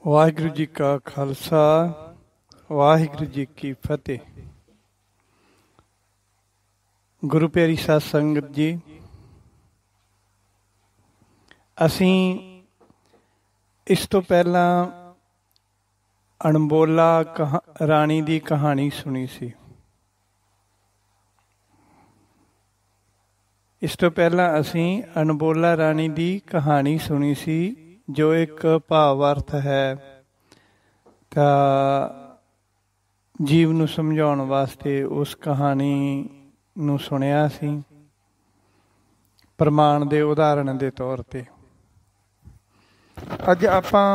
ਵਾਹਿਗੁਰੂ ਜੀ ਕਾ ਖਾਲਸਾ ਵਾਹਿਗੁਰੂ ਜੀ ਕੀ ਫਤਿਹ। ਗੁਰੂ ਪਿਆਰੀ ਸਾਧ ਸੰਗਤ ਜੀ, ਅਸੀਂ ਇਸ ਤੋਂ ਪਹਿਲਾਂ ਅਣਬੋਲਾ ਰਾਣੀ ਦੀ ਕਹਾਣੀ ਸੁਣੀ ਸੀ। ਇਸ ਤੋਂ ਪਹਿਲਾਂ ਅਸੀਂ ਅਣਬੋਲਾ ਰਾਣੀ ਦੀ ਕਹਾਣੀ ਸੁਣੀ ਸੀ, ਜੋ ਇੱਕ ਭਾਵ-ਅਰਥ ਹੈ ਤਾਂ ਜੀਵ ਨੂੰ ਸਮਝਾਉਣ ਵਾਸਤੇ ਉਸ ਕਹਾਣੀ ਨੂੰ ਸੁਣਿਆ ਸੀ, ਪ੍ਰਮਾਣ ਦੇ ਉਦਾਹਰਣ ਦੇ ਤੌਰ 'ਤੇ। ਅੱਜ ਆਪਾਂ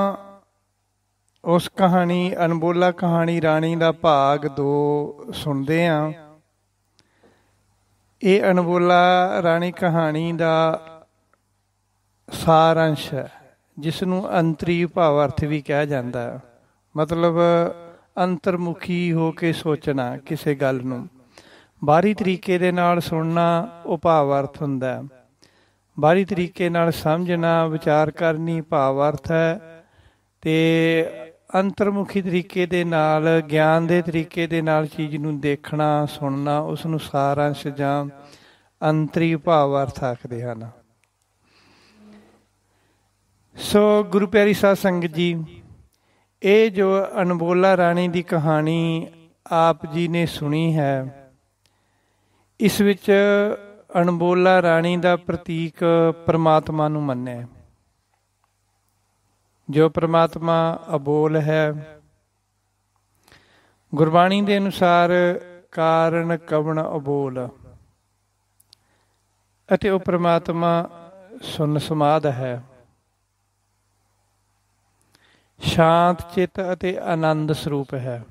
ਉਸ ਕਹਾਣੀ ਅਣਬੋਲਾ ਕਹਾਣੀ ਰਾਣੀ ਦਾ ਭਾਗ 2 ਸੁਣਦੇ ਹਾਂ। ਇਹ ਅਣਬੋਲਾ ਰਾਣੀ ਕਹਾਣੀ ਦਾ ਸਾਰ ਅੰਸ਼ ਹੈ, ਜਿਸ ਨੂੰ ਅੰਤਰੀ ਭਾਵ ਅਰਥ ਵੀ ਕਿਹਾ ਜਾਂਦਾ ਹੈ। ਮਤਲਬ ਅੰਤਰਮੁਖੀ ਹੋ ਕੇ ਸੋਚਣਾ, ਕਿਸੇ ਗੱਲ ਨੂੰ ਬਾਹਰੀ ਤਰੀਕੇ ਦੇ ਨਾਲ ਸੁਣਨਾ, ਉਹ ਭਾਵ ਅਰਥ ਹੁੰਦਾ ਹੈ। ਬਾਹਰੀ ਤਰੀਕੇ ਨਾਲ ਸਮਝਣਾ, ਵਿਚਾਰ ਕਰਨੀ ਭਾਵ ਅਰਥ ਹੈ। ਅਤੇ ਅੰਤਰਮੁਖੀ ਤਰੀਕੇ ਦੇ ਨਾਲ, ਗਿਆਨ ਦੇ ਤਰੀਕੇ ਦੇ ਨਾਲ ਚੀਜ਼ ਨੂੰ ਦੇਖਣਾ, ਸੁਣਨਾ, ਉਸ ਨੂੰ ਸਾਰਾਂਸ਼ ਜਾਂ ਅੰਤਰੀ ਭਾਵ ਅਰਥ ਆਖਦੇ ਹਨ। ਸੋ ਗੁਰੂ ਪਿਆਰੀ ਸਾਧ ਸੰਗਤ ਜੀ, ਇਹ ਜੋ ਅਣਬੋਲਾ ਰਾਣੀ ਦੀ ਕਹਾਣੀ ਆਪ ਜੀ ਨੇ ਸੁਣੀ ਹੈ, ਇਸ ਵਿੱਚ ਅਣਬੋਲਾ ਰਾਣੀ ਦਾ ਪ੍ਰਤੀਕ ਪਰਮਾਤਮਾ ਨੂੰ ਮੰਨਿਆ, ਜੋ ਪਰਮਾਤਮਾ ਅਬੋਲ ਹੈ। ਗੁਰਬਾਣੀ ਦੇ ਅਨੁਸਾਰ ਕਾਰਨ ਕਵਣ ਅਬੋਲ, ਅਤੇ ਉਹ ਪਰਮਾਤਮਾ ਸੁੰਨ ਸਮਾਧ ਹੈ, ਸ਼ਾਂਤ ਚਿੱਤ ਅਤੇ ਆਨੰਦ ਸਰੂਪ ਹੈ।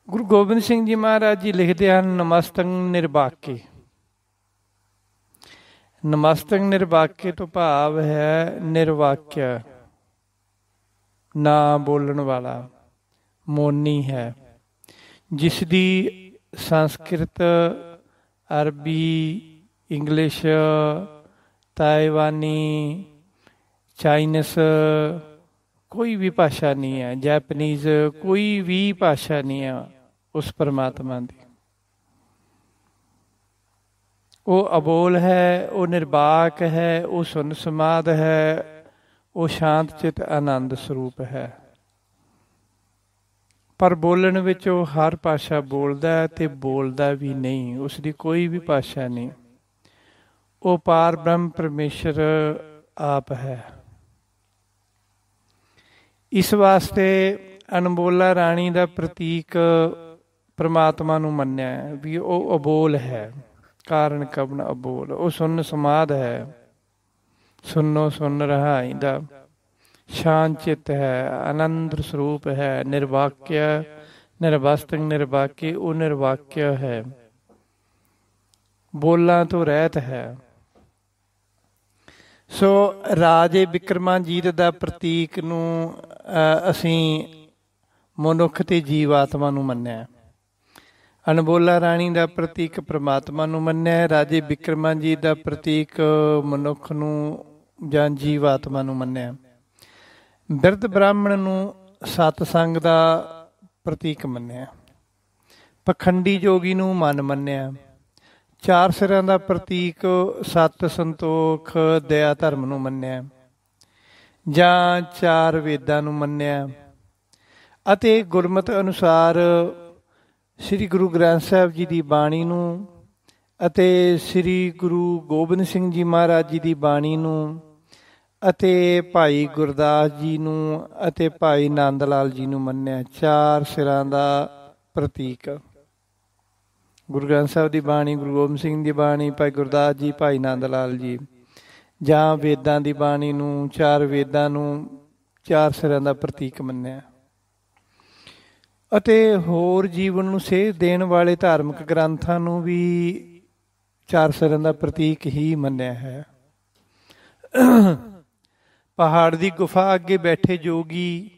ਗੁਰੂ ਗੋਬਿੰਦ ਸਿੰਘ ਜੀ ਮਹਾਰਾਜ ਜੀ ਲਿਖਦੇ ਹਨ, ਨਮਸਤੰ ਨਿਰਵਾਕੇ। ਨਮਸਤੰ ਨਿਰਵਾਕੇ ਤੋਂ ਭਾਵ ਹੈ ਨਿਰਵਾਕਿਆ, ਨਾ ਬੋਲਣ ਵਾਲਾ, ਮੌਨੀ ਹੈ, ਜਿਸ ਦੀ ਸੰਸਕ੍ਰਿਤ, ਅਰਬੀ, ਇੰਗਲਿਸ਼, ਤਾਇਵਾਨੀ, ਚਾਈਨਸ ਕੋਈ ਵੀ ਭਾਸ਼ਾ ਨਹੀਂ ਹੈ, ਜੈਪਨੀਜ਼ ਕੋਈ ਵੀ ਭਾਸ਼ਾ ਨਹੀਂ ਹੈ ਉਸ ਪਰਮਾਤਮਾ ਦੀ। ਉਹ ਅਬੋਲ ਹੈ, ਉਹ ਨਿਰਵਾਕ ਹੈ, ਉਹ ਸੁੰਨ ਸਮਾਧ ਹੈ, ਉਹ ਸ਼ਾਂਤ ਚਿੱਤ ਆਨੰਦ ਸਰੂਪ ਹੈ। ਪਰ ਬੋਲਣ ਵਿੱਚ ਉਹ ਹਰ ਭਾਸ਼ਾ ਬੋਲਦਾ ਅਤੇ ਬੋਲਦਾ ਵੀ ਨਹੀਂ, ਉਸ ਦੀ ਕੋਈ ਵੀ ਭਾਸ਼ਾ ਨਹੀਂ। ਉਹ ਪਾਰ ਬ੍ਰਹਮ ਪਰਮੇਸ਼ਰ ਆਪ ਹੈ। ਇਸ ਵਾਸਤੇ ਅਣਬੋਲਾ ਰਾਣੀ ਦਾ ਪ੍ਰਤੀਕ ਪਰਮਾਤਮਾ ਨੂੰ ਮੰਨਿਆ ਹੈ ਵੀ ਉਹ ਅਬੋਲ ਹੈ, ਕਾਰਨ ਕਵਣ ਅਬੋਲ। ਉਹ ਸੁੰਨ ਸਮਾਧ ਹੈ, ਸੁੰਨੋ ਸੁੰਨ ਰਹਾਇਂਦਾ, ਸ਼ਾਂਤ ਚਿੱਤ ਹੈ, ਆਨੰਦ ਸਰੂਪ ਹੈ, ਨਿਰਵਾਕਿਆ, ਨਿਰਵਸਤੰ ਨਿਰਵਾਕੇ, ਉਹ ਨਿਰਵਾਕਿਆ ਹੈ, ਬੋਲਾਂ ਤੋਂ ਰਹਿਤ ਹੈ। ਸੋ ਰਾਜੇ ਬਿਕਰਮਾਜੀਤ ਦਾ ਪ੍ਰਤੀਕ ਨੂੰ ਅਸੀਂ ਮਨੁੱਖ ਤੇ ਜੀਵ ਆਤਮਾ ਨੂੰ ਮੰਨਿਆ। ਅਣਬੋਲਾ ਰਾਣੀ ਦਾ ਪ੍ਰਤੀਕ ਪ੍ਰਮਾਤਮਾ ਨੂੰ ਮੰਨਿਆ, ਰਾਜੇ ਬਿਕਰਮਾਜੀਤ ਦਾ ਪ੍ਰਤੀਕ ਮਨੁੱਖ ਨੂੰ ਜਾਂ ਜੀਵ ਆਤਮਾ ਨੂੰ ਮੰਨਿਆ। ਬਿਰਧ ਬ੍ਰਾਹਮਣ ਨੂੰ ਸਤਸੰਗ ਦਾ ਪ੍ਰਤੀਕ ਮੰਨਿਆ, ਪਖੰਡੀ ਜੋਗੀ ਨੂੰ ਮਨ ਮੰਨਿਆ, ਚਾਰ ਸਿਰਾਂ ਦਾ ਪ੍ਰਤੀਕ ਸੱਤ, ਸੰਤੋਖ, ਦਇਆ, ਧਰਮ ਨੂੰ ਮੰਨਿਆ, ਜਾਂ ਚਾਰ ਵੇਦਾਂ ਨੂੰ ਮੰਨਿਆ, ਅਤੇ ਗੁਰਮਤਿ ਅਨੁਸਾਰ ਸ੍ਰੀ ਗੁਰੂ ਗ੍ਰੰਥ ਸਾਹਿਬ ਜੀ ਦੀ ਬਾਣੀ ਨੂੰ ਅਤੇ ਸ੍ਰੀ ਗੁਰੂ ਗੋਬਿੰਦ ਸਿੰਘ ਜੀ ਮਹਾਰਾਜ ਜੀ ਦੀ ਬਾਣੀ ਨੂੰ ਅਤੇ ਭਾਈ ਗੁਰਦਾਸ ਜੀ ਨੂੰ ਅਤੇ ਭਾਈ ਨੰਦ ਲਾਲ ਜੀ ਨੂੰ ਮੰਨਿਆ। ਚਾਰ ਸਿਰਾਂ ਦਾ ਪ੍ਰਤੀਕ ਗੁਰੂ ਗ੍ਰੰਥ ਸਾਹਿਬ ਦੀ ਬਾਣੀ, ਗੁਰੂ ਗੋਬਿੰਦ ਸਿੰਘ ਦੀ ਬਾਣੀ, ਭਾਈ ਗੁਰਦਾਸ ਜੀ, ਭਾਈ ਨੰਦ ਲਾਲ ਜੀ, ਜਾਂ ਵੇਦਾਂ ਦੀ ਬਾਣੀ ਨੂੰ, ਚਾਰ ਵੇਦਾਂ ਨੂੰ ਚਾਰ ਸਿਰਾਂ ਦਾ ਪ੍ਰਤੀਕ ਮੰਨਿਆ। ਅਤੇ ਹੋਰ ਜੀਵਨ ਨੂੰ ਸੇਧ ਦੇਣ ਵਾਲੇ ਧਾਰਮਿਕ ਗ੍ਰੰਥਾਂ ਨੂੰ ਵੀ ਚਾਰ ਸਿਰਾਂ ਦਾ ਪ੍ਰਤੀਕ ਹੀ ਮੰਨਿਆ ਹੈ। ਪਹਾੜ ਦੀ ਗੁਫਾ ਅੱਗੇ ਬੈਠੇ ਜੋਗੀ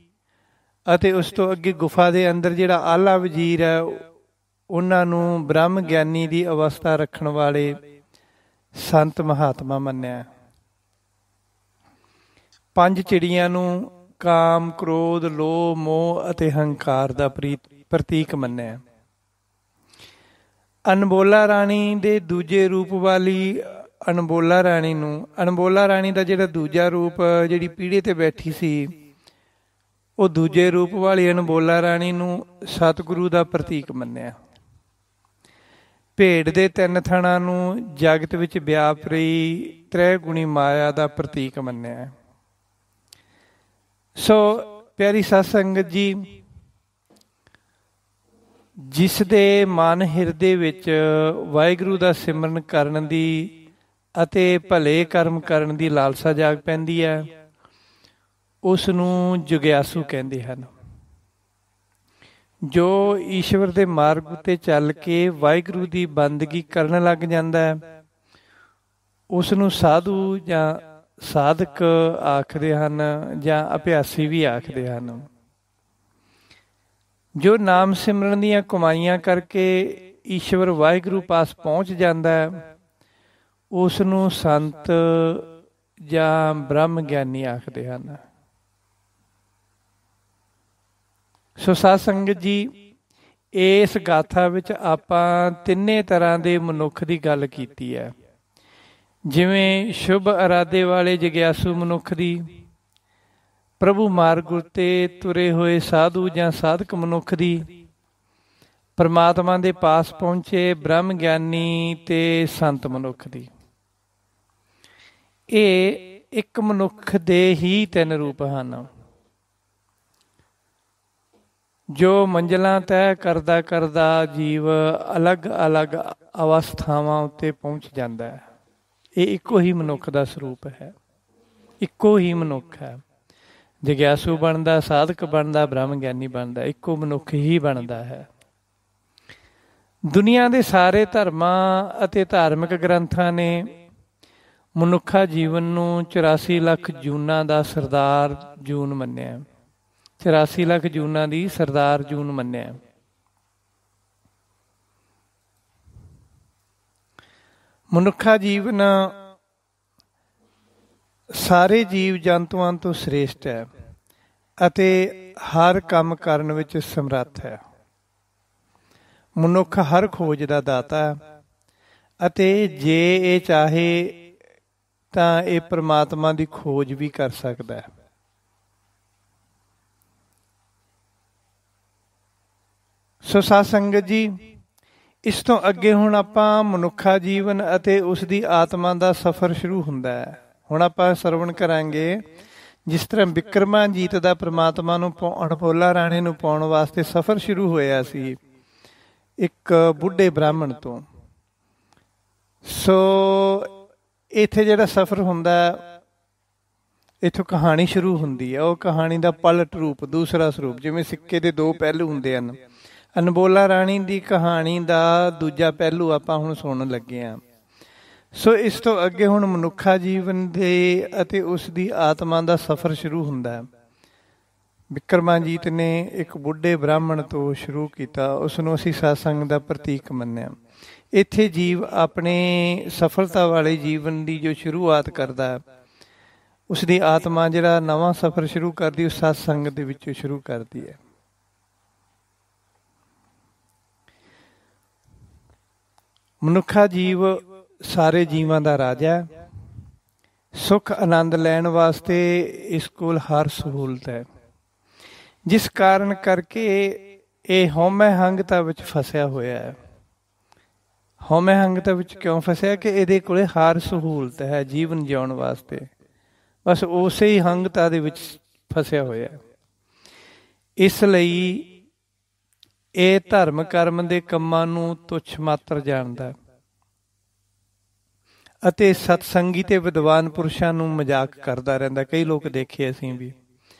ਅਤੇ ਉਸ ਤੋਂ ਅੱਗੇ ਗੁਫਾ ਦੇ ਅੰਦਰ ਜਿਹੜਾ ਆਲਾ ਵਜ਼ੀਰ ਹੈ, ਉਹਨਾਂ ਨੂੰ ਬ੍ਰਹਮ ਗਿਆਨੀ ਦੀ ਅਵਸਥਾ ਰੱਖਣ ਵਾਲੇ ਸੰਤ ਮਹਾਤਮਾ ਮੰਨਿਆ। ਪੰਜ ਚਿੜੀਆਂ ਨੂੰ ਕਾਮ, ਕ੍ਰੋਧ, ਲੋਭ, ਮੋਹ ਅਤੇ ਹੰਕਾਰ ਦਾ ਪ੍ਰਤੀਕ ਮੰਨਿਆ। ਅਨਬੋਲਾ ਰਾਣੀ ਦੇ ਦੂਜੇ ਰੂਪ ਵਾਲੀ ਅਨਬੋਲਾ ਰਾਣੀ ਦਾ ਜਿਹੜਾ ਦੂਜਾ ਰੂਪ, ਜਿਹੜੀ ਪੀੜ੍ਹੇ ਤੇ ਬੈਠੀ ਸੀ, ਉਹ ਦੂਜੇ ਰੂਪ ਵਾਲੀ ਅਨਬੋਲਾ ਰਾਣੀ ਨੂੰ ਸਤਿਗੁਰੂ ਦਾ ਪ੍ਰਤੀਕ ਮੰਨਿਆ। ਭੇਡ ਦੇ ਤਿੰਨ ਥਣਾਂ ਨੂੰ ਜਗਤ ਵਿੱਚ ਵਿਆਪ ਰਹੀ ਤ੍ਰੈ ਗੁਣੀ ਮਾਇਆ ਦਾ ਪ੍ਰਤੀਕ ਮੰਨਿਆ। ਸੋ ਪਿਆਰੀ ਸਾਧ ਸੰਗਤ ਜੀ, ਜਿਸ ਦੇ ਮਨ ਹਿਰਦੇ ਵਿੱਚ ਵਾਹਿਗੁਰੂ ਦਾ ਸਿਮਰਨ ਕਰਨ ਦੀ ਅਤੇ ਭਲੇ ਕਰਮ ਕਰਨ ਦੀ ਲਾਲਸਾ ਜਾਗ ਪੈਂਦੀ ਹੈ, ਉਸ ਨੂੰ ਜਗਿਆਸੂ ਕਹਿੰਦੇ ਹਨ। ਜੋ ਈਸ਼ਵਰ ਦੇ ਮਾਰਗ ਉੱਤੇ ਚੱਲ ਕੇ ਵਾਹਿਗੁਰੂ ਦੀ ਬੰਦਗੀ ਕਰਨ ਲੱਗ ਜਾਂਦਾ ਹੈ, ਉਸ ਨੂੰ ਸਾਧੂ ਜਾਂ ਸਾਧਕ ਆਖਦੇ ਹਨ, ਜਾਂ ਅਭਿਆਸੀ ਵੀ ਆਖਦੇ ਹਨ। ਜੋ ਨਾਮ ਸਿਮਰਨ ਦੀਆਂ ਕਮਾਈਆਂ ਕਰਕੇ ਈਸ਼ਵਰ ਵਾਹਿਗੁਰੂ ਪਾਸ ਪਹੁੰਚ ਜਾਂਦਾ ਹੈ, ਉਸ ਨੂੰ ਸੰਤ ਜਾਂ ਬ੍ਰਹਮ ਗਿਆਨੀ ਆਖਦੇ ਹਨ। ਸੋ ਸਾਧ ਸੰਗਤ ਜੀ, ਇਸ ਗਾਥਾ ਵਿੱਚ ਆਪਾਂ ਤਿੰਨੇ ਤਰ੍ਹਾਂ ਦੇ ਮਨੁੱਖ ਦੀ ਗੱਲ ਕੀਤੀ ਹੈ। ਜਿਵੇਂ ਸ਼ੁਭ ਇਰਾਦੇ ਵਾਲੇ ਜਗਿਆਸੂ ਮਨੁੱਖ ਦੀ, ਪ੍ਰਭੂ ਮਾਰਗ ਉੱਤੇ ਤੁਰੇ ਹੋਏ ਸਾਧੂ ਜਾਂ ਸਾਧਕ ਮਨੁੱਖ ਦੀ, ਪਰਮਾਤਮਾ ਦੇ ਪਾਸ ਪਹੁੰਚੇ ਬ੍ਰਹਮ ਗਿਆਨੀ ਤੇ ਸੰਤ ਮਨੁੱਖ ਦੀ। ਇਹ ਇੱਕ ਮਨੁੱਖ ਦੇ ਹੀ ਤਿੰਨ ਰੂਪ ਹਨ। ਜੋ ਮੰਜ਼ਿਲਾਂ ਤੈਅ ਕਰਦਾ ਕਰਦਾ ਜੀਵ ਅਲੱਗ ਅਲੱਗ ਅਵਸਥਾਵਾਂ ਉੱਤੇ ਪਹੁੰਚ ਜਾਂਦਾ ਹੈ। ਇਹ ਇੱਕੋ ਹੀ ਮਨੁੱਖ ਦਾ ਸਰੂਪ ਹੈ, ਇੱਕੋ ਹੀ ਮਨੁੱਖ ਹੈ। ਜਗਿਆਸੂ ਬਣਦਾ, ਸਾਧਕ ਬਣਦਾ, ਬ੍ਰਹਮ ਗਿਆਨੀ ਬਣਦਾ, ਇੱਕੋ ਮਨੁੱਖ ਹੀ ਬਣਦਾ ਹੈ। ਦੁਨੀਆ ਦੇ ਸਾਰੇ ਧਰਮਾਂ ਅਤੇ ਧਾਰਮਿਕ ਗ੍ਰੰਥਾਂ ਨੇ ਮਨੁੱਖਾ ਜੀਵਨ ਨੂੰ 84 ਲੱਖ ਜੂਨਾਂ ਦਾ ਸਰਦਾਰ ਜੂਨ ਮੰਨਿਆ। 84 ਲੱਖ ਜੂਨਾਂ ਦੀ ਸਰਦਾਰ ਜੂਨ ਮੰਨਿਆ। ਮਨੁੱਖਾ ਜੀਵਨ ਸਾਰੇ ਜੀਵ ਜੰਤੂਆਂ ਤੋਂ ਸ੍ਰੇਸ਼ਟ ਹੈ ਅਤੇ ਹਰ ਕੰਮ ਕਰਨ ਵਿੱਚ ਸਮਰੱਥ ਹੈ। ਮਨੁੱਖ ਹਰ ਖੋਜ ਦਾ ਦਾਤਾ ਹੈ ਅਤੇ ਜੇ ਇਹ ਚਾਹੇ ਤਾਂ ਇਹ ਪਰਮਾਤਮਾ ਦੀ ਖੋਜ ਵੀ ਕਰ ਸਕਦਾ ਹੈ। ਸੋ ਸਾਧ ਸੰਗਤ ਜੀ, ਇਸ ਤੋਂ ਅੱਗੇ ਹੁਣ ਆਪਾਂ ਮਨੁੱਖਾ ਜੀਵਨ ਅਤੇ ਉਸ ਦੀ ਆਤਮਾ ਦਾ ਸਫ਼ਰ ਸ਼ੁਰੂ ਹੁੰਦਾ ਹੈ। ਹੁਣ ਆਪਾਂ ਸਰਵਣ ਕਰਾਂਗੇ ਜਿਸ ਤਰ੍ਹਾਂ ਬਿਕਰਮਾਜੀਤ ਦਾ ਪ੍ਰਮਾਤਮਾ ਨੂੰ ਅਨਬੋਲਾ ਰਾਣੀ ਨੂੰ ਪਾਉਣ ਵਾਸਤੇ ਸਫ਼ਰ ਸ਼ੁਰੂ ਹੋਇਆ ਸੀ ਇੱਕ ਬੁੱਢੇ ਬ੍ਰਾਹਮਣ ਤੋਂ। ਸੋ ਇੱਥੇ ਜਿਹੜਾ ਸਫ਼ਰ ਹੁੰਦਾ, ਇੱਥੋਂ ਕਹਾਣੀ ਸ਼ੁਰੂ ਹੁੰਦੀ ਹੈ। ਉਹ ਕਹਾਣੀ ਦਾ ਪਲਟ ਰੂਪ, ਦੂਸਰਾ ਸਰੂਪ, ਜਿਵੇਂ ਸਿੱਕੇ ਦੇ ਦੋ ਪਹਿਲੂ ਹੁੰਦੇ ਹਨ। ਅਨਬੋਲਾ ਰਾਣੀ ਦੀ ਕਹਾਣੀ ਦਾ ਦੂਜਾ ਪਹਿਲੂ ਆਪਾਂ ਹੁਣ ਸੁਣਨ ਲੱਗੇ ਹਾਂ। ਸੋ ਇਸ ਤੋਂ ਅੱਗੇ ਹੁਣ ਮਨੁੱਖਾ ਜੀਵਨ ਦੇ ਅਤੇ ਉਸ ਦੀ ਆਤਮਾ ਦਾ ਸਫ਼ਰ ਸ਼ੁਰੂ ਹੁੰਦਾ ਹੈ। ਬਿਕਰਮਾਜੀਤ ਨੇ ਇੱਕ ਬੁੱਢੇ ਬ੍ਰਾਹਮਣ ਤੋਂ ਸ਼ੁਰੂ ਕੀਤਾ, ਉਸ ਨੂੰ ਅਸੀਂ ਸਤਸੰਗ ਦਾ ਪ੍ਰਤੀਕ ਮੰਨਿਆ। ਇੱਥੇ ਜੀਵ ਆਪਣੇ ਸਫਲਤਾ ਵਾਲੇ ਜੀਵਨ ਦੀ ਜੋ ਸ਼ੁਰੂਆਤ ਕਰਦਾ, ਉਸ ਦੀ ਆਤਮਾ ਜਿਹੜਾ ਨਵਾਂ ਸਫ਼ਰ ਸ਼ੁਰੂ ਕਰਦੀ, ਉਹ ਸਤਸੰਗ ਦੇ ਵਿੱਚੋਂ ਸ਼ੁਰੂ ਕਰਦੀ ਹੈ। ਮਨੁੱਖਾ ਜੀਵ ਸਾਰੇ ਜੀਵਾਂ ਦਾ ਰਾਜਾ ਹੈ। ਸੁੱਖ ਆਨੰਦ ਲੈਣ ਵਾਸਤੇ ਇਸ ਕੋਲ ਹਰ ਸਹੂਲਤ ਹੈ, ਜਿਸ ਕਾਰਨ ਕਰਕੇ ਇਹ ਹਉਮੈ ਹੰਗਤਾ ਵਿੱਚ ਫਸਿਆ ਹੋਇਆ ਹੈ। ਹਉਮੈ ਹੰਗਤਾ ਵਿੱਚ ਕਿਉਂ ਫਸਿਆ? ਕਿ ਇਹਦੇ ਕੋਲੇ ਹਰ ਸਹੂਲਤ ਹੈ ਜੀਵਨ ਜਿਉਣ ਵਾਸਤੇ, ਬਸ ਉਸੇ ਹੀ ਹੰਗਤਾ ਦੇ ਵਿੱਚ ਫਸਿਆ ਹੋਇਆ। ਇਸ ਲਈ ਇਹ ਧਰਮ ਕਰਮ ਦੇ ਕੰਮਾਂ ਨੂੰ ਤੁੱਛ ਮਾਤਰ ਜਾਣਦਾ ਅਤੇ ਸਤਸੰਗੀ ਤੇ ਵਿਦਵਾਨ ਪੁਰਸ਼ਾਂ ਨੂੰ ਮਜ਼ਾਕ ਕਰਦਾ ਰਹਿੰਦਾ। ਕਈ ਲੋਕ ਦੇਖੇ ਅਸੀਂ ਵੀ,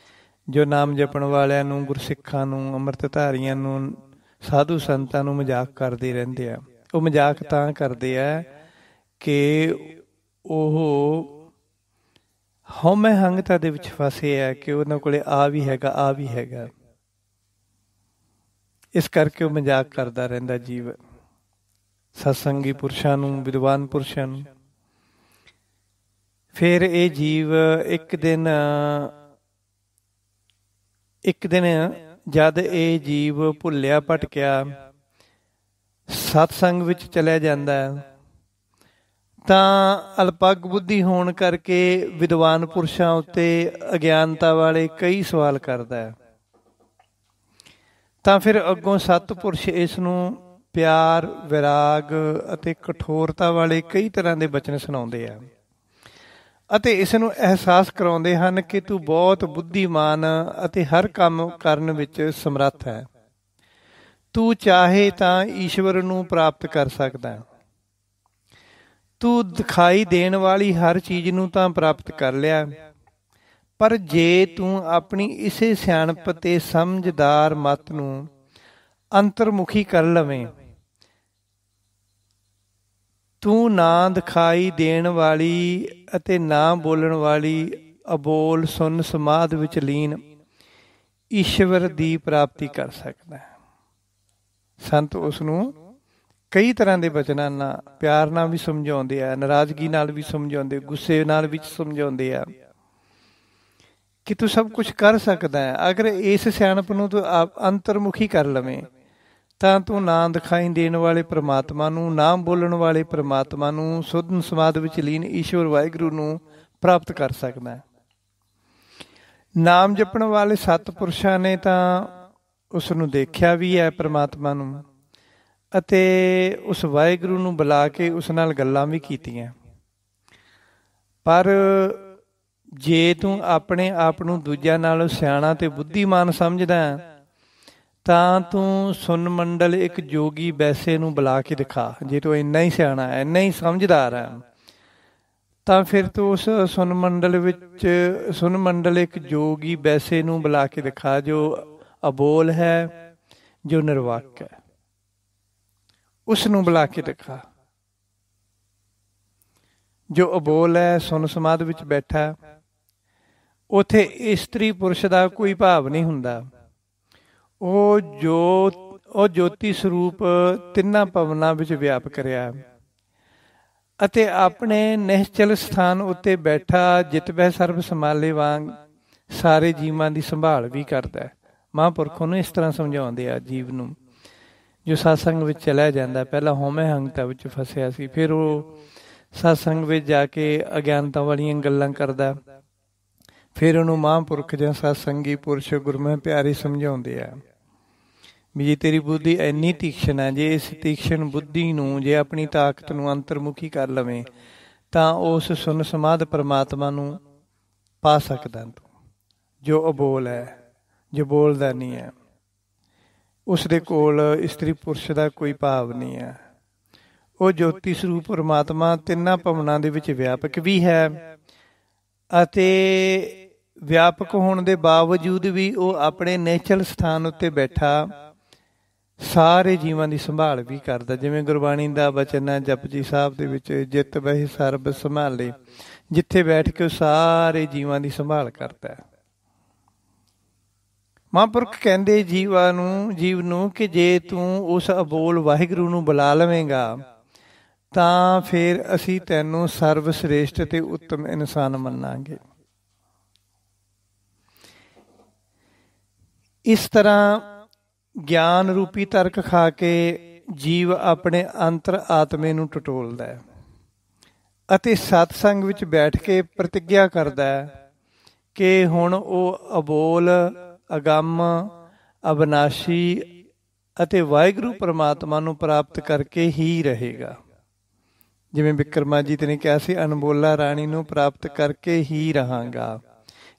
ਜੋ ਨਾਮ ਜਪਣ ਵਾਲਿਆਂ ਨੂੰ, ਗੁਰਸਿੱਖਾਂ ਨੂੰ, ਅੰਮ੍ਰਿਤਧਾਰੀਆਂ ਨੂੰ, ਸਾਧੂ ਸੰਤਾਂ ਨੂੰ ਮਜ਼ਾਕ ਕਰਦੇ ਰਹਿੰਦੇ ਆ। ਉਹ ਮਜ਼ਾਕ ਤਾਂ ਕਰਦੇ ਆ ਕਿ ਉਹ ਹਉਮੈ ਹੰਗਤਾ ਦੇ ਵਿੱਚ ਫਸੇ ਆ ਕਿ ਉਹਨਾਂ ਕੋਲੇ ਆ ਵੀ ਹੈਗਾ, ਆ ਵੀ ਹੈਗਾ। ਇਸ ਕਰਕੇ ਉਹ ਮਜ਼ਾਕ ਕਰਦਾ ਰਹਿੰਦਾ ਜੀਵ ਸਤਸੰਗੀ ਪੁਰਸ਼ਾਂ ਨੂੰ, ਵਿਦਵਾਨ ਪੁਰਸ਼ਾਂ ਨੂੰ। ਫਿਰ ਇਹ ਜੀਵ ਇੱਕ ਦਿਨ ਜਦ ਇਹ ਜੀਵ ਭੁੱਲਿਆ ਭਟਕਿਆ ਸਤਸੰਗ ਵਿੱਚ ਚਲਿਆ ਜਾਂਦਾ ਹੈ, ਤਾਂ ਅਲਪੱਗ ਬੁੱਧੀ ਹੋਣ ਕਰਕੇ ਵਿਦਵਾਨ ਪੁਰਸ਼ਾਂ ਉੱਤੇ ਅਗਿਆਨਤਾ ਵਾਲੇ ਕਈ ਸਵਾਲ ਕਰਦਾ ਹੈ। ਤਾਂ ਫਿਰ ਅੱਗੋਂ ਸਤਪੁਰਸ਼ ਇਸ ਨੂੰ ਪਿਆਰ, ਵਿਰਾਗ ਅਤੇ ਕਠੋਰਤਾ ਵਾਲੇ ਕਈ ਤਰ੍ਹਾਂ ਦੇ ਬਚਨ ਸੁਣਾਉਂਦੇ ਆ ਅਤੇ ਇਸ ਨੂੰ ਅਹਿਸਾਸ ਕਰਾਉਂਦੇ ਹਨ ਕਿ ਤੂੰ ਬਹੁਤ ਬੁੱਧੀਮਾਨ ਅਤੇ ਹਰ ਕੰਮ ਕਰਨ ਵਿੱਚ ਸਮਰੱਥ ਹੈ। ਤੂੰ ਚਾਹੇ ਤਾਂ ਈਸ਼ਵਰ ਨੂੰ ਪ੍ਰਾਪਤ ਕਰ ਸਕਦਾ। ਤੂੰ ਦਿਖਾਈ ਦੇਣ ਵਾਲੀ ਹਰ ਚੀਜ਼ ਨੂੰ ਤਾਂ ਪ੍ਰਾਪਤ ਕਰ ਲਿਆ, ਪਰ ਜੇ ਤੂੰ ਆਪਣੀ ਇਸੇ ਸਿਆਣਪ ਤੇ ਸਮਝਦਾਰ ਮਤ ਨੂੰ ਅੰਤਰਮੁਖੀ ਕਰ ਲਵੇਂ, ਤੂੰ ਨਾ ਦਿਖਾਈ ਦੇਣ ਵਾਲੀ ਅਤੇ ਨਾ ਬੋਲਣ ਵਾਲੀ ਅਬੋਲ ਸੁੰਨ ਸਮਾਧ ਵਿੱਚ ਲੀਨ ਈਸ਼ਵਰ ਦੀ ਪ੍ਰਾਪਤੀ ਕਰ ਸਕਦਾ ਹੈ। ਸੰਤ ਉਸ ਨੂੰ ਕਈ ਤਰ੍ਹਾਂ ਦੇ ਬਚਨਾਂ ਨਾਲ, ਪਿਆਰ ਨਾਲ ਵੀ ਸਮਝਾਉਂਦੇ ਆ, ਨਾਰਾਜ਼ਗੀ ਨਾਲ ਵੀ ਸਮਝਾਉਂਦੇ, ਗੁੱਸੇ ਨਾਲ ਵੀ ਸਮਝਾਉਂਦੇ ਆ ਕਿ ਤੂੰ ਸਭ ਕੁਝ ਕਰ ਸਕਦਾ ਹੈ। ਅਗਰ ਇਸ ਸਿਆਣਪ ਨੂੰ ਤੂੰ ਅੰਤਰਮੁਖੀ ਕਰ ਲਵੇਂ ਤਾਂ ਤੂੰ ਨਾ ਦਿਖਾਈ ਦੇਣ ਵਾਲੇ ਪ੍ਰਮਾਤਮਾ ਨੂੰ, ਨਾ ਬੋਲਣ ਵਾਲੇ ਪ੍ਰਮਾਤਮਾ ਨੂੰ, ਸੁਧ ਸਮਾਧ ਵਿੱਚ ਲੀਨ ਈਸ਼ਵਰ ਵਾਹਿਗੁਰੂ ਨੂੰ ਪ੍ਰਾਪਤ ਕਰ ਸਕਦਾ। ਨਾਮ ਜਪਣ ਵਾਲੇ ਸਤਿਪੁਰਸ਼ਾਂ ਨੇ ਤਾਂ ਉਸ ਨੂੰ ਦੇਖਿਆ ਵੀ ਹੈ ਪ੍ਰਮਾਤਮਾ ਨੂੰ, ਅਤੇ ਉਸ ਵਾਹਿਗੁਰੂ ਨੂੰ ਬੁਲਾ ਕੇ ਉਸ ਨਾਲ ਗੱਲਾਂ ਵੀ ਕੀਤੀਆਂ। ਪਰ ਜੇ ਤੂੰ ਆਪਣੇ ਆਪ ਨੂੰ ਦੂਜਿਆਂ ਨਾਲੋਂ ਸਿਆਣਾ ਤੇ ਬੁੱਧੀਮਾਨ ਸਮਝਦਾ ਤਾਂ ਤੂੰ ਸੁਨ ਮੰਡਲ ਇੱਕ ਜੋਗੀ ਬੈਸੇ ਨੂੰ ਬੁਲਾ ਕੇ ਦਿਖਾ। ਜੇ ਤੂੰ ਇੰਨਾ ਹੀ ਸਿਆਣਾ ਹੈ, ਇੰਨਾ ਹੀ ਸਮਝਦਾਰ ਹੈ, ਤਾਂ ਫਿਰ ਤੂੰ ਉਸ ਸੁਨ ਮੰਡਲ ਇੱਕ ਜੋਗੀ ਬੈਸੇ ਨੂੰ ਬੁਲਾ ਕੇ ਦਿਖਾ, ਜੋ ਅਬੋਲ ਹੈ, ਜੋ ਨਿਰਵਾਕ ਹੈ। ਉਸ ਨੂੰ ਬੁਲਾ ਕੇ ਦਿਖਾ ਜੋ ਅਬੋਲ ਹੈ, ਸੁਨ ਸਮਾਧ ਵਿੱਚ ਬੈਠਾ। ਉੱਥੇ ਇਸਤਰੀ ਪੁਰਸ਼ ਦਾ ਕੋਈ ਭਾਵ ਨਹੀਂ ਹੁੰਦਾ। ਉਹ ਜੋਤੀ ਸਰੂਪ ਤਿੰਨਾਂ ਭਵਨਾਂ ਵਿੱਚ ਵਿਆਪਕ ਰਿਹਾ ਅਤੇ ਆਪਣੇ ਨਿਸ਼ਚਲ ਸਥਾਨ ਉੱਤੇ ਬੈਠਾ ਜਿਤਬੈ ਸਰਬ ਸੰਭਾਲੇ ਵਾਂਗ ਸਾਰੇ ਜੀਵਾਂ ਦੀ ਸੰਭਾਲ ਵੀ ਕਰਦਾ। ਮਹਾਂਪੁਰਖ ਨੂੰ ਇਸ ਤਰ੍ਹਾਂ ਸਮਝਾਉਂਦੇ ਆ ਜੀਵ ਨੂੰ ਜੋ ਸਤਸੰਗ ਵਿੱਚ ਚਲਿਆ ਜਾਂਦਾ। ਪਹਿਲਾਂ ਹਉਮੈ ਹੰਕਤਾ ਵਿੱਚ ਫਸਿਆ ਸੀ, ਫਿਰ ਉਹ ਸਤਸੰਗ ਵਿੱਚ ਜਾ ਕੇ ਅਗਿਆਨਤਾ ਵਾਲੀਆਂ ਗੱਲਾਂ ਕਰਦਾ। ਫਿਰ ਉਹਨੂੰ ਮਹਾਂਪੁਰਖ ਜਾਂ ਸਤਸੰਗੀ ਪੁਰਸ਼ ਗੁਰਮੁਖ ਪਿਆਰੇ ਸਮਝਾਉਂਦੇ ਆ ਵੀ ਜੇ ਤੇਰੀ ਬੁੱਧੀ ਇੰਨੀ ਤੀਕਸ਼ਣ ਹੈ, ਜੇ ਇਸ ਤੀਕਸ਼ਣ ਬੁੱਧੀ ਨੂੰ, ਜੇ ਆਪਣੀ ਤਾਕਤ ਨੂੰ ਅੰਤਰਮੁਖੀ ਕਰ ਲਵੇਂ ਤਾਂ ਉਸ ਸੁਨ ਸਮਾਧ ਪਰਮਾਤਮਾ ਨੂੰ ਪਾ ਸਕਦਾ ਤੂੰ, ਜੋ ਅਬੋਲ ਹੈ, ਜੋ ਬੋਲਦਾ ਨਹੀਂ ਹੈ। ਉਸ ਦੇ ਕੋਲ ਇਸਤਰੀ ਪੁਰਸ਼ ਦਾ ਕੋਈ ਭਾਵ ਨਹੀਂ ਹੈ। ਉਹ ਜੋਤੀ ਸਰੂਪ ਪਰਮਾਤਮਾ ਤਿੰਨਾਂ ਭਵਨਾਂ ਦੇ ਵਿੱਚ ਵਿਆਪਕ ਵੀ ਹੈ ਅਤੇ ਵਿਆਪਕ ਹੋਣ ਦੇ ਬਾਵਜੂਦ ਵੀ ਉਹ ਆਪਣੇ ਨਿਸ਼ਚਲ ਸਥਾਨ ਉੱਤੇ ਬੈਠਾ ਸਾਰੇ ਜੀਵਾਂ ਦੀ ਸੰਭਾਲ ਵੀ ਕਰਦਾ। ਜਿਵੇਂ ਗੁਰਬਾਣੀ ਦਾ ਬਚਨ ਹੈ ਜਪਜੀ ਸਾਹਿਬ ਦੇ ਵਿੱਚ, ਜਿਤ ਬਹਿ ਸਰਬ ਸੰਭਾਲੇ, ਜਿੱਥੇ ਬੈਠ ਕੇ ਉਹ ਸਾਰੇ ਜੀਵਾਂ ਦੀ ਸੰਭਾਲ ਕਰਦਾ। ਮਹਾਂਪੁਰਖ ਕਹਿੰਦੇ ਜੀਵ ਨੂੰ ਕਿ ਜੇ ਤੂੰ ਉਸ ਅਬੋਲ ਵਾਹਿਗੁਰੂ ਨੂੰ ਬੁਲਾ ਲਵੇਂਗਾ ਤਾਂ ਫਿਰ ਅਸੀਂ ਤੈਨੂੰ ਸਰਵ ਸ੍ਰੇਸ਼ਟ ਤੇ ਉੱਤਮ ਇਨਸਾਨ ਮੰਨਾਂਗੇ। ਇਸ ਤਰ੍ਹਾਂ ਗਿਆਨ ਰੂਪੀ ਤਰਕ ਖਾ ਕੇ ਜੀਵ ਆਪਣੇ ਅੰਤਰ ਆਤਮੇ ਨੂੰ ਟਟੋਲਦਾ ਹੈ ਅਤੇ ਸਤਸੰਗ ਵਿੱਚ ਬੈਠ ਕੇ ਪ੍ਰਤਿੱਗਿਆ ਕਰਦਾ ਹੈ ਕਿ ਹੁਣ ਉਹ ਅਬੋਲ, ਅਗੰਮ, ਅਬਨਾਸ਼ੀ ਅਤੇ ਵਾਹਿਗੁਰੂ ਪਰਮਾਤਮਾ ਨੂੰ ਪ੍ਰਾਪਤ ਕਰਕੇ ਹੀ ਰਹੇਗਾ। ਜਿਵੇਂ ਬਿਕਰਮਾਜੀਤ ਨੇ ਕਿਹਾ ਸੀ, ਅਨਬੋਲਾ ਰਾਣੀ ਨੂੰ ਪ੍ਰਾਪਤ ਕਰਕੇ ਹੀ ਰਹਾਂਗਾ।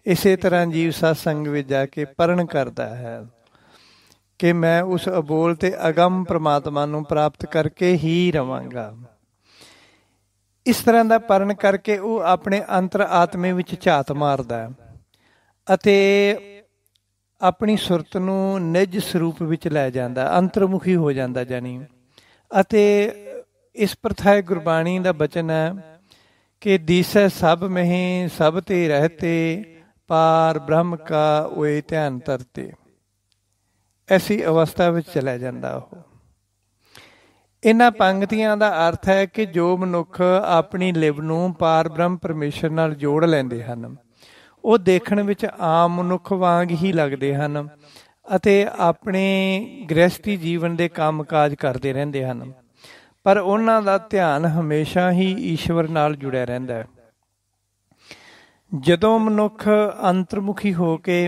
ਇਸੇ ਤਰ੍ਹਾਂ ਜੀਵ ਸਤਸੰਗ ਵਿੱਚ ਜਾ ਕੇ ਪਰਣ ਕਰਦਾ ਹੈ ਕਿ ਮੈਂ ਉਸ ਅਬੋਲ ਤੇ ਅਗੰਮ ਪਰਮਾਤਮਾ ਨੂੰ ਪ੍ਰਾਪਤ ਕਰਕੇ ਹੀ ਰਵਾਂਗਾ। ਇਸ ਤਰ੍ਹਾਂ ਦਾ ਪਰਣ ਕਰਕੇ ਉਹ ਆਪਣੇ ਅੰਤਰ ਆਤਮੇ ਵਿੱਚ ਝਾਤ ਮਾਰਦਾ ਅਤੇ ਆਪਣੀ ਸੁਰਤ ਨੂੰ ਨਿਜ ਸਰੂਪ ਵਿੱਚ ਲੈ ਜਾਂਦਾ, ਅੰਤਰਮੁਖੀ ਹੋ ਜਾਂਦਾ ਜਾਨੀ। ਅਤੇ ਇਸ ਪ੍ਰਥਾਏ ਗੁਰਬਾਣੀ ਦਾ ਬਚਨ ਹੈ ਕਿ ਦੀਸੈ ਸਭ ਮਹਿ ਸਭ ਤੇ ਰਹਤੇ, ਪਾਰ ਬ੍ਰਹਮ ਕਾ ਓਏ ਧਿਆਨ ਧਰਤੇ। ਐਸੀ ਅਵਸਥਾ ਵਿੱਚ ਚਲਿਆ ਜਾਂਦਾ ਉਹ। ਇਹਨਾਂ ਪੰਕਤੀਆਂ ਦਾ ਅਰਥ ਹੈ ਕਿ ਜੋ ਮਨੁੱਖ ਆਪਣੀ ਲਿਵ ਨੂੰ ਪਾਰ ਬ੍ਰਹਮ ਪਰਮੇਸ਼ਰ ਨਾਲ ਜੋੜ ਲੈਂਦੇ ਹਨ, ਉਹ ਦੇਖਣ ਵਿੱਚ ਆਮ ਮਨੁੱਖ ਵਾਂਗ ਹੀ ਲੱਗਦੇ ਹਨ ਅਤੇ ਆਪਣੇ ਗ੍ਰਹਿਸਥੀ ਜੀਵਨ ਦੇ ਕੰਮਕਾਜ ਕਰਦੇ ਰਹਿੰਦੇ ਹਨ, ਪਰ ਉਹਨਾਂ ਦਾ ਧਿਆਨ ਹਮੇਸ਼ਾ ਹੀ ਈਸ਼ਵਰ ਨਾਲ ਜੁੜਿਆ ਰਹਿੰਦਾ ਹੈ। ਜਦੋਂ ਮਨੁੱਖ ਅੰਤਰਮੁਖੀ ਹੋ ਕੇ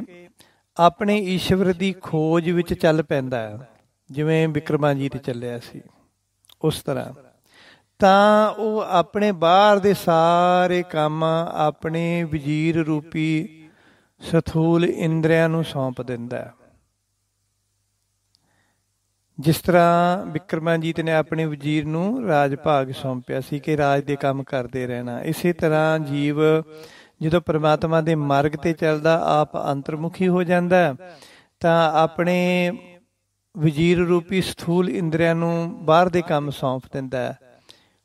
ਆਪਣੇ ਈਸ਼ਵਰ ਦੀ ਖੋਜ ਵਿੱਚ ਚੱਲ ਪੈਂਦਾ ਹੈ, ਜਿਵੇਂ ਬਿਕਰਮਾਜੀਤ ਚੱਲਿਆ ਸੀ ਉਸ ਤਰ੍ਹਾਂ, ਤਾਂ ਉਹ ਆਪਣੇ ਬਾਹਰ ਦੇ ਸਾਰੇ ਕੰਮ ਆਪਣੇ ਵਜੀਰ ਰੂਪੀ ਸਥੂਲ ਇੰਦਰੀਆਂ ਨੂੰ ਸੌਂਪ ਦਿੰਦਾ ਹੈ। ਜਿਸ ਤਰ੍ਹਾਂ ਬਿਕਰਮਾਜੀਤ ਨੇ ਆਪਣੇ ਵਜ਼ੀਰ ਨੂੰ ਰਾਜ ਭਾਗ ਸੌਂਪਿਆ ਸੀ ਕਿ ਰਾਜ ਦੇ ਕੰਮ ਕਰਦੇ ਰਹਿਣਾ, ਇਸੇ ਤਰ੍ਹਾਂ ਜੀਵ ਜਦੋਂ ਪਰਮਾਤਮਾ ਦੇ ਮਾਰਗ ਤੇ ਚੱਲਦਾ ਆਪ ਅੰਤਰਮੁਖੀ ਹੋ ਜਾਂਦਾ ਤਾਂ ਆਪਣੇ ਵਜ਼ੀਰ ਰੂਪੀ ਸਥੂਲ ਇੰਦਰੀਆਂ ਨੂੰ ਬਾਹਰ ਦੇ ਕੰਮ ਸੌਂਪ ਦਿੰਦਾ ਹੈ।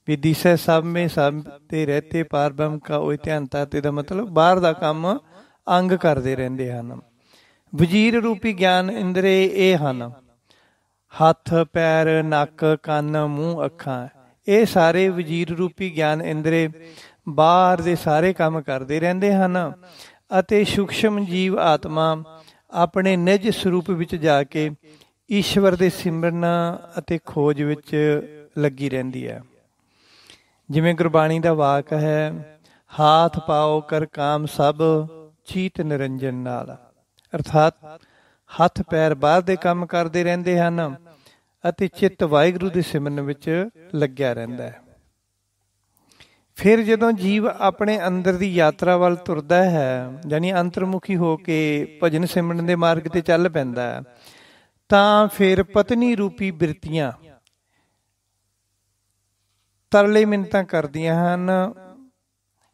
ਵੀ ਦਿਸੈ ਸਭ ਮੇ ਸਭ ਤੇ ਰਹਤੇ ਪਾਰ ਬ੍ਰਹਮ ਕਾ ਉਹ ਧਿਆਨ ਤਾਤੇ ਦਾ ਮਤਲਬ ਬਾਹਰ ਦਾ ਕੰਮ ਅੰਗ ਕਰਦੇ ਰਹਿੰਦੇ ਹਨ। ਵਜ਼ੀਰ ਰੂਪੀ ਗਿਆਨ ਇੰਦਰੀ ਇਹ ਹਨ: ਹੱਥ, ਪੈਰ, ਨੱਕ, ਕੰਨ, ਮੂੰਹ, ਅੱਖਾਂ। ਇਹ ਸਾਰੇ ਵਜ਼ੀਰ ਰੂਪੀ ਗਿਆਨ ਇੰਦਰੀ ਬਾਹਰ ਦੇ ਸਾਰੇ ਕੰਮ ਕਰਦੇ ਰਹਿੰਦੇ ਹਨ ਅਤੇ ਸੂਖਸ਼ਮ ਜੀਵ ਆਤਮਾ ਆਪਣੇ ਨਿਜ ਸਰੂਪ ਵਿੱਚ ਜਾ ਕੇ ਈਸ਼ਵਰ ਦੇ ਸਿਮਰਨ ਅਤੇ ਖੋਜ ਵਿੱਚ ਲੱਗੀ ਰਹਿੰਦੀ ਹੈ। ਜਿਵੇਂ ਗੁਰਬਾਣੀ ਦਾ ਵਾਕ ਹੈ, ਹਾਥ ਪਾਓ ਕਰ ਕਾਮ ਸਭ ਚੀਤ ਨਿਰੰਜਨ ਨਾਲ, ਅਰਥਾਤ ਹੱਥ ਪੈਰ ਬਾਹਰ ਦੇ ਕੰਮ ਕਰਦੇ ਰਹਿੰਦੇ ਹਨ ਅਤੇ ਚਿੱਤ ਵਾਹਿਗੁਰੂ ਦੇ ਸਿਮਰਨ ਵਿੱਚ ਲੱਗਿਆ ਰਹਿੰਦਾ ਹੈ। ਫਿਰ ਜਦੋਂ ਜੀਵ ਆਪਣੇ ਅੰਦਰ ਦੀ ਯਾਤਰਾ ਵੱਲ ਤੁਰਦਾ ਹੈ, ਯਾਨੀ ਅੰਤਰਮੁਖੀ ਹੋ ਕੇ ਭਜਨ ਸਿਮਰਨ ਦੇ ਮਾਰਗ ਤੇ ਚੱਲ ਪੈਂਦਾ ਹੈ, ਤਾਂ ਫਿਰ ਪਤਨੀ ਰੂਪੀ ਬਿਰਤੀਆਂ ਤਰਲੇ ਮਿੰਨਤਾਂ ਕਰਦੀਆਂ ਹਨ।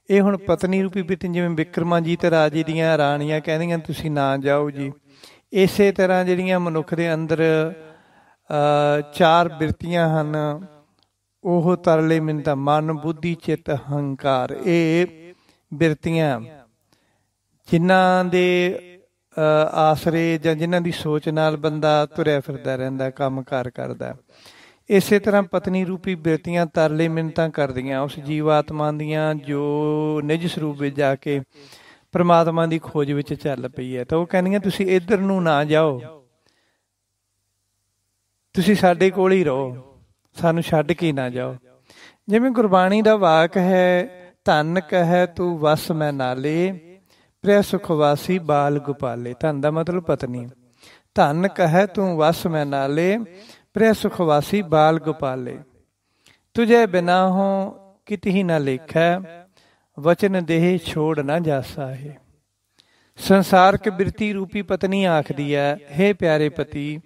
ਇਹ ਹੁਣ ਪਤਨੀ ਰੂਪੀ ਬਿਰਤੀ, ਜਿਵੇਂ ਬਿਕਰਮਾਜੀਤ ਰਾਜੇ ਦੀਆਂ ਰਾਣੀਆਂ ਕਹਿੰਦੀਆਂ ਤੁਸੀਂ ਨਾ ਜਾਓ ਜੀ, ਇਸੇ ਤਰ੍ਹਾਂ ਜਿਹੜੀਆਂ ਮਨੁੱਖ ਦੇ ਅੰਦਰ ਚਾਰ ਬਿਰਤੀਆਂ ਹਨ, ਉਹ ਤਰਲੇ ਮਿੰਨਤਾਂ ਮਨ, ਬੁੱਧੀ, ਚਿੱਤ, ਹੰਕਾਰ, ਇਹ ਬਿਰਤੀਆਂ ਜਿਨ੍ਹਾਂ ਦੇ ਆਸਰੇ ਜਾਂ ਜਿਨ੍ਹਾਂ ਦੀ ਸੋਚ ਨਾਲ ਬੰਦਾ ਤੁਰਿਆ ਫਿਰਦਾ ਰਹਿੰਦਾ, ਕੰਮ ਕਾਰ ਕਰਦਾ, ਇਸੇ ਤਰ੍ਹਾਂ ਪਤਨੀ ਰੂਪੀ ਬਿਰਤੀਆਂ ਤਰਲੇ ਮਿੰਨਤਾਂ ਕਰਦੀਆਂ ਉਸ ਜੀਵਾਤਮਾ ਦੀਆਂ ਜੋ ਨਿਜ ਸਰੂਪ ਵਿੱਚ ਜਾ ਕੇ ਪਰਮਾਤਮਾ ਦੀ ਖੋਜ ਵਿੱਚ ਚੱਲ ਪਈ ਹੈ। ਤਾਂ ਉਹ ਕਹਿੰਦੀਆਂ ਤੁਸੀਂ ਇੱਧਰ ਨੂੰ ਨਾ ਜਾਓ, ਤੁਸੀਂ ਸਾਡੇ ਕੋਲ ਹੀ ਰਹੋ, ਸਾਨੂੰ ਛੱਡ ਕੇ ਨਾ ਜਾਓ। ਜਿਵੇਂ ਗੁਰਬਾਣੀ ਦਾ ਵਾਕ ਹੈ, ਧਨ ਕਹਿ ਤੂੰ ਵਸ ਮੈਂ ਨਾਲੇ, ਪ੍ਰਿਆ ਸੁਖਵਾਸੀ ਬਾਲ ਗੋਪਾਲੇ। ਧਨ ਦਾ ਮਤਲਬ ਪਤਨੀ। ਧਨ ਕਹਿ ਤੂੰ ਵਸ ਮੈਂ ਨਾਲੇ, ਪ੍ਰਿਆ ਸੁਖਵਾਸੀ ਬਾਲ ਗੋਪਾਲੇ। ਤੁਝੇ ਬਿਨਾ ਹੋ ਕਿਤਹੀ ਨਾ ਲੇਖੈ, ਵਚਨ ਦੇਹ ਛੋੜ ਨਾ ਜਾਸਾ ਹੈ। ਸੰਸਾਰਕ ਬਿਰਤੀ ਰੂਪੀ ਪਤਨੀ ਆਖਦੀ ਹੈ, ਹੇ ਪਿਆਰੇ ਪਤੀ,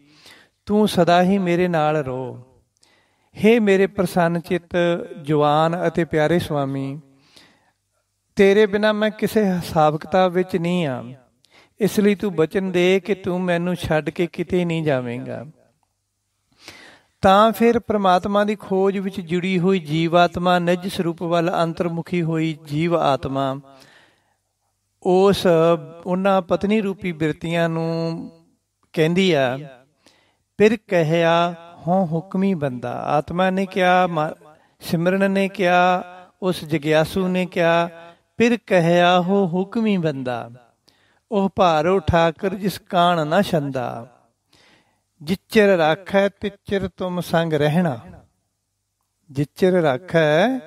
ਤੂੰ ਸਦਾ ਹੀ ਮੇਰੇ ਨਾਲ ਰਹੋ। ਹੇ ਮੇਰੇ ਪ੍ਰਸੰਨ ਚਿੱਤ ਜਵਾਨ ਅਤੇ ਪਿਆਰੇ ਸੁਆਮੀ, ਤੇਰੇ ਬਿਨਾਂ ਮੈਂ ਕਿਸੇ ਹਿਸਾਬ ਕਿਤਾਬ ਵਿੱਚ ਨਹੀਂ ਆ, ਇਸ ਲਈ ਤੂੰ ਬਚਨ ਦੇ ਕਿ ਤੂੰ ਮੈਨੂੰ ਛੱਡ ਕੇ ਕਿਤੇ ਨਹੀਂ ਜਾਵੇਂਗਾ। ਤਾਂ ਫਿਰ ਪ੍ਰਮਾਤਮਾ ਦੀ ਖੋਜ ਵਿੱਚ ਜੁੜੀ ਹੋਈ ਜੀਵ ਆਤਮਾ, ਨਿਜ ਸਰੂਪ ਵੱਲ ਅੰਤਰਮੁਖੀ ਹੋਈ ਜੀਵ ਆਤਮਾ, ਉਹਨਾਂ ਪਤਨੀ ਰੂਪੀ ਬਿਰਤੀਆਂ ਨੂੰ ਕਹਿੰਦੀ ਆ, ਫਿਰ ਕਹਿਆ ਹੋਂ ਹੁਕਮੀ ਬੰਦਾ। ਆਤਮਾ ਨੇ ਕਿਹਾ, ਸਿਮਰਨ ਨੇ ਕਿਹਾ, ਉਸ ਜਗਿਆਸੂ ਨੇ ਕਿਹਾ, ਫਿਰ ਕਹਿਆ ਹੋ ਹੁਕਮੀ ਬੰਦਾ, ਉਹ ਭਾਰ ਉਠਾ ਕਰ ਜਿਸ ਕਾਣ ਨਾ ਛੰਦਾ। ਜਿਚਰ ਰਾਖੈ ਤਿਚਰ ਤੁਮ ਸੰਗ ਰਹਿਣਾ, ਜਿਚਰ ਰਾਖੈ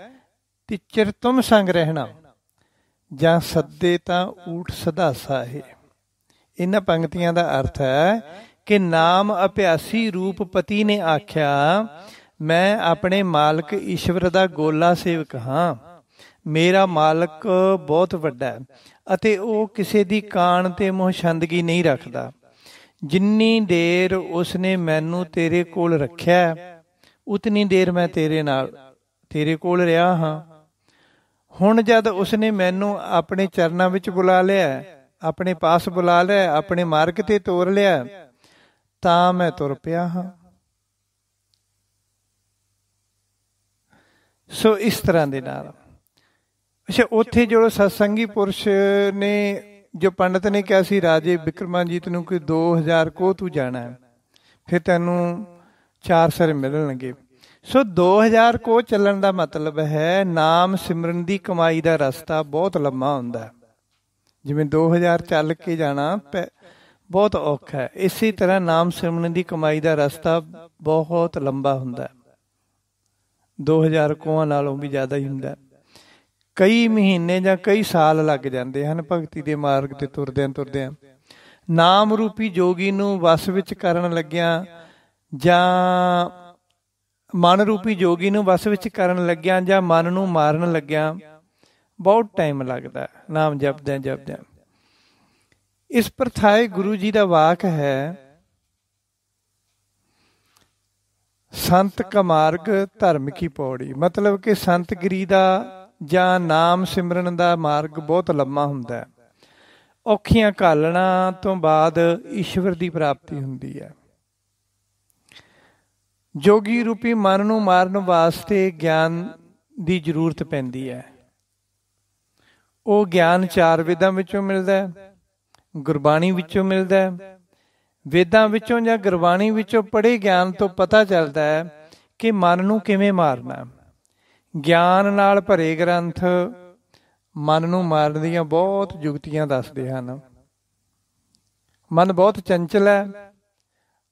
ਤਿਚਰ ਤੁਮ ਸੰਗ ਰਹਿਣਾ, ਜਾਂ ਸੱਦੇ ਤਾਂ ਊਠ ਸਦਾਸਾ ਹੈ। ਇਹਨਾਂ ਪੰਕਤੀਆਂ ਦਾ ਅਰਥ ਹੈ ਕਿ ਨਾਮ ਅਭਿਆਸੀ ਰੂਪ ਪਤੀ ਨੇ ਆਖਿਆ, ਮੈਂ ਆਪਣੇ ਮਾਲਕ ਈਸ਼ਵਰ ਦਾ ਗੋਲਾ ਸੇਵਕ ਹਾਂ। ਮੇਰਾ ਮਾਲਕ ਬਹੁਤ ਵੱਡਾ ਹੈ ਅਤੇ ਉਹ ਕਿਸੇ ਦੀ ਕਾਣ ਤੇ ਮੋਹਸ਼ੰਦਗੀ ਨਹੀਂ ਰੱਖਦਾ। ਜਿੰਨੀ ਦੇਰ ਉਸਨੇ ਮੈਨੂੰ ਤੇਰੇ ਕੋਲ ਰੱਖਿਆ, ਉਤਨੀ ਦੇਰ ਮੈਂ ਤੇਰੇ ਕੋਲ ਰਿਹਾ ਹਾਂ। ਹੁਣ ਜਦ ਉਸਨੇ ਮੈਨੂੰ ਆਪਣੇ ਚਰਨਾਂ ਵਿੱਚ ਬੁਲਾ ਲਿਆ, ਆਪਣੇ ਪਾਸ ਬੁਲਾ ਲਿਆ, ਆਪਣੇ ਮਾਰਗ ਤੇ ਤੋਰ ਲਿਆ, ਤਾਂ ਮੈਂ ਤੁਰ ਪਿਆ ਹਾਂ। ਸੋ ਇਸ ਤਰ੍ਹਾਂ ਦੇ ਨਾਲ ਅੱਛਾ, ਉੱਥੇ ਜੋ ਸਤਸੰਗੀ ਪੁਰਸ਼ ਨੇ, ਜੋ ਪੰਡਤ ਨੇ ਕਿਹਾ ਸੀ ਰਾਜੇ ਬਿਕਰਮਾਜੀਤ ਨੂੰ ਕਿ 2000 ਕੋਹ ਤੂੰ ਜਾਣਾ, ਫਿਰ ਤੈਨੂੰ 4 ਸਿਰ ਮਿਲਣਗੇ। ਸੋ 2000 ਕੋਹ ਚੱਲਣ ਦਾ ਮਤਲਬ ਹੈ ਨਾਮ ਸਿਮਰਨ ਦੀ ਕਮਾਈ ਦਾ ਰਸਤਾ ਬਹੁਤ ਲੰਮਾ ਹੁੰਦਾ। ਜਿਵੇਂ 2000 ਚੱਲ ਕੇ ਜਾਣਾ ਬਹੁਤ ਔਖਾ ਹੈ, ਇਸੇ ਤਰ੍ਹਾਂ ਨਾਮ ਸਿਮਰਨ ਦੀ ਕਮਾਈ ਦਾ ਰਸਤਾ ਬਹੁਤ ਲੰਬਾ ਹੁੰਦਾ। 2000 ਕੋਹਾਂ ਨਾਲੋਂ ਵੀ ਜ਼ਿਆਦਾ ਹੀ ਹੁੰਦਾ। ਕਈ ਮਹੀਨੇ ਜਾਂ ਕਈ ਸਾਲ ਲੱਗ ਜਾਂਦੇ ਹਨ ਭਗਤੀ ਦੇ ਮਾਰਗ ਤੇ ਤੁਰਦਿਆਂ ਤੁਰਦਿਆਂ। ਨਾਮ ਰੂਪੀ ਜੋਗੀ ਨੂੰ ਵਸ ਵਿੱਚ ਕਰਨ ਲੱਗਿਆਂ ਜਾਂ ਮਨ ਰੂਪੀ ਜੋਗੀ ਨੂੰ ਵਸ ਵਿੱਚ ਕਰਨ ਲੱਗਿਆਂ ਜਾਂ ਮਨ ਨੂੰ ਮਾਰਨ ਲੱਗਿਆਂ ਬਹੁਤ ਟਾਈਮ ਲੱਗਦਾ ਨਾਮ ਜਪਦਿਆਂ ਜਪਦਿਆਂ। ਇਸ ਪ੍ਰਥਾਏ ਗੁਰੂ ਜੀ ਦਾ ਵਾਕ ਹੈ, ਸੰਤ ਕਾ ਮਾਰਗ ਧਰਮ ਕੀ ਪੌੜੀ। ਮਤਲਬ ਕਿ ਸੰਤਗਿਰੀ ਦਾ ਜਾਂ ਨਾਮ ਸਿਮਰਨ ਦਾ ਮਾਰਗ ਬਹੁਤ ਲੰਮਾ ਹੁੰਦਾ ਹੈ। ਔਖੀਆਂ ਘਾਲਣਾ ਤੋਂ ਬਾਅਦ ਈਸ਼ਵਰ ਦੀ ਪ੍ਰਾਪਤੀ ਹੁੰਦੀ ਹੈ। ਜੋਗੀ ਰੂਪੀ ਮਨ ਨੂੰ ਮਾਰਨ ਵਾਸਤੇ ਗਿਆਨ ਦੀ ਜ਼ਰੂਰਤ ਪੈਂਦੀ ਹੈ। ਉਹ ਗਿਆਨ 4 ਵੇਦਾਂ ਵਿੱਚੋਂ ਮਿਲਦਾ ਹੈ, ਗੁਰਬਾਣੀ ਵਿੱਚੋਂ ਮਿਲਦਾ ਹੈ। ਵੇਦਾਂ ਵਿੱਚੋਂ ਜਾਂ ਗੁਰਬਾਣੀ ਵਿੱਚੋਂ ਪੜ੍ਹੇ ਗਿਆਨ ਤੋਂ ਪਤਾ ਚੱਲਦਾ ਹੈ ਕਿ ਮਨ ਨੂੰ ਕਿਵੇਂ ਮਾਰਨਾ। ਗਿਆਨ ਨਾਲ ਭਰੇ ਗ੍ਰੰਥ ਮਨ ਨੂੰ ਮਾਰਨ ਦੀਆਂ ਬਹੁਤ ਯੁਕਤੀਆਂ ਦੱਸਦੇ ਹਨ। ਮਨ ਬਹੁਤ ਚੰਚਲ ਹੈ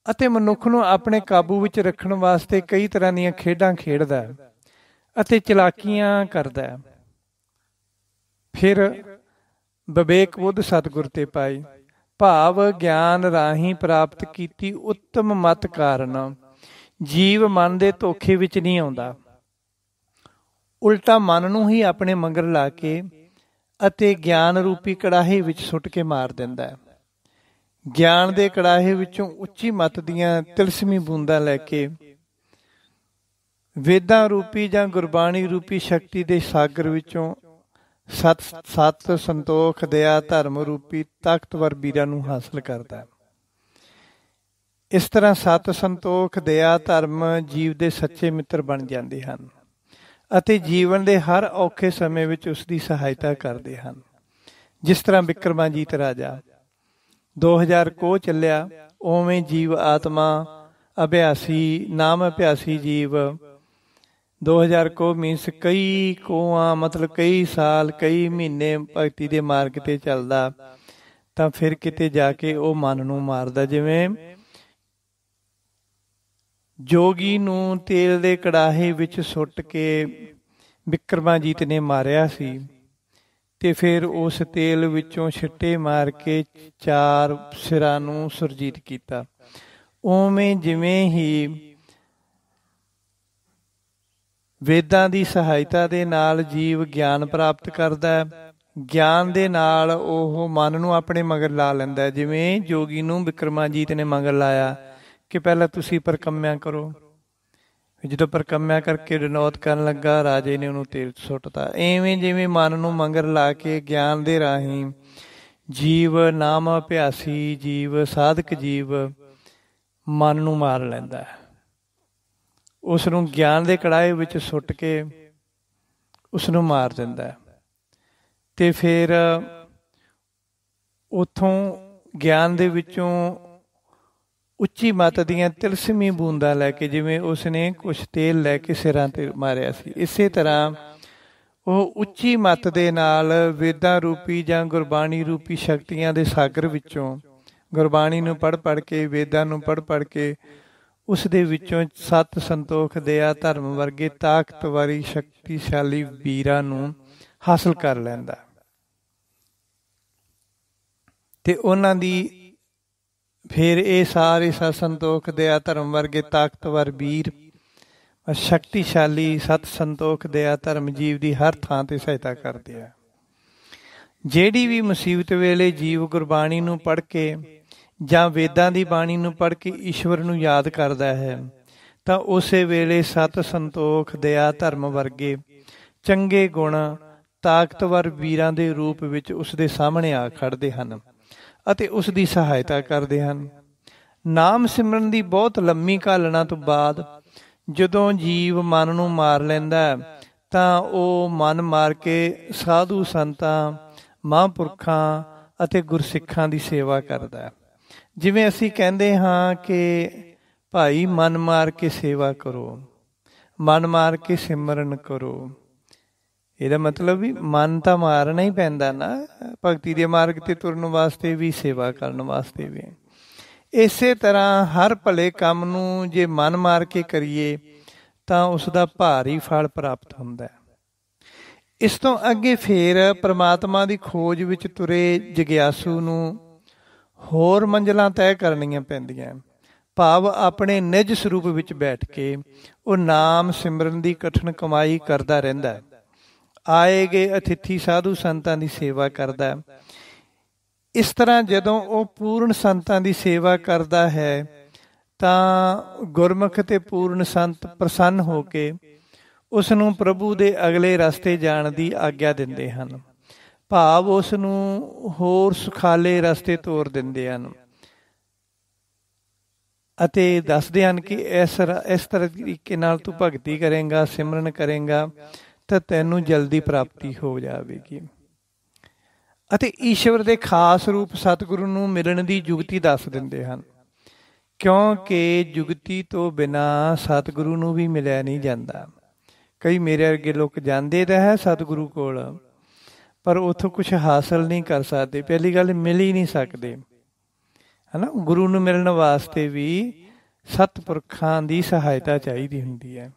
ਅਤੇ ਮਨੁੱਖ ਨੂੰ ਆਪਣੇ ਕਾਬੂ ਵਿੱਚ ਰੱਖਣ ਵਾਸਤੇ ਕਈ ਤਰ੍ਹਾਂ ਦੀਆਂ ਖੇਡਾਂ ਖੇਡਦਾ ਹੈ ਅਤੇ ਚਲਾਕੀਆਂ ਕਰਦਾ ਹੈ। ਫਿਰ ਵਿਵੇਕ ਬੁੱਧ ਸਤਿਗੁਰ ਤੇ ਪਾਈ, ਭਾਵ ਗਿਆਨ ਰਾਹੀਂ ਪ੍ਰਾਪਤ ਕੀਤੀ ਉੱਤਮ ਮਤ ਕਾਰਨ ਜੀਵ ਮਨ ਦੇ ਧੋਖੇ ਵਿੱਚ ਨਹੀਂ ਆਉਂਦਾ। ਉਲਟਾ ਮਨ ਨੂੰ ਹੀ ਆਪਣੇ ਮਗਰ ਲਾ ਕੇ ਅਤੇ ਗਿਆਨ ਰੂਪੀ ਕੜਾਹੇ ਵਿੱਚ ਸੁੱਟ ਕੇ ਮਾਰ ਦਿੰਦਾ ਹੈ। ਗਿਆਨ ਦੇ ਕੜਾਹੇ ਵਿੱਚੋਂ ਉੱਚੀ ਮੱਤ ਦੀਆਂ ਤਿਲਸਮੀ ਬੂੰਦਾਂ ਲੈ ਕੇ ਵੇਦਾਂ ਰੂਪੀ ਜਾਂ ਗੁਰਬਾਣੀ ਰੂਪੀ ਸ਼ਕਤੀ ਦੇ ਸਾਗਰ ਵਿੱਚੋਂ ਸਤ ਸੰਤੋਖ ਦਇਆ ਧਰਮ ਰੂਪੀ ਤਾਕਤਵਰ ਵੀਰਾਂ ਨੂੰ ਹਾਸਲ ਕਰਦਾ ਹੈ। ਇਸ ਤਰ੍ਹਾਂ ਸਤ ਸੰਤੋਖ ਦਇਆ ਧਰਮ ਜੀਵ ਦੇ ਸੱਚੇ ਮਿੱਤਰ ਬਣ ਜਾਂਦੇ ਹਨ ਅਤੇ ਜੀਵਨ ਦੇ ਹਰ ਔਖੇ ਸਮੇਂ ਵਿੱਚ ਉਸ ਦੀ ਸਹਾਇਤਾ ਕਰਦੇ ਹਨ। ਜਿਸ ਤਰ੍ਹਾਂ ਬਿਕਰਮਾਜੀਤ ਰਾਜਾ 2000 ਕੋਹ ਚੱਲਿਆ, ਉਵੇਂ ਜੀਵ ਆਤਮਾ ਅਭਿਆਸੀ ਨਾਮ ਅਭਿਆਸੀ ਜੀਵ 2000 ਕੋਹ ਮੀਨਸ ਕਈ ਕੋਹਾਂ, ਮਤਲਬ ਕਈ ਸਾਲ ਕਈ ਮਹੀਨੇ ਭਗਤੀ ਦੇ ਮਾਰਗ ਤੇ ਚੱਲਦਾ ਤਾਂ ਫਿਰ ਕਿਤੇ ਜਾ ਕੇ ਉਹ ਮਨ ਨੂੰ ਮਾਰਦਾ। ਜਿਵੇਂ ਜੋਗੀ ਨੂੰ ਤੇਲ ਦੇ ਕੜਾਹੇ ਵਿੱਚ ਸੁੱਟ ਕੇ ਬਿਕਰਮਾਜੀਤ ਨੇ ਮਾਰਿਆ ਸੀ ਤੇ ਫਿਰ ਉਸ ਤੇਲ ਵਿੱਚੋਂ ਛਿੱਟੇ ਮਾਰ ਕੇ 4 ਸਿਰਾਂ ਨੂੰ ਸੁਰਜੀਤ ਕੀਤਾ। ਉਵੇਂ ਜਿਵੇਂ ਹੀ ਵੇਦਾਂ ਦੀ ਸਹਾਇਤਾ ਦੇ ਨਾਲ ਜੀਵ ਗਿਆਨ ਪ੍ਰਾਪਤ ਕਰਦਾ ਹੈ, ਗਿਆਨ ਦੇ ਨਾਲ ਉਹ ਮਨ ਨੂੰ ਆਪਣੇ ਮਗਰ ਲਾ ਲੈਂਦਾ। ਜਿਵੇਂ ਜੋਗੀ ਨੂੰ ਬਿਕਰਮਾਜੀਤ ਨੇ ਮਗਰ ਲਾਇਆ ਕਿ ਪਹਿਲਾਂ ਤੁਸੀਂ ਪਰਕੰਮਿਆ ਕਰੋ। ਜਦੋਂ ਪਰਕੰਮਿਆ ਕਰਕੇ ਵਿਨੋਦ ਕਰਨ ਲੱਗਾ, ਰਾਜੇ ਨੇ ਉਹਨੂੰ ਤੇਲ 'ਚ ਸੁੱਟਤਾ। ਇਵੇਂ ਜਿਵੇਂ ਮਨ ਨੂੰ ਮਗਰ ਲਾ ਕੇ ਗਿਆਨ ਦੇ ਰਾਹੀਂ ਜੀਵ ਨਾਮ ਅਭਿਆਸੀ ਜੀਵ ਸਾਧਕ ਜੀਵ ਮਨ ਨੂੰ ਮਾਰ ਲੈਂਦਾ ਹੈ, ਉਸ ਨੂੰ ਗਿਆਨ ਦੇ ਕੜਾਹੇ ਵਿੱਚ ਸੁੱਟ ਕੇ ਉਸ ਨੂੰ ਮਾਰ ਦਿੰਦਾ ਹੈ। ਤੇ ਫਿਰ ਉੱਥੋਂ ਗਿਆਨ ਦੇ ਵਿੱਚੋਂ ਉੱਚੀ ਮੱਤ ਦੀਆਂ ਤਿਲਸਮੀ ਬੂੰਦਾਂ ਲੈ ਕੇ, ਜਿਵੇਂ ਉਸਨੇ ਕੁਛ ਤੇਲ ਲੈ ਕੇ ਸਿਰਾਂ ਤੇ ਮਾਰਿਆ ਸੀ, ਇਸੇ ਤਰ੍ਹਾਂ ਉਹ ਉੱਚੀ ਮੱਤ ਦੇ ਨਾਲ ਵੇਦਾਂ ਰੂਪੀ ਜਾਂ ਗੁਰਬਾਣੀ ਰੂਪੀ ਸ਼ਕਤੀਆਂ ਦੇ ਸਾਗਰ ਵਿੱਚੋਂ ਗੁਰਬਾਣੀ ਨੂੰ ਪੜ੍ਹ ਕੇ ਵੇਦਾਂ ਨੂੰ ਪੜ੍ਹ ਕੇ ਉਸ ਦੇ ਵਿੱਚੋਂ ਸਤ ਸੰਤੋਖ ਦਇਆ ਧਰਮ ਵਰਗੇ ਤਾਕਤਵਰੀ ਸ਼ਕਤੀਸ਼ਾਲੀ ਵੀਰਾਂ ਨੂੰ ਹਾਸਲ ਕਰ ਲੈਂਦਾ ਤੇ ਉਹਨਾਂ ਦੀ ਫਿਰ ਇਹ ਸਾਰੇ ਸਤ ਸੰਤੋਖ ਦਇਆ ਧਰਮ ਵਰਗੇ ਤਾਕਤਵਰ ਵੀਰ ਸ਼ਕਤੀਸ਼ਾਲੀ ਸਤ ਸੰਤੋਖ ਦਇਆ ਧਰਮ ਜੀਵ ਦੀ ਹਰ ਥਾਂ ਤੇ ਸਹਾਇਤਾ ਕਰਦੇ ਆ। ਜਿਹੜੀ ਵੀ ਮੁਸੀਬਤ ਵੇਲੇ ਜੀਵ ਗੁਰਬਾਣੀ ਨੂੰ ਪੜ੍ਹ ਕੇ ਜਾਂ ਵੇਦਾਂ ਦੀ ਬਾਣੀ ਨੂੰ ਪੜ੍ਹ ਕੇ ਈਸ਼ਵਰ ਨੂੰ ਯਾਦ ਕਰਦਾ ਹੈ ਤਾਂ ਉਸੇ ਵੇਲੇ ਸਤ ਸੰਤੋਖ ਦਇਆ ਧਰਮ ਵਰਗੇ ਚੰਗੇ ਗੁਣ ਤਾਕਤਵਰ ਵੀਰਾਂ ਦੇ ਰੂਪ ਵਿੱਚ ਉਸ ਦੇ ਸਾਹਮਣੇ ਆ ਖੜ੍ਹਦੇ ਹਨ ਅਤੇ ਉਸ ਦੀ ਸਹਾਇਤਾ ਕਰਦੇ ਹਨ। ਨਾਮ ਸਿਮਰਨ ਦੀ ਬਹੁਤ ਲੰਮੀ ਘਾਲਣਾ ਤੋਂ ਬਾਅਦ ਜਦੋਂ ਜੀਵ ਮਨ ਨੂੰ ਮਾਰ ਲੈਂਦਾ ਤਾਂ ਉਹ ਮਨ ਮਾਰ ਕੇ ਸਾਧੂ ਸੰਤਾਂ ਮਹਾਂਪੁਰਖਾਂ ਅਤੇ ਗੁਰਸਿੱਖਾਂ ਦੀ ਸੇਵਾ ਕਰਦਾ। ਜਿਵੇਂ ਅਸੀਂ ਕਹਿੰਦੇ ਹਾਂ ਕਿ ਭਾਈ ਮਨ ਮਾਰ ਕੇ ਸੇਵਾ ਕਰੋ, ਮਨ ਮਾਰ ਕੇ ਸਿਮਰਨ ਕਰੋ। ਇਹਦਾ ਮਤਲਬ ਵੀ ਮਨ ਤਾਂ ਮਾਰਨਾ ਹੀ ਪੈਂਦਾ ਨਾ, ਭਗਤੀ ਦੇ ਮਾਰਗ ਤੇ ਤੁਰਨ ਵਾਸਤੇ ਵੀ, ਸੇਵਾ ਕਰਨ ਵਾਸਤੇ ਵੀ। ਇਸੇ ਤਰ੍ਹਾਂ ਹਰ ਭਲੇ ਕੰਮ ਨੂੰ ਜੇ ਮਨ ਮਾਰ ਕੇ ਕਰੀਏ ਤਾਂ ਉਸ ਦਾ ਭਾਰੀ ਫਲ ਪ੍ਰਾਪਤ ਹੁੰਦਾ ਹੈ। ਇਸ ਤੋਂ ਅੱਗੇ ਫਿਰ ਪ੍ਰਮਾਤਮਾ ਦੀ ਖੋਜ ਵਿੱਚ ਤੁਰੇ ਜਗਿਆਸੂ ਨੂੰ ਹੋਰ ਮੰਜ਼ਿਲਾਂ ਤੈਅ ਕਰਨੀਆਂ ਪੈਂਦੀਆਂ। ਭਾਵ ਆਪਣੇ ਨਿਜ ਸਰੂਪ ਵਿੱਚ ਬੈਠ ਕੇ ਉਹ ਨਾਮ ਸਿਮਰਨ ਦੀ ਕਠਿਨ ਕਮਾਈ ਕਰਦਾ ਰਹਿੰਦਾ। ਆਏ ਗਏ ਅਤਿਥੀ ਸਾਧੂ ਸੰਤਾਂ ਦੀ ਸੇਵਾ ਕਰਦਾ। ਇਸ ਤਰ੍ਹਾਂ ਜਦੋਂ ਉਹ ਪੂਰਨ ਸੰਤਾਂ ਦੀ ਸੇਵਾ ਕਰਦਾ ਹੈ ਤਾਂ ਗੁਰਮੁਖ ਤੇ ਪੂਰਨ ਸੰਤ ਪ੍ਰਸੰਨ ਹੋ ਕੇ ਉਸ ਨੂੰ ਪ੍ਰਭੂ ਦੇ ਅਗਲੇ ਰਸਤੇ ਜਾਣ ਦੀ ਆਗਿਆ ਦਿੰਦੇ ਹਨ। ਭਾਵ ਉਸ ਨੂੰ ਹੋਰ ਸੁਖਾਲੇ ਰਸਤੇ ਤੋਰ ਦਿੰਦੇ ਹਨ ਅਤੇ ਦੱਸਦੇ ਹਨ ਕਿ ਇਸ ਤਰ੍ਹਾਂ ਤਰੀਕੇ ਨਾਲ ਤੂੰ ਭਗਤੀ ਕਰੇਂਗਾ, ਸਿਮਰਨ ਕਰੇਂਗਾ ਤਾਂ ਤੈਨੂੰ ਜਲਦੀ ਪ੍ਰਾਪਤੀ ਹੋ ਜਾਵੇਗੀ। ਅਤੇ ਈਸ਼ਵਰ ਦੇ ਖਾਸ ਰੂਪ ਸਤਿਗੁਰੂ ਨੂੰ ਮਿਲਣ ਦੀ ਜੁਗਤੀ ਦੱਸ ਦਿੰਦੇ ਹਨ, ਕਿਉਂਕਿ ਜੁਗਤੀ ਤੋਂ ਬਿਨਾਂ ਸਤਿਗੁਰੂ ਨੂੰ ਵੀ ਮਿਲਿਆ ਨਹੀਂ ਜਾਂਦਾ। ਕਈ ਮੇਰੇ ਵਰਗੇ ਲੋਕ ਜਾਂਦੇ ਤਾਂ ਹੈ ਸਤਿਗੁਰੂ ਕੋਲ, ਪਰ ਉੱਥੋਂ ਕੁਛ ਹਾਸਲ ਨਹੀਂ ਕਰ ਸਕਦੇ। ਪਹਿਲੀ ਗੱਲ, ਮਿਲ ਹੀ ਨਹੀਂ ਸਕਦੇ, ਹੈ ਨਾ। ਗੁਰੂ ਨੂੰ ਮਿਲਣ ਵਾਸਤੇ ਵੀ ਸਤਿਪੁਰਖਾਂ ਦੀ ਸਹਾਇਤਾ ਚਾਹੀਦੀ ਹੁੰਦੀ ਹੈ।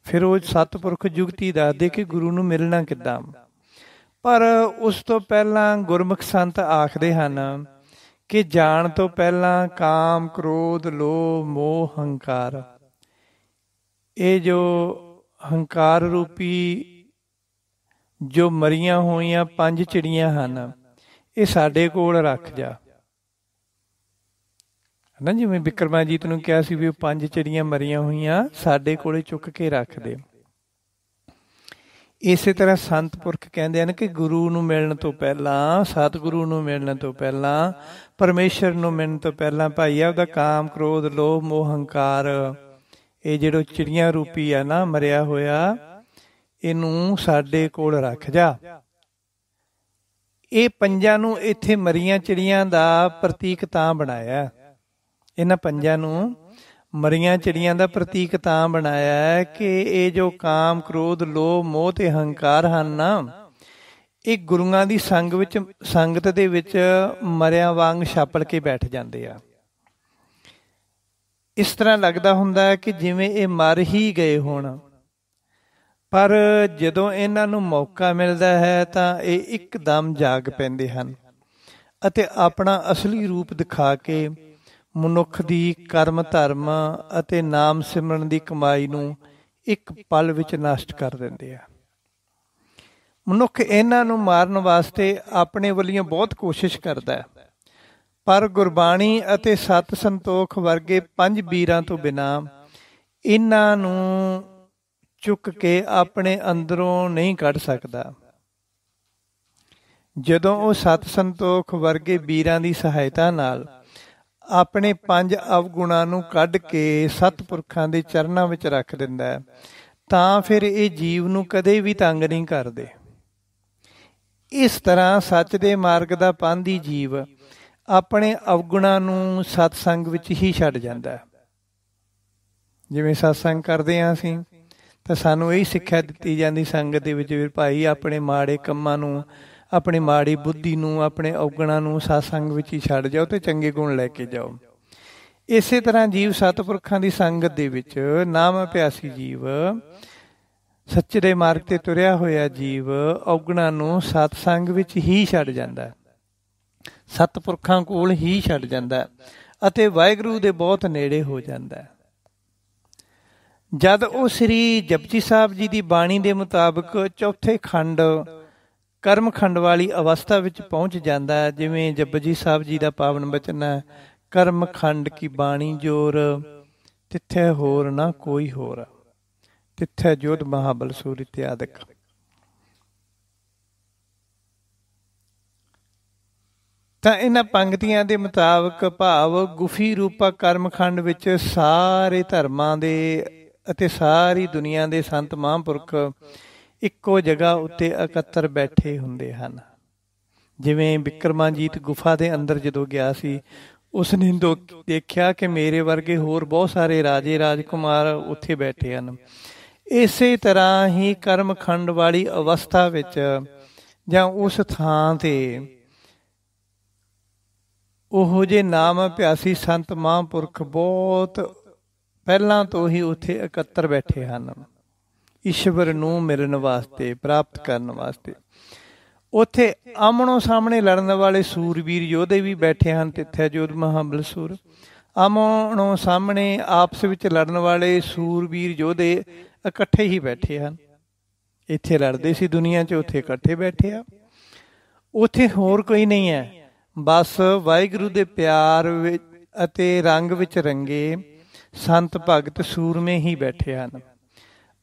ਫਿਰ ਉਹ ਸਤਿਪੁਰਖ ਜੁਗਤੀ ਦੱਸਦੇ ਕਿ ਗੁਰੂ ਨੂੰ ਮਿਲਣਾ ਕਿੱਦਾਂ। ਪਰ ਉਸ ਤੋਂ ਪਹਿਲਾਂ ਗੁਰਮੁਖ ਸੰਤ ਆਖਦੇ ਹਨ ਕਿ ਜਾਣ ਤੋਂ ਪਹਿਲਾਂ ਕਾਮ, ਕ੍ਰੋਧ, ਲੋਭ, ਮੋਹ, ਹੰਕਾਰ, ਇਹ ਜੋ ਹੰਕਾਰ ਰੂਪੀ ਜੋ ਮਰੀਆਂ ਹੋਈਆਂ 5 ਚਿੜੀਆਂ ਹਨ, ਇਹ ਸਾਡੇ ਕੋਲ ਰੱਖ ਜਾ। ਨਾ ਜਿਵੇਂ ਬਿਕਰਮਾਜੀਤ ਨੂੰ ਕਿਹਾ ਸੀ ਵੀ ਉਹ 5 ਚਿੜੀਆਂ ਮਰੀਆਂ ਹੋਈਆਂ ਸਾਡੇ ਕੋਲੇ ਚੁੱਕ ਕੇ ਰੱਖ ਦੇ। ਇਸੇ ਤਰ੍ਹਾਂ ਸੰਤ ਪੁਰਖ ਕਹਿੰਦੇ ਹਨ ਕਿ ਗੁਰੂ ਨੂੰ ਮਿਲਣ ਤੋਂ ਪਹਿਲਾਂ, ਸਤਿਗੁਰੂ ਨੂੰ ਮਿਲਣ ਤੋਂ ਪਹਿਲਾਂ, ਪਰਮੇਸ਼ਰ ਨੂੰ ਮਿਲਣ ਤੋਂ ਪਹਿਲਾਂ ਭਾਈ ਆ ਉਹਦਾ ਕਾਮ, ਕ੍ਰੋਧ, ਲੋਭ, ਮੋਹ, ਹੰਕਾਰ, ਇਹ ਜਿਹੜੋ ਚਿੜੀਆਂ ਰੂਪੀ ਆ ਨਾ ਮਰਿਆ ਹੋਇਆ, ਇਹਨੂੰ ਸਾਡੇ ਕੋਲ ਰੱਖ ਜਾ। ਇਹ 5 ਨੂੰ ਇੱਥੇ ਮਰੀਆਂ ਚਿੜੀਆਂ ਦਾ ਪ੍ਰਤੀਕ ਤਾਂ ਬਣਾਇਆ, ਇਹਨਾਂ 5 ਨੂੰ ਮਰੀਆਂ ਚਿੜੀਆਂ ਦਾ ਪ੍ਰਤੀਕ ਤਾਂ ਬਣਾਇਆ ਹੈ ਕਿ ਇਹ ਜੋ ਕਾਮ, ਕ੍ਰੋਧ, ਲੋਭ, ਮੋਹ ਤੇ ਹੰਕਾਰ ਹਨ ਨਾ, ਇਹ ਗੁਰੂਆਂ ਦੀ ਸੰਗਤ ਦੇ ਵਿੱਚ ਮਰਿਆਂ ਵਾਂਗ ਛਾਪੜ ਕੇ ਬੈਠ ਜਾਂਦੇ ਆ। ਇਸ ਤਰ੍ਹਾਂ ਲੱਗਦਾ ਹੁੰਦਾ ਹੈ ਕਿ ਜਿਵੇਂ ਇਹ ਮਰ ਹੀ ਗਏ ਹੋਣ, ਪਰ ਜਦੋਂ ਇਹਨਾਂ ਨੂੰ ਮੌਕਾ ਮਿਲਦਾ ਹੈ ਤਾਂ ਇਹ ਇੱਕਦਮ ਜਾਗ ਪੈਂਦੇ ਹਨ ਅਤੇ ਆਪਣਾ ਅਸਲੀ ਰੂਪ ਦਿਖਾ ਕੇ ਮਨੁੱਖ ਦੀ ਕਰਮ, ਧਰਮ ਅਤੇ ਨਾਮ ਸਿਮਰਨ ਦੀ ਕਮਾਈ ਨੂੰ ਇੱਕ ਪਲ ਵਿੱਚ ਨਸ਼ਟ ਕਰ ਦਿੰਦੇ ਆ। ਮਨੁੱਖ ਇਹਨਾਂ ਨੂੰ ਮਾਰਨ ਵਾਸਤੇ ਆਪਣੇ ਵੱਲੋਂ ਬਹੁਤ ਕੋਸ਼ਿਸ਼ ਕਰਦਾ ਹੈ, ਪਰ ਗੁਰਬਾਣੀ ਅਤੇ ਸਤ ਸੰਤੋਖ ਵਰਗੇ 5 ਵੀਰਾਂ ਤੋਂ ਬਿਨਾਂ ਇਹਨਾਂ ਨੂੰ ਚੁੱਕ ਕੇ ਆਪਣੇ ਅੰਦਰੋਂ ਨਹੀਂ ਕੱਢ ਸਕਦਾ। ਜਦੋਂ ਉਹ ਸਤ ਸੰਤੋਖ ਵਰਗੇ ਵੀਰਾਂ ਦੀ ਸਹਾਇਤਾ ਨਾਲ ਆਪਣੇ 5 ਅਵਗੁਣਾਂ ਨੂੰ ਕੱਢ ਕੇ ਸਤਿਪੁਰਖਾਂ ਦੇ ਚਰਨਾਂ ਵਿੱਚ ਰੱਖ ਦਿੰਦਾ ਹੈ ਤਾਂ ਫਿਰ ਇਹ ਜੀਵ ਨੂੰ ਕਦੇ ਵੀ ਤੰਗ ਨਹੀਂ ਕਰਦੇ। ਇਸ ਤਰ੍ਹਾਂ ਸੱਚ ਦੇ ਮਾਰਗ ਦਾ ਪਾਂਧੀ ਜੀਵ ਆਪਣੇ ਅਵਗੁਣਾਂ ਨੂੰ ਸਤਸੰਗ ਵਿੱਚ ਹੀ ਛੱਡ ਜਾਂਦਾ। ਜਿਵੇਂ ਸਤਸੰਗ ਕਰਦੇ ਹਾਂ ਅਸੀਂ ਤਾਂ ਸਾਨੂੰ ਇਹੀ ਸਿੱਖਿਆ ਦਿੱਤੀ ਜਾਂਦੀ ਸੰਗਤ ਦੇ ਵਿੱਚ ਵੀ ਭਾਈ ਆਪਣੇ ਮਾੜੇ ਕੰਮਾਂ ਨੂੰ, ਆਪਣੀ ਮਾੜੀ ਬੁੱਧੀ ਨੂੰ, ਆਪਣੇ ਔਗਣਾਂ ਨੂੰ ਸਤਸੰਗ ਵਿੱਚ ਹੀ ਛੱਡ ਜਾਓ ਤੇ ਚੰਗੇ ਗੁਣ ਲੈ ਕੇ ਜਾਓ। ਇਸੇ ਤਰ੍ਹਾਂ ਜੀਵ ਸਤਿਪੁਰਖਾਂ ਦੀ ਸੰਗਤ ਦੇ ਵਿੱਚ ਨਾਮ ਅਭਿਆਸੀ ਜੀਵ, ਸੱਚੇ ਦੇ ਮਾਰਗ ਤੇ ਤੁਰਿਆ ਹੋਇਆ ਜੀਵ ਔਗਣਾਂ ਨੂੰ ਸਤਸੰਗ ਵਿੱਚ ਹੀ ਛੱਡ ਜਾਂਦਾ, ਸਤਿਪੁਰਖਾਂ ਕੋਲ ਹੀ ਛੱਡ ਜਾਂਦਾ ਅਤੇ ਵਾਹਿਗੁਰੂ ਦੇ ਬਹੁਤ ਨੇੜੇ ਹੋ ਜਾਂਦਾ। ਜਦ ਉਹ ਸ੍ਰੀ ਜਪਜੀ ਸਾਹਿਬ ਜੀ ਦੀ ਬਾਣੀ ਦੇ ਮੁਤਾਬਕ 4ਥੇ ਖੰਡ ਕਰਮ ਖੰਡ ਵਾਲੀ ਅਵਸਥਾ ਵਿੱਚ ਪਹੁੰਚ ਜਾਂਦਾ ਹੈ, ਜਿਵੇਂ ਜਪਜੀ ਸਾਹਿਬ ਜੀ ਦਾ ਪਾਵਨ ਬਚਨ ਹੈ, ਕਰਮ ਖੰਡ ਕੀ ਬਾਣੀ ਜੋਰ, ਤਿੱਥੇ ਹੋਰ ਨਾ ਕੋਈ ਹੋਰ, ਤਿੱਥੇ ਜੋਧ ਮਹਾਬਲ ਸੂਰ ਇਤਿਆਦਿਕ। ਤਾਂ ਇਹਨਾਂ ਪੰਕਤੀਆਂ ਦੇ ਮੁਤਾਬਕ ਭਾਵ ਗੁਫੀ ਰੂਪਾ ਕਰਮ ਖੰਡ ਵਿੱਚ ਸਾਰੇ ਧਰਮਾਂ ਦੇ ਅਤੇ ਸਾਰੀ ਦੁਨੀਆ ਦੇ ਸੰਤ ਮਹਾਂਪੁਰਖ ਇੱਕੋ ਜਗ੍ਹਾ ਉੱਤੇ ਇਕੱਤਰ ਬੈਠੇ ਹੁੰਦੇ ਹਨ। ਜਿਵੇਂ ਬਿਕਰਮਾਜੀਤ ਗੁਫਾ ਦੇ ਅੰਦਰ ਜਦੋਂ ਗਿਆ ਸੀ, ਉਸਨੇ ਦੇਖਿਆ ਕਿ ਮੇਰੇ ਵਰਗੇ ਹੋਰ ਬਹੁਤ ਸਾਰੇ ਰਾਜੇ ਰਾਜਕੁਮਾਰ ਉੱਥੇ ਬੈਠੇ ਹਨ। ਇਸੇ ਤਰ੍ਹਾਂ ਹੀ ਕਰਮਖੰਡ ਵਾਲੀ ਅਵਸਥਾ ਵਿੱਚ ਜਾਂ ਉਸ ਥਾਂ ਤੇ ਉਹੋ ਜਿਹੇ ਨਾਮ ਅਭਿਆਸੀ ਸੰਤ ਮਹਾਂਪੁਰਖ ਬਹੁਤ ਪਹਿਲਾਂ ਤੋਂ ਹੀ ਉੱਥੇ ਇਕੱਤਰ ਬੈਠੇ ਹਨ, ਈਸ਼ਵਰ ਨੂੰ ਮਿਲਣ ਵਾਸਤੇ, ਪ੍ਰਾਪਤ ਕਰਨ ਵਾਸਤੇ। ਉੱਥੇ ਆਮਣੋ ਸਾਹਮਣੇ ਲੜਨ ਵਾਲੇ ਸੂਰਬੀਰ ਯੋਧੇ ਵੀ ਬੈਠੇ ਹਨ। ਤਿੱਥੈ ਜੋਧ ਮਹਾਬਲਸੂਰ। ਆਮਣੋ ਸਾਹਮਣੇ ਆਪਸ ਵਿੱਚ ਲੜਨ ਵਾਲੇ ਸੂਰਬੀਰ ਯੋਧੇ ਇਕੱਠੇ ਹੀ ਬੈਠੇ ਹਨ। ਇੱਥੇ ਲੜਦੇ ਸੀ ਦੁਨੀਆ 'ਚ, ਉੱਥੇ ਇਕੱਠੇ ਬੈਠੇ ਆ। ਉੱਥੇ ਹੋਰ ਕੋਈ ਨਹੀਂ ਹੈ, ਬਸ ਵਾਹਿਗੁਰੂ ਦੇ ਪਿਆਰ ਵਿੱਚ ਅਤੇ ਰੰਗ ਵਿੱਚ ਰੰਗੇ ਸੰਤ ਭਗਤ ਸੂਰਮੇ ਹੀ ਬੈਠੇ ਹਨ।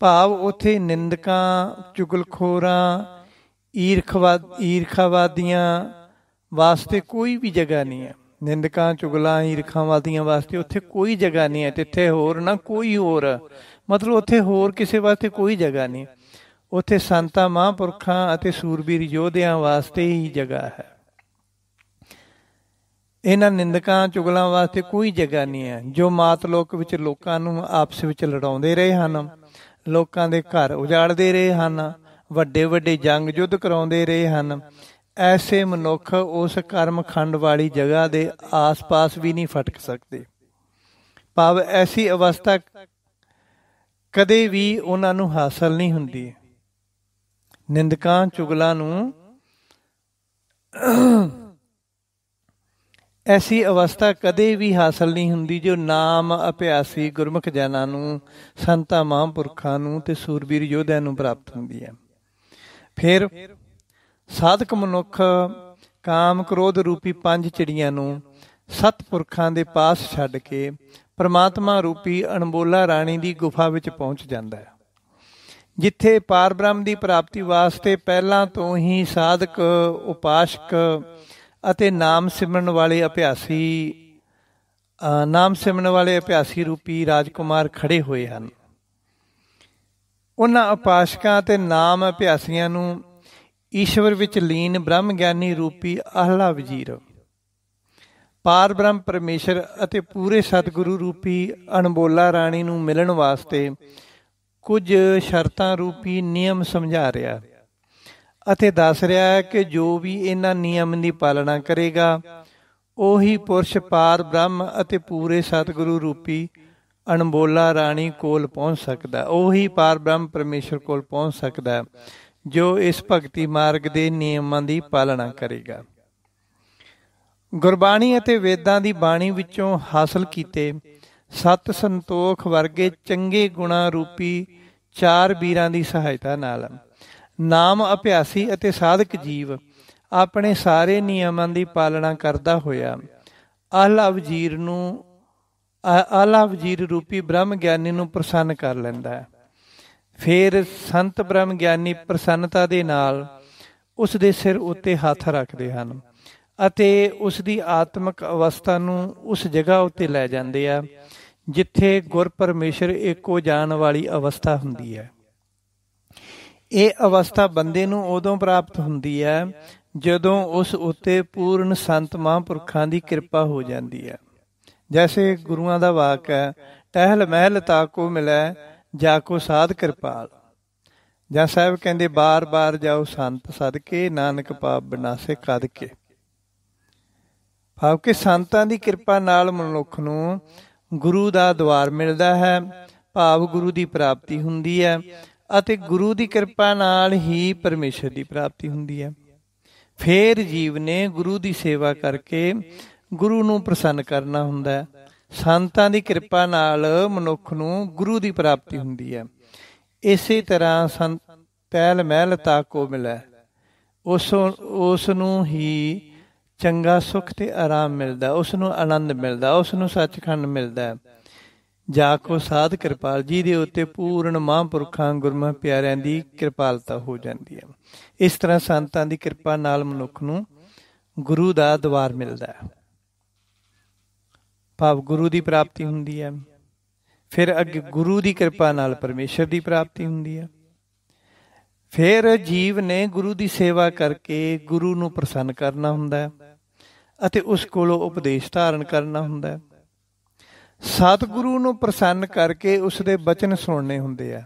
ਭਾਵ ਉੱਥੇ ਨਿੰਦਕਾਂ, ਚੁਗਲਖੋਰਾਂ, ਈਰਖਾਵਾਦੀਆਂ ਵਾਸਤੇ ਕੋਈ ਵੀ ਜਗ੍ਹਾ ਨਹੀਂ ਹੈ। ਨਿੰਦਕਾਂ, ਚੁਗਲਾਂ, ਈਰਖਾਵਾਦੀਆਂ ਵਾਸਤੇ ਉੱਥੇ ਕੋਈ ਜਗ੍ਹਾ ਨਹੀਂ ਹੈ। ਤਿੱਥੇ ਹੋਰ ਨਾ ਕੋਈ ਹੋਰ, ਮਤਲਬ ਉੱਥੇ ਹੋਰ ਕਿਸੇ ਵਾਸਤੇ ਕੋਈ ਜਗ੍ਹਾ ਨਹੀਂ। ਉੱਥੇ ਸੰਤਾਂ ਮਹਾਂਪੁਰਖਾਂ ਅਤੇ ਸੂਰਬੀਰ ਯੋਧਿਆਂ ਵਾਸਤੇ ਹੀ ਜਗ੍ਹਾ ਹੈ। ਇਹਨਾਂ ਨਿੰਦਕਾਂ, ਚੁਗਲਾਂ ਵਾਸਤੇ ਕੋਈ ਜਗ੍ਹਾ ਨਹੀਂ ਹੈ, ਜੋ ਮਾਤ ਲੋਕ ਵਿੱਚ ਲੋਕਾਂ ਨੂੰ ਆਪਸ ਵਿੱਚ ਲੜਾਉਂਦੇ ਰਹੇ ਹਨ, ਲੋਕਾਂ ਦੇ ਘਰ ਉਜਾੜਦੇ ਰਹੇ ਹਨ, ਵੱਡੇ ਵੱਡੇ ਜੰਗ ਯੁੱਧ ਕਰਾਉਂਦੇ ਰਹੇ ਹਨ। ਐਸੇ ਮਨੁੱਖ ਉਸ ਕਰਮਖੰਡ ਵਾਲੀ ਜਗ੍ਹਾ ਦੇ ਆਸ-ਪਾਸ ਵੀ ਨਹੀਂ ਫਟਕ ਸਕਦੇ। ਭਾਵ ਐਸੀ ਅਵਸਥਾ ਕਦੇ ਵੀ ਉਹਨਾਂ ਨੂੰ ਹਾਸਲ ਨਹੀਂ ਹੁੰਦੀ। ਨਿੰਦਕਾਂ, ਚੁਗਲਾਂ ਨੂੰ ਐਸੀ ਅਵਸਥਾ ਕਦੇ ਵੀ ਹਾਸਲ ਨਹੀਂ ਹੁੰਦੀ ਜੋ ਨਾਮ ਅਭਿਆਸੀ ਗੁਰਮੁਖ ਜਨਾਂ ਨੂੰ, ਸੰਤਾਂ ਮਹਾਂਪੁਰਖਾਂ ਨੂੰ ਤੇ ਸੂਰਬੀਰ ਯੋਧਿਆਂ ਨੂੰ ਪ੍ਰਾਪਤ ਹੁੰਦੀ ਹੈ। ਫਿਰ ਸਾਧਕ ਮਨੁੱਖ ਕਾਮ, ਕ੍ਰੋਧ ਰੂਪੀ 5 ਚਿੜੀਆਂ ਨੂੰ ਸਤਪੁਰਖਾਂ ਦੇ ਪਾਸ ਛੱਡ ਕੇ ਪਰਮਾਤਮਾ ਰੂਪੀ ਅਣਬੋਲਾ ਰਾਣੀ ਦੀ ਗੁਫਾ ਵਿੱਚ ਪਹੁੰਚ ਜਾਂਦਾ ਹੈ, ਜਿੱਥੇ ਪਾਰ ਬ੍ਰਹਮ ਦੀ ਪ੍ਰਾਪਤੀ ਵਾਸਤੇ ਪਹਿਲਾਂ ਤੋਂ ਹੀ ਸਾਧਕ, ਉਪਾਸ਼ਕ ਅਤੇ ਨਾਮ ਸਿਮਰਨ ਵਾਲੇ ਅਭਿਆਸੀ ਰੂਪੀ ਰਾਜਕੁਮਾਰ ਖੜੇ ਹੋਏ ਹਨ। ਉਹਨਾਂ ਉਪਾਸ਼ਕਾਂ ਅਤੇ ਨਾਮ ਅਭਿਆਸੀਆਂ ਨੂੰ ਈਸ਼ਵਰ ਵਿੱਚ ਲੀਨ ਬ੍ਰਹਮ ਗਿਆਨੀ ਰੂਪੀ ਆਹਲਾ ਵਜ਼ੀਰ, ਪਾਰ ਬ੍ਰਹਮ ਪਰਮੇਸ਼ਰ ਅਤੇ ਪੂਰੇ ਸਤਿਗੁਰੂ ਰੂਪੀ ਅਣਬੋਲਾ ਰਾਣੀ ਨੂੰ ਮਿਲਣ ਵਾਸਤੇ ਕੁਝ ਸ਼ਰਤਾਂ ਰੂਪੀ ਨਿਯਮ ਸਮਝਾ ਰਿਹਾ ਅਤੇ ਦੱਸ ਰਿਹਾ ਹੈ ਕਿ ਜੋ ਵੀ ਇਹਨਾਂ ਨਿਯਮ ਦੀ ਪਾਲਣਾ ਕਰੇਗਾ ਉਹੀ ਪੁਰਸ਼ ਪਾਰ ਬ੍ਰਹਮ ਅਤੇ ਪੂਰੇ ਸਤਿਗੁਰੂ ਰੂਪੀ ਅਣਬੋਲਾ ਰਾਣੀ ਕੋਲ ਪਹੁੰਚ ਸਕਦਾ, ਉਹੀ ਪਾਰ ਬ੍ਰਹਮ ਪਰਮੇਸ਼ਰ ਕੋਲ ਪਹੁੰਚ ਸਕਦਾ ਜੋ ਇਸ ਭਗਤੀ ਮਾਰਗ ਦੇ ਨਿਯਮਾਂ ਦੀ ਪਾਲਣਾ ਕਰੇਗਾ। ਗੁਰਬਾਣੀ ਅਤੇ ਵੇਦਾਂ ਦੀ ਬਾਣੀ ਵਿੱਚੋਂ ਹਾਸਲ ਕੀਤੇ ਸਤ ਸੰਤੋਖ ਵਰਗੇ ਚੰਗੇ ਗੁਣਾਂ ਰੂਪੀ 4 ਵੀਰਾਂ ਦੀ ਸਹਾਇਤਾ ਨਾਲ ਨਾਮ ਅਭਿਆਸੀ ਅਤੇ ਸਾਧਕ ਜੀਵ ਆਪਣੇ ਸਾਰੇ ਨਿਯਮਾਂ ਦੀ ਪਾਲਣਾ ਕਰਦਾ ਹੋਇਆ ਆਹਲਾ ਵਜ਼ੀਰ ਰੂਪੀ ਬ੍ਰਹਮ ਗਿਆਨੀ ਨੂੰ ਪ੍ਰਸੰਨ ਕਰ ਲੈਂਦਾ ਹੈ। ਫਿਰ ਸੰਤ ਬ੍ਰਹਮ ਗਿਆਨੀ ਪ੍ਰਸੰਨਤਾ ਦੇ ਨਾਲ ਉਸ ਦੇ ਸਿਰ ਉੱਤੇ ਹੱਥ ਰੱਖਦੇ ਹਨ ਅਤੇ ਉਸ ਦੀ ਆਤਮਿਕ ਅਵਸਥਾ ਨੂੰ ਉਸ ਜਗ੍ਹਾ ਉੱਤੇ ਲੈ ਜਾਂਦੇ ਆ ਜਿੱਥੇ ਗੁਰ ਪਰਮੇਸ਼ਰ ਇੱਕੋ ਜਾਣ ਵਾਲੀ ਅਵਸਥਾ ਹੁੰਦੀ ਹੈ। ਇਹ ਅਵਸਥਾ ਬੰਦੇ ਨੂੰ ਉਦੋਂ ਪ੍ਰਾਪਤ ਹੁੰਦੀ ਹੈ ਜਦੋਂ ਉਸ ਉੱਤੇ ਪੂਰਨ ਸੰਤ ਮਹਾਂਪੁਰਖਾਂ ਦੀ ਕਿਰਪਾ ਹੋ ਜਾਂਦੀ ਹੈ। ਜੈਸੇ ਗੁਰੂਆਂ ਦਾ ਵਾਕ ਹੈ, ਟਹਿਲ ਮਹਿਲ ਤਾਕੋ ਮਿਲੈ ਜਾ ਕੋ ਸਾਧ ਕਿਰਪਾਲ। ਜਾਂ ਸਾਹਿਬ ਕਹਿੰਦੇ, ਬਾਰ ਬਾਰ ਜਾਓ ਸੰਤ ਸਦਕੇ, ਨਾਨਕ ਪਾਪ ਬਿਨਾਸੇ ਕਦ ਕੇ। ਭਾਵ ਕਿ ਸੰਤਾਂ ਦੀ ਕਿਰਪਾ ਨਾਲ ਮਨੁੱਖ ਨੂੰ ਗੁਰੂ ਦਾ ਦੁਆਰ ਮਿਲਦਾ ਹੈ, ਭਾਵ ਗੁਰੂ ਦੀ ਪ੍ਰਾਪਤੀ ਹੁੰਦੀ ਹੈ ਅਤੇ ਗੁਰੂ ਦੀ ਕਿਰਪਾ ਨਾਲ ਹੀ ਪਰਮੇਸ਼ਰ ਦੀ ਪ੍ਰਾਪਤੀ ਹੁੰਦੀ ਹੈ। ਫਿਰ ਜੀਵ ਨੇ ਗੁਰੂ ਦੀ ਸੇਵਾ ਕਰਕੇ ਗੁਰੂ ਨੂੰ ਪ੍ਰਸੰਨ ਕਰਨਾ ਹੁੰਦਾ ਹੈ। ਸੰਤਾਂ ਦੀ ਕਿਰਪਾ ਨਾਲ ਮਨੁੱਖ ਨੂੰ ਗੁਰੂ ਦੀ ਪ੍ਰਾਪਤੀ ਹੁੰਦੀ ਹੈ। ਇਸੇ ਤਰ੍ਹਾਂ ਟਹਿਲ ਮਹਿਲ ਤਾਕੋ ਮਿਲੈ, ਉਸ ਨੂੰ ਹੀ ਚੰਗਾ ਸੁੱਖ ਤੇ ਆਰਾਮ ਮਿਲਦਾ, ਉਸ ਨੂੰ ਆਨੰਦ ਮਿਲਦਾ, ਉਸ ਨੂੰ ਸੱਚਖੰਡ ਮਿਲਦਾ। ਜਾ ਕੋ ਸਾਧ ਕਿਰਪਾਲ, ਜਿਹਦੇ ਉੱਤੇ ਪੂਰਨ ਮਹਾਂਪੁਰਖਾਂ ਗੁਰਮੁਖ ਪਿਆਰਿਆਂ ਦੀ ਕਿਰਪਾਲਤਾ ਹੋ ਜਾਂਦੀ ਹੈ। ਇਸ ਤਰ੍ਹਾਂ ਸੰਤਾਂ ਦੀ ਕਿਰਪਾ ਨਾਲ ਮਨੁੱਖ ਨੂੰ ਗੁਰੂ ਦਾ ਦੁਆਰ ਮਿਲਦਾ ਹੈ, ਭਾਵ ਗੁਰੂ ਦੀ ਪ੍ਰਾਪਤੀ ਹੁੰਦੀ ਹੈ। ਫਿਰ ਅੱਗੇ ਗੁਰੂ ਦੀ ਕਿਰਪਾ ਨਾਲ ਪਰਮੇਸ਼ਰ ਦੀ ਪ੍ਰਾਪਤੀ ਹੁੰਦੀ ਹੈ। ਫਿਰ ਜੀਵ ਨੇ ਗੁਰੂ ਦੀ ਸੇਵਾ ਕਰਕੇ ਗੁਰੂ ਨੂੰ ਪ੍ਰਸੰਨ ਕਰਨਾ ਹੁੰਦਾ ਹੈ ਅਤੇ ਉਸ ਕੋਲੋਂ ਉਪਦੇਸ਼ ਧਾਰਨ ਕਰਨਾ ਹੁੰਦਾ ਹੈ। ਸਤਿਗੁਰੂ ਨੂੰ ਪ੍ਰਸੰਨ ਕਰਕੇ ਉਸ ਦੇ ਬਚਨ ਸੁਣਨੇ ਹੁੰਦੇ ਆ।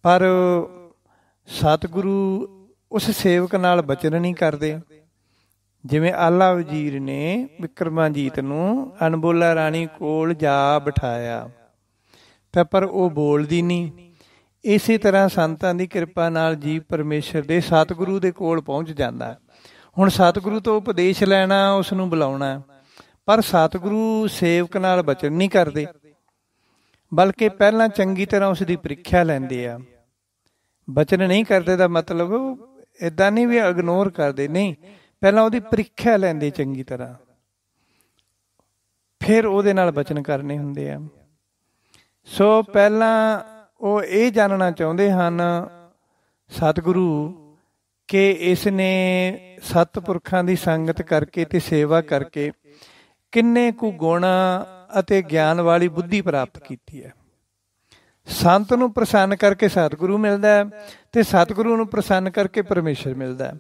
ਪਰ ਸਤਿਗੁਰੂ ਉਸ ਸੇਵਕ ਨਾਲ ਬਚਨ ਨਹੀਂ ਕਰਦੇ। ਜਿਵੇਂ ਆਲਾ ਵਜ਼ੀਰ ਨੇ ਵਿਕਰਮਾਜੀਤ ਨੂੰ ਅਣਬੋਲਾ ਰਾਣੀ ਕੋਲ ਜਾ ਬਿਠਾਇਆ ਤਾਂ ਪਰ ਉਹ ਬੋਲਦੀ ਨਹੀਂ। ਇਸੇ ਤਰ੍ਹਾਂ ਸੰਤਾਂ ਦੀ ਕਿਰਪਾ ਨਾਲ ਜੀਵ ਪਰਮੇਸ਼ਰ ਦੇ ਸਤਿਗੁਰੂ ਦੇ ਕੋਲ ਪਹੁੰਚ ਜਾਂਦਾ। ਹੁਣ ਸਤਿਗੁਰੂ ਤੋਂ ਉਪਦੇਸ਼ ਲੈਣਾ, ਉਸ ਨੂੰ ਬੁਲਾਉਣਾ, ਪਰ ਸਤਿਗੁਰੂ ਸੇਵਕ ਨਾਲ ਬਚਨ ਨਹੀਂ ਕਰਦੇ, ਬਲਕਿ ਪਹਿਲਾਂ ਚੰਗੀ ਤਰ੍ਹਾਂ ਉਸ ਦੀ ਪ੍ਰੀਖਿਆ ਲੈਂਦੇ ਆ। ਬਚਨ ਨਹੀਂ ਕਰਦੇ ਦਾ ਮਤਲਬ ਇੱਦਾਂ ਨਹੀਂ ਵੀ ਇਗਨੋਰ ਕਰਦੇ, ਨਹੀਂ, ਪਹਿਲਾਂ ਉਹਦੀ ਪ੍ਰੀਖਿਆ ਲੈਂਦੇ ਚੰਗੀ ਤਰ੍ਹਾਂ, ਫਿਰ ਉਹਦੇ ਨਾਲ ਬਚਨ ਕਰਨੇ ਹੁੰਦੇ ਆ। ਸੋ ਪਹਿਲਾਂ ਉਹ ਇਹ ਜਾਣਨਾ ਚਾਹੁੰਦੇ ਹਨ ਸਤਿਗੁਰੂ ਕਿ ਇਸ ਨੇ ਸਤਿਪੁਰਖਾਂ ਦੀ ਸੰਗਤ ਕਰਕੇ ਤੇ ਸੇਵਾ ਕਰਕੇ ਕਿੰਨੇ ਕੁ ਗੁਣ ਅਤੇ ਗਿਆਨ ਵਾਲੀ ਬੁੱਧੀ ਪ੍ਰਾਪਤ ਕੀਤੀ ਹੈ। ਸੰਤ ਨੂੰ ਪ੍ਰਸੰਨ ਕਰਕੇ ਸਤਿਗੁਰੂ ਮਿਲਦਾ ਹੈ ਤੇ ਸਤਿਗੁਰੂ ਨੂੰ ਪ੍ਰਸੰਨ ਕਰਕੇ ਪਰਮੇਸ਼ਰ ਮਿਲਦਾ ਹੈ।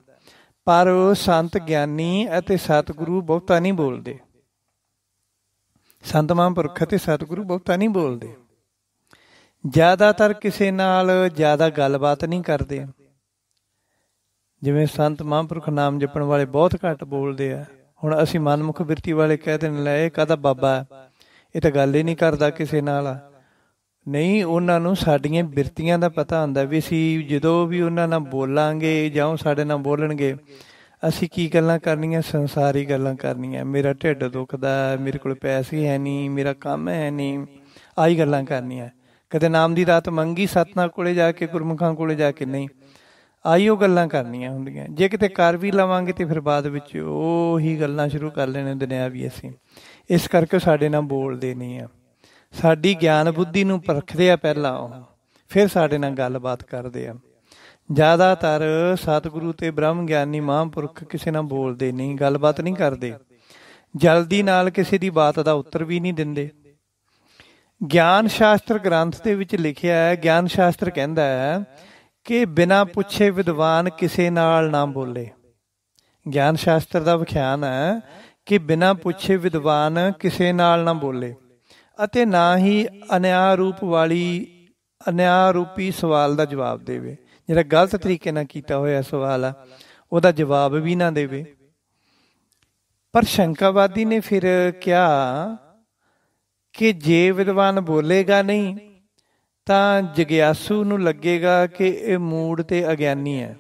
ਪਰ ਸੰਤ ਗਿਆਨੀ ਅਤੇ ਸਤਿਗੁਰੂ ਬਹੁਤਾ ਨਹੀਂ ਬੋਲਦੇ। ਸੰਤ ਮਹਾਂਪੁਰਖ ਅਤੇ ਸਤਿਗੁਰੂ ਬਹੁਤਾ ਨਹੀਂ ਬੋਲਦੇ। ਜ਼ਿਆਦਾਤਰ ਕਿਸੇ ਨਾਲ ਜ਼ਿਆਦਾ ਗੱਲਬਾਤ ਨਹੀਂ ਕਰਦੇ। ਜਿਵੇਂ ਸੰਤ ਮਹਾਂਪੁਰਖ ਨਾਮ ਜਪਣ ਵਾਲੇ ਬਹੁਤ ਘੱਟ ਬੋਲਦੇ ਆ। ਹੁਣ ਅਸੀਂ ਮਨਮੁਖ ਬਿਰਤੀ ਵਾਲੇ ਕਹਿ ਦਿੰਦੇ ਲੈ ਇਹ ਕਾਹਦਾ ਬਾਬਾ, ਇਹ ਤਾਂ ਗੱਲ ਹੀ ਨਹੀਂ ਕਰਦਾ ਕਿਸੇ ਨਾਲ। ਨਹੀਂ, ਉਹਨਾਂ ਨੂੰ ਸਾਡੀਆਂ ਬਿਰਤੀਆਂ ਦਾ ਪਤਾ ਹੁੰਦਾ ਵੀ ਅਸੀਂ ਜਦੋਂ ਵੀ ਉਹਨਾਂ ਨਾਲ ਬੋਲਾਂਗੇ ਜਾਂ ਉਹ ਸਾਡੇ ਨਾਲ ਬੋਲਣਗੇ, ਅਸੀਂ ਕੀ ਗੱਲਾਂ ਕਰਨੀਆਂ, ਸੰਸਾਰੀ ਗੱਲਾਂ ਕਰਨੀਆਂ। ਮੇਰਾ ਢਿੱਡ ਦੁਖਦਾ, ਮੇਰੇ ਕੋਲ ਪੈਸੇ ਹੈ ਨਹੀਂ, ਮੇਰਾ ਕੰਮ ਹੈ ਨਹੀਂ, ਆਹੀ ਗੱਲਾਂ ਕਰਨੀਆਂ। ਕਦੇ ਨਾਮ ਦੀ ਦਾਤ ਮੰਗੀ ਸਤਿਨਾਮ ਕੋਲੇ ਜਾ ਕੇ, ਗੁਰਮੁਖਾਂ ਕੋਲੇ ਜਾ ਕੇ, ਨਹੀਂ, ਆਈਓ ਗੱਲਾਂ ਕਰਨੀਆਂ ਹੁੰਦੀਆਂ। ਜੇ ਕਿਤੇ ਕਰ ਵੀ ਲਵਾਂਗੇ ਤੇ ਫਿਰ ਬਾਅਦ ਵਿੱਚ ਉਹੀ ਗੱਲਾਂ ਸ਼ੁਰੂ ਕਰ ਲੈਣੇ ਦੁਨਿਆਵੀ ਅਸੀਂ। ਇਸ ਕਰਕੇ ਸਾਡੇ ਨਾਲ ਬੋਲਦੇ ਨਹੀਂ ਆ। ਸਾਡੀ ਗਿਆਨ ਬੁੱਧੀ ਨੂੰ ਪਰਖਦੇ ਆ ਪਹਿਲਾਂ, ਉਹ ਫਿਰ ਸਾਡੇ ਨਾਲ ਗੱਲਬਾਤ ਕਰਦੇ ਆ। ਜ਼ਿਆਦਾਤਰ ਸਤਿਗੁਰੂ ਤੇ ਬ੍ਰਹਮ ਗਿਆਨੀ ਮਹਾਂਪੁਰਖ ਕਿਸੇ ਨਾਲ ਬੋਲਦੇ ਨਹੀਂ, ਗੱਲਬਾਤ ਨਹੀਂ ਕਰਦੇ, ਜਲਦੀ ਨਾਲ ਕਿਸੇ ਦੀ ਬਾਤ ਦਾ ਉੱਤਰ ਵੀ ਨਹੀਂ ਦਿੰਦੇ। ਗਿਆਨ ਸ਼ਾਸਤਰ ਗ੍ਰੰਥ ਦੇ ਵਿੱਚ ਲਿਖਿਆ ਹੈ, ਗਿਆਨ ਸ਼ਾਸਤਰ ਕਹਿੰਦਾ ਹੈ ਕਿ ਬਿਨਾਂ ਪੁੱਛੇ ਵਿਦਵਾਨ ਕਿਸੇ ਨਾਲ ਨਾ ਬੋਲੇ। ਗਿਆਨ ਸ਼ਾਸਤਰ ਦਾ ਵਿਖਿਆਨ ਹੈ ਕਿ ਬਿਨਾਂ ਪੁੱਛੇ ਵਿਦਵਾਨ ਕਿਸੇ ਨਾਲ ਨਾ ਬੋਲੇ ਅਤੇ ਨਾ ਹੀ ਅਨਿਆਂ ਰੂਪੀ ਸਵਾਲ ਦਾ ਜਵਾਬ ਦੇਵੇ। ਜਿਹੜਾ ਗਲਤ ਤਰੀਕੇ ਨਾਲ ਕੀਤਾ ਹੋਇਆ ਸਵਾਲ ਆ ਉਹਦਾ ਜਵਾਬ ਵੀ ਨਾ ਦੇਵੇ। ਪਰ ਸ਼ੰਕਾਵਾਦੀ ਨੇ ਫਿਰ ਕਿਹਾ ਕਿ ਜੇ ਵਿਦਵਾਨ ਬੋਲੇਗਾ ਨਹੀਂ ਤਾਂ ਜਗਿਆਸੂ ਨੂੰ ਲੱਗੇਗਾ ਕਿ ਇਹ ਮੂੜ ਤੇ ਅਗਿਆਨੀ ਹੈ।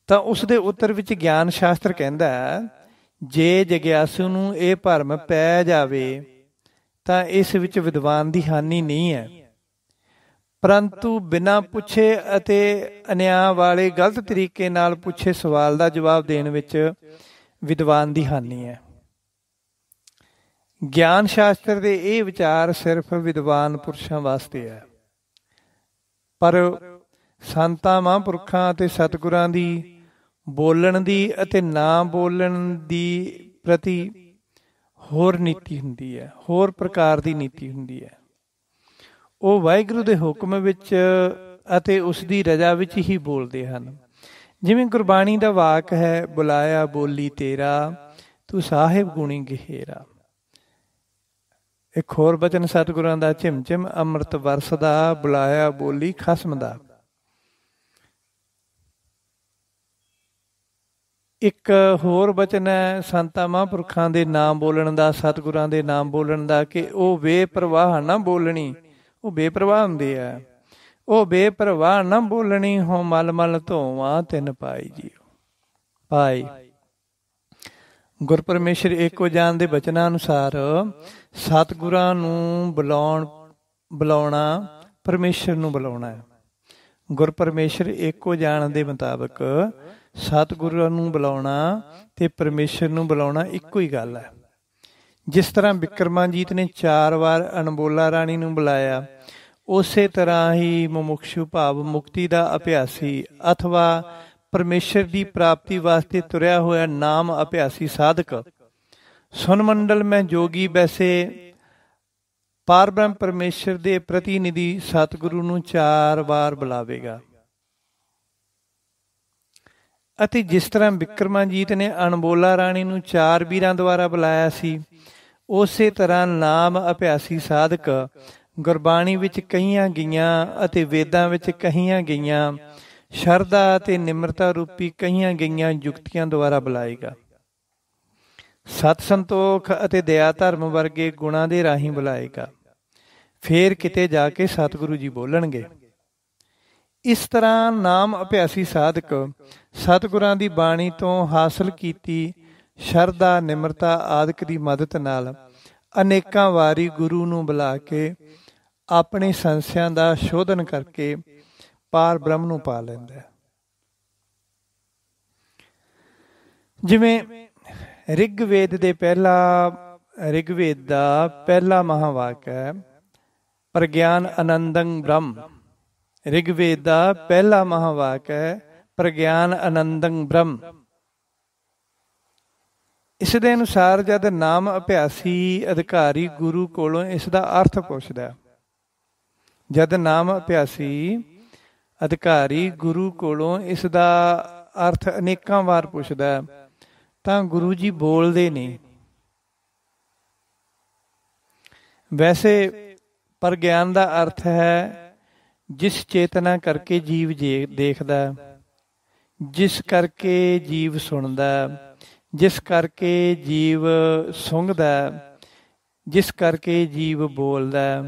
ਤਾਂ ਉਸ ਦੇ ਉੱਤਰ ਵਿੱਚ ਗਿਆਨ ਸ਼ਾਸਤਰ ਕਹਿੰਦਾ ਜੇ ਜਗਿਆਸੂ ਨੂੰ ਇਹ ਭਰਮ ਪੈ ਜਾਵੇ ਤਾਂ ਇਸ ਵਿੱਚ ਵਿਦਵਾਨ ਦੀ ਹਾਨੀ ਨਹੀਂ ਹੈ, ਪਰੰਤੂ ਬਿਨਾਂ ਪੁੱਛੇ ਅਤੇ ਅਨਿਆਂ ਵਾਲੇ ਗਲਤ ਤਰੀਕੇ ਨਾਲ ਪੁੱਛੇ ਸਵਾਲ ਦਾ ਜਵਾਬ ਦੇਣ ਵਿੱਚ ਵਿਦਵਾਨ ਦੀ ਹਾਨੀ ਹੈ। ਗਿਆਨ ਸ਼ਾਸਤਰ ਦੇ ਇਹ ਵਿਚਾਰ ਸਿਰਫ ਵਿਦਵਾਨ ਪੁਰਸ਼ਾਂ ਵਾਸਤੇ ਹੈ, ਪਰ ਸੰਤਾਂ ਮਹਾਂਪੁਰਖਾਂ ਅਤੇ ਸਤਿਗੁਰਾਂ ਦੀ ਬੋਲਣ ਦੀ ਅਤੇ ਨਾ ਬੋਲਣ ਦੀ ਪ੍ਰਤੀ ਹੋਰ ਨੀਤੀ ਹੁੰਦੀ ਹੈ, ਹੋਰ ਪ੍ਰਕਾਰ ਦੀ ਨੀਤੀ ਹੁੰਦੀ ਹੈ। ਉਹ ਵਾਹਿਗੁਰੂ ਦੇ ਹੁਕਮ ਵਿੱਚ ਅਤੇ ਉਸ ਦੀ ਰਜ਼ਾ ਵਿੱਚ ਹੀ ਬੋਲਦੇ ਹਨ। ਜਿਵੇਂ ਗੁਰਬਾਣੀ ਦਾ ਵਾਕ ਹੈ, ਬੁਲਾਇਆ ਬੋਲੀ ਤੇਰਾ ਤੂੰ ਸਾਹਿਬ ਗੁਣੀ ਗਹਿਰਾ। ਇੱਕ ਹੋਰ ਬਚਨ ਸਤਿਗੁਰਾਂ ਦਾ, ਝਿਮ ਝਿਮ ਅੰਮ੍ਰਿਤ ਵਰਸਦਾ ਬੁਲਾਇਆ ਬੋਲੀ ਖਸਮ ਦਾ। ਇੱਕ ਹੋਰ ਬਚਨ ਹੈ ਸੰਤਾਂ ਮਹਾਂਪੁਰਖਾਂ ਦੇ ਨਾਮ ਬੋਲਣ ਦਾ, ਸਤਿਗੁਰਾਂ ਦੇ ਨਾਮ ਬੋਲਣ ਦਾ, ਕਿ ਉਹ ਬੇਪਰਵਾਹ ਨਾ ਬੋਲਣੀ। ਉਹ ਬੇਪਰਵਾਹ ਹੁੰਦੇ ਆ। ਉਹ ਬੇਪਰਵਾਹ ਨਾ ਬੋਲਣੀ, ਹੋ ਮਲ ਮਲ ਧੋਵਾਂ ਤਿੰਨ ਪਾਈ ਜੀ ਪਾਈ। ਗੁਰਪਰਮੇਸ਼ਰ ਏਕੋ ਜਾਨ ਦੇ ਬਚਨਾਂ ਅਨੁਸਾਰ ਸਤਿਗੁਰਾਂ ਨੂੰ ਬੁਲਾਉਣਾ ਪਰਮੇਸ਼ਰ ਨੂੰ ਬੁਲਾਉਣਾ ਹੈ। ਗੁਰਪਰਮੇਸ਼ਰ ਏਕੋ ਜਾਨ ਦੇ ਮੁਤਾਬਕ ਸਤਿਗੁਰਾਂ ਨੂੰ ਬੁਲਾਉਣਾ ਤੇ ਪਰਮੇਸ਼ਰ ਨੂੰ ਬੁਲਾਉਣਾ ਇੱਕੋ ਹੀ ਗੱਲ ਹੈ। ਜਿਸ ਤਰ੍ਹਾਂ ਬਿਕਰਮਾਜੀਤ ਨੇ 4 ਵਾਰ ਅਣਬੋਲਾ ਰਾਣੀ ਨੂੰ ਬੁਲਾਇਆ, ਉਸੇ ਤਰ੍ਹਾਂ ਹੀ ਮੁਮੁਕਸ਼ੂ ਭਾਵ ਮੁਕਤੀ ਦਾ ਅਭਿਆਸੀ ਅਥਵਾ ਪਰਮੇਸ਼ਰ ਦੀ ਪ੍ਰਾਪਤੀ ਵਾਸਤੇ ਤੁਰਿਆ ਹੋਇਆ ਨਾਮ ਅਭਿਆਸੀ ਸਾਧਕ ਸੁਨਮੰਡਲ ਮੈਂ ਜੋਗੀ ਵੈਸੇ ਪਾਰਬ੍ਰਹਮ ਪਰਮੇਸ਼ਰ ਦੇ ਪ੍ਰਤੀਨਿਧੀ ਸਤਿਗੁਰੂ ਨੂੰ 4 ਵਾਰ ਬੁਲਾਵੇਗਾ। ਅਤੇ ਜਿਸ ਤਰ੍ਹਾਂ ਬਿਕਰਮਾਜੀਤ ਨੇ ਅਣਬੋਲਾ ਰਾਣੀ ਨੂੰ 4 ਵੀਰਾਂ ਦੁਆਰਾ ਬੁਲਾਇਆ ਸੀ, ਉਸੇ ਤਰ੍ਹਾਂ ਨਾਮ ਅਭਿਆਸੀ ਸਾਧਕ ਗੁਰਬਾਣੀ ਵਿੱਚ ਕਹੀਆਂ ਗਈਆਂ ਅਤੇ ਵੇਦਾਂ ਵਿੱਚ ਕਹੀਆਂ ਗਈਆਂ ਸ਼ਰਧਾ ਅਤੇ ਨਿਮਰਤਾ ਰੂਪੀ ਕਹੀਆਂ ਗਈਆਂ ਯੁਕਤੀਆਂ ਦੁਆਰਾ ਬੁਲਾਏਗਾ। ਸਤ ਸੰਤੋਖ ਅਤੇ ਦਇਆ ਧਰਮ ਵਰਗੇ ਗੁਣਾਂ ਦੇ ਰਾਹੀਂ ਬੁਲਾਏਗਾ। ਫੇਰ ਕਿਤੇ ਜਾ ਕੇ ਸਤਿਗੁਰੂ ਜੀ ਬੋਲਣਗੇ। ਇਸ ਤਰ੍ਹਾਂ ਨਾਮ ਅਭਿਆਸੀ ਸਾਧਕ ਸਤਿਗੁਰਾਂ ਦੀ ਬਾਣੀ ਤੋਂ ਹਾਸਲ ਕੀਤੀ ਸ਼ਰਧਾ ਨਿਮਰਤਾ ਆਦਿਕ ਦੀ ਮਦਦ ਨਾਲ ਅਨੇਕਾਂ ਵਾਰੀ ਗੁਰੂ ਨੂੰ ਬੁਲਾ ਕੇ ਆਪਣੇ ਸੰਸਿਆਂ ਦਾ ਸ਼ੋਧਨ ਕਰਕੇ ਪਾਰ ਬ੍ਰਹਮ ਨੂੰ ਪਾ ਲੈਂਦਾ ਹੈ। ਜਿਵੇਂ ਰਿਗਵੇਦ ਦਾ ਪਹਿਲਾ ਮਹਾਵਾਕ ਹੈ ਪ੍ਰਗਿਆਨ ਆਨੰਦੰ ਬ੍ਰਹਮ। ਰਿਗਵੇਦ ਦਾ ਪਹਿਲਾ ਮਹਾਵਾਕ ਹੈ ਪ੍ਰਗਿਆਨ ਆਨੰਦੰ ਬ੍ਰਹਮ। ਇਸ ਦੇ ਅਨੁਸਾਰ ਜਦ ਨਾਮ ਅਭਿਆਸੀ ਅਧਿਕਾਰੀ ਗੁਰੂ ਕੋਲੋਂ ਇਸ ਦਾ ਅਰਥ ਪੁੱਛਦਾ, ਜਦ ਨਾਮ ਅਭਿਆਸੀ ਅਧਿਕਾਰੀ ਗੁਰੂ ਕੋਲੋਂ ਇਸ ਦਾ ਅਰਥ ਅਨੇਕਾਂ ਵਾਰ ਪੁੱਛਦਾ ਤਾਂ ਗੁਰੂ ਜੀ ਬੋਲਦੇ ਨਹੀਂ। ਵੈਸੇ ਪ੍ਰਗਿਆਨ ਦਾ ਅਰਥ ਹੈ ਜਿਸ ਚੇਤਨਾ ਕਰਕੇ ਜੀਵ ਦੇਖਦਾ, ਜਿਸ ਕਰਕੇ ਜੀਵ ਸੁਣਦਾ, ਜਿਸ ਕਰਕੇ ਜੀਵ ਸੁੰਘਦਾ, ਜਿਸ ਕਰਕੇ ਜੀਵ ਬੋਲਦਾ,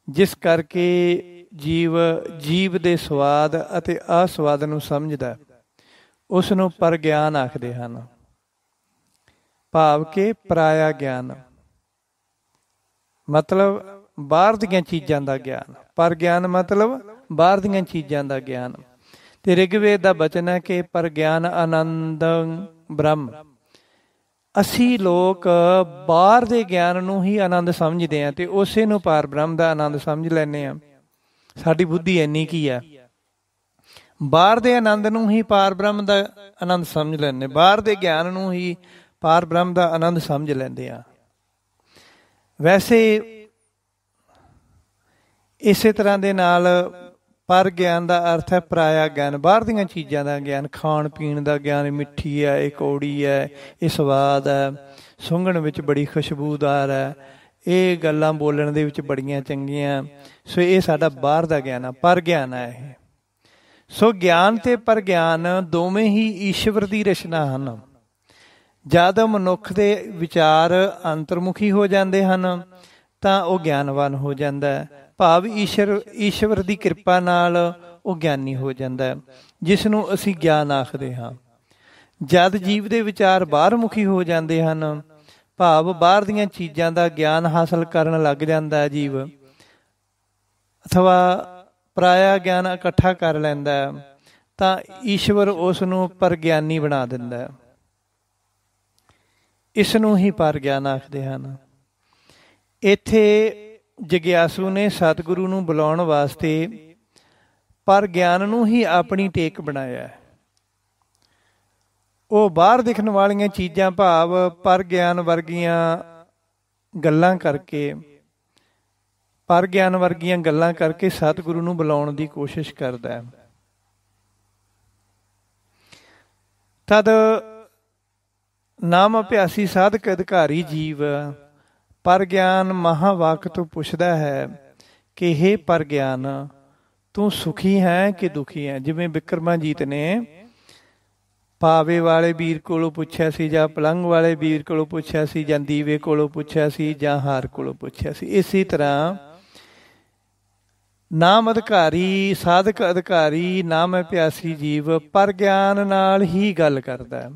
ਜਿਸ ਕਰਕੇ ਜੀਵ ਦੇ ਸਵਾਦ ਅਤੇ ਅਸਵਾਦ ਨੂੰ ਸਮਝਦਾ, ਉਸ ਨੂੰ ਪ੍ਰਗਿਆਨ ਆਖਦੇ ਹਨ। ਭਾਵ ਕਿ ਪਰਾਇਆ ਗਿਆਨ ਮਤਲਬ ਬਾਹਰ ਦੀਆਂ ਚੀਜ਼ਾਂ ਦਾ ਗਿਆਨ। ਪ੍ਰਗਿਆਨ ਮਤਲਬ ਬਾਹਰ ਦੀਆਂ ਚੀਜ਼ਾਂ ਦਾ ਗਿਆਨ। ਤੇ ਰਿਗਵੇਦ ਦਾ ਬਚਨ ਹੈ ਕਿ ਪ੍ਰਗਿਆਨ ਆਨੰਦੰ ਬ੍ਰਹਮ। ਅਸੀਂ ਲੋਕ ਬਾਹਰ ਦੇ ਗਿਆਨ ਨੂੰ ਹੀ ਆਨੰਦ ਸਮਝਦੇ ਹਾਂ ਤੇ ਉਸੇ ਨੂੰ ਪਾਰ ਬ੍ਰਹਮ ਦਾ ਆਨੰਦ ਸਮਝ ਲੈਂਦੇ ਹਾਂ। ਸਾਡੀ ਬੁੱਧੀ ਇੰਨੀ ਕੀ ਹੈ, ਬਾਹਰ ਦੇ ਆਨੰਦ ਨੂੰ ਹੀ ਪਾਰ ਬ੍ਰਹਮ ਦਾ ਆਨੰਦ ਸਮਝ ਲੈਂਦੇ, ਬਾਹਰ ਦੇ ਗਿਆਨ ਨੂੰ ਹੀ ਪਾਰ ਬ੍ਰਹਮ ਦਾ ਆਨੰਦ ਸਮਝ ਲੈਂਦੇ ਆ। ਵੈਸੇ ਇਸੇ ਤਰ੍ਹਾਂ ਦੇ ਨਾਲ ਪਰ ਗਿਆਨ ਦਾ ਅਰਥ ਹੈ ਪਰਾਇਆ ਗਿਆਨ, ਬਾਹਰ ਦੀਆਂ ਚੀਜ਼ਾਂ ਦਾ ਗਿਆਨ, ਖਾਣ ਪੀਣ ਦਾ ਗਿਆਨ। ਮਿੱਠੀ ਹੈ, ਇਹ ਕੌੜੀ ਹੈ, ਇਹ ਸਵਾਦ ਹੈ, ਸੁੰਘਣ ਵਿੱਚ ਬੜੀ ਖੁਸ਼ਬੂਦਾਰ ਹੈ, ਇਹ ਗੱਲਾਂ ਬੋਲਣ ਦੇ ਵਿੱਚ ਬੜੀਆਂ ਚੰਗੀਆਂ। ਸੋ ਇਹ ਸਾਡਾ ਬਾਹਰ ਦਾ ਗਿਆਨ ਆ, ਪਰ ਗਿਆਨ ਹੈ ਇਹ। ਸੋ ਗਿਆਨ ਤੇ ਪਰ ਗਿਆਨ ਦੋਵੇਂ ਹੀ ਈਸ਼ਵਰ ਦੀ ਰਚਨਾ ਹਨ। ਜਦ ਮਨੁੱਖ ਦੇ ਵਿਚਾਰ ਅੰਤਰਮੁਖੀ ਹੋ ਜਾਂਦੇ ਹਨ ਤਾਂ ਉਹ ਗਿਆਨਵਾਨ ਹੋ ਜਾਂਦਾ ਹੈ। ਭਾਵ ਈਸ਼ਵਰ ਦੀ ਕਿਰਪਾ ਨਾਲ ਉਹ ਗਿਆਨੀ ਹੋ ਜਾਂਦਾ ਹੈ, ਜਿਸ ਨੂੰ ਅਸੀਂ ਗਿਆਨ ਆਖਦੇ ਹਾਂ। ਜਦ ਜੀਵ ਦੇ ਵਿਚਾਰ ਬਾਹਰ ਮੁਖੀ ਹੋ ਜਾਂਦੇ ਹਨ, ਭਾਵ ਬਾਹਰ ਦੀਆਂ ਚੀਜ਼ਾਂ ਦਾ ਗਿਆਨ ਹਾਸਲ ਕਰਨ ਲੱਗ ਜਾਂਦਾ ਹੈ ਜੀਵ, ਅਥਵਾ ਪਰਾਇਆ ਗਿਆਨ ਇਕੱਠਾ ਕਰ ਲੈਂਦਾ ਹੈ, ਤਾਂ ਈਸ਼ਵਰ ਉਸ ਨੂੰ ਪਰਗਿਆਨੀ ਬਣਾ ਦਿੰਦਾ ਹੈ। ਇਸ ਨੂੰ ਹੀ ਪਰ ਗਿਆਨ ਆਖਦੇ ਹਨ। ਇੱਥੇ ਜਗਿਆਸੂ ਨੇ ਸਤਿਗੁਰੂ ਨੂੰ ਬੁਲਾਉਣ ਵਾਸਤੇ ਪਰ ਗਿਆਨ ਨੂੰ ਹੀ ਆਪਣੀ ਟੇਕ ਬਣਾਇਆ। ਉਹ ਬਾਹਰ ਦਿਖਣ ਵਾਲੀਆਂ ਚੀਜ਼ਾਂ ਭਾਵ ਪਰ ਗਿਆਨ ਵਰਗੀਆਂ ਗੱਲਾਂ ਕਰਕੇ, ਪਰ ਗਿਆਨ ਵਰਗੀਆਂ ਗੱਲਾਂ ਕਰਕੇ ਸਤਿਗੁਰੂ ਨੂੰ ਬੁਲਾਉਣ ਦੀ ਕੋਸ਼ਿਸ਼ ਕਰਦਾ ਹੈ। ਤਦ ਨਾਮ ਅਭਿਆਸੀ ਸਾਧਕ ਅਧਿਕਾਰੀ ਜੀਵ ਪਰ ਗਿਆਨ ਮਹਾਵਾਕ ਤੋਂ ਪੁੱਛਦਾ ਹੈ ਕਿ ਹੇ ਪਰ ਗਿਆਨ, ਤੂੰ ਸੁਖੀ ਹੈ ਕਿ ਦੁਖੀ ਹੈ। ਜਿਵੇਂ ਬਿਕਰਮਾਜੀਤ ਨੇ ਪਾਵੇ ਵਾਲੇ ਵੀਰ ਕੋਲੋਂ ਪੁੱਛਿਆ ਸੀ, ਜਾਂ ਪਲੰਗ ਵਾਲੇ ਵੀਰ ਕੋਲੋਂ ਪੁੱਛਿਆ ਸੀ, ਜਾਂ ਦੀਵੇ ਕੋਲੋਂ ਪੁੱਛਿਆ ਸੀ, ਜਾਂ ਹਾਰ ਕੋਲੋਂ ਪੁੱਛਿਆ ਸੀ। ਇਸੇ ਤਰ੍ਹਾਂ ਨਾਮ ਅਧਿਕਾਰੀ ਸਾਧਕ ਅਧਿਕਾਰੀ ਨਾਮ ਅਭਿਆਸੀ ਜੀਵ ਪਰ ਗਿਆਨ ਨਾਲ ਹੀ ਗੱਲ ਕਰਦਾ,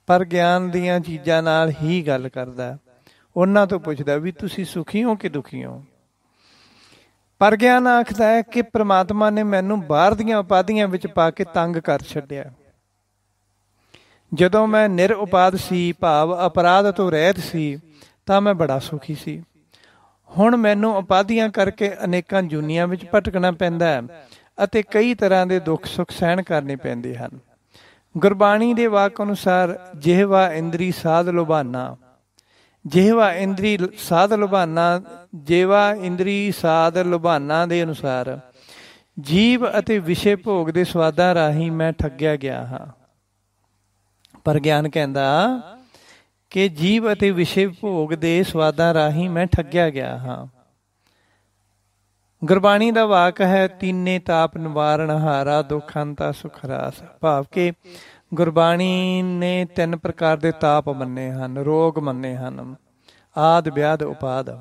ਪਰ ਗਿਆਨ ਦੀਆਂ ਚੀਜ਼ਾਂ ਨਾਲ ਹੀ ਗੱਲ ਕਰਦਾ। ਉਹਨਾਂ ਤੋਂ ਪੁੱਛਦਾ ਵੀ ਤੁਸੀਂ ਸੁਖੀ ਹੋ ਕਿ ਦੁਖੀ ਹੋ। ਪਰ ਗਿਆਨ ਆਖਦਾ ਹੈ ਕਿ ਪ੍ਰਮਾਤਮਾ ਨੇ ਮੈਨੂੰ ਬਾਹਰ ਦੀਆਂ ਉਪਾਧੀਆਂ ਵਿੱਚ ਪਾ ਕੇ ਤੰਗ ਕਰ ਛੱਡਿਆ। ਜਦੋਂ ਮੈਂ ਨਿਰ ਉਪਾਦ ਸੀ, ਭਾਵ ਅਪਰਾਧ ਤੋਂ ਰਹਿਤ ਸੀ, ਤਾਂ ਮੈਂ ਬੜਾ ਸੁਖੀ ਸੀ। ਹੁਣ ਮੈਨੂੰ ਉਪਾਧੀਆਂ ਕਰਕੇ ਅਨੇਕਾਂ ਜੂਨੀਆਂ ਵਿੱਚ ਭਟਕਣਾ ਪੈਂਦਾ ਹੈ ਅਤੇ ਕਈ ਤਰ੍ਹਾਂ ਦੇ ਦੁੱਖ ਸੁੱਖ ਸਹਿਣ ਕਰਨੇ ਪੈਂਦੇ ਹਨ। ਗੁਰਬਾਣੀ ਦੇ ਵਾਕ ਅਨੁਸਾਰ ਜਿਹਵਾ ਇੰਦਰੀ ਸਾਧ ਲੁਭਾਨਾ, ਜਿਹਵਾ ਇੰਦਰੀ ਸਾਧ ਲੁਭਾਨਾ, ਜਿਹਵਾ ਇੰਦਰੀ ਸਾਧ ਲੁਭਾਨਾ ਦੇ ਅਨੁਸਾਰ ਜੀਵ ਅਤੇ ਵਿਸ਼ੇ ਭੋਗ ਦੇ ਸਵਾਦਾਂ ਰਾਹੀਂ ਮੈਂ ਠੱਗਿਆ ਗਿਆ ਹਾਂ। ਪਰ ਗਿਆਨ ਕਹਿੰਦਾ ਕਿ ਜੀਵ ਅਤੇ ਵਿਸ਼ੇ ਭੋਗ ਦੇ ਸਵਾਦਾਂ ਰਾਹੀਂ ਮੈਂ ਠੱਗਿਆ ਗਿਆ ਹਾਂ। ਗੁਰਬਾਣੀ ਦਾ ਵਾਕ ਹੈ, ਤੀਨੇ ਤਾਪ ਨਿਵਾਰਨ ਹਾਰਾ, ਦੁੱਖ ਅੰਤਾ ਸੁਖ ਰਾਸ। ਭਾਵ ਕਿ ਗੁਰਬਾਣੀ ਨੇ 3 ਪ੍ਰਕਾਰ ਦੇ ਤਾਪ ਮੰਨੇ ਹਨ, ਰੋਗ ਮੰਨੇ ਹਨ, ਆਦਿ ਵਿਆਧ ਉਪਾਦ।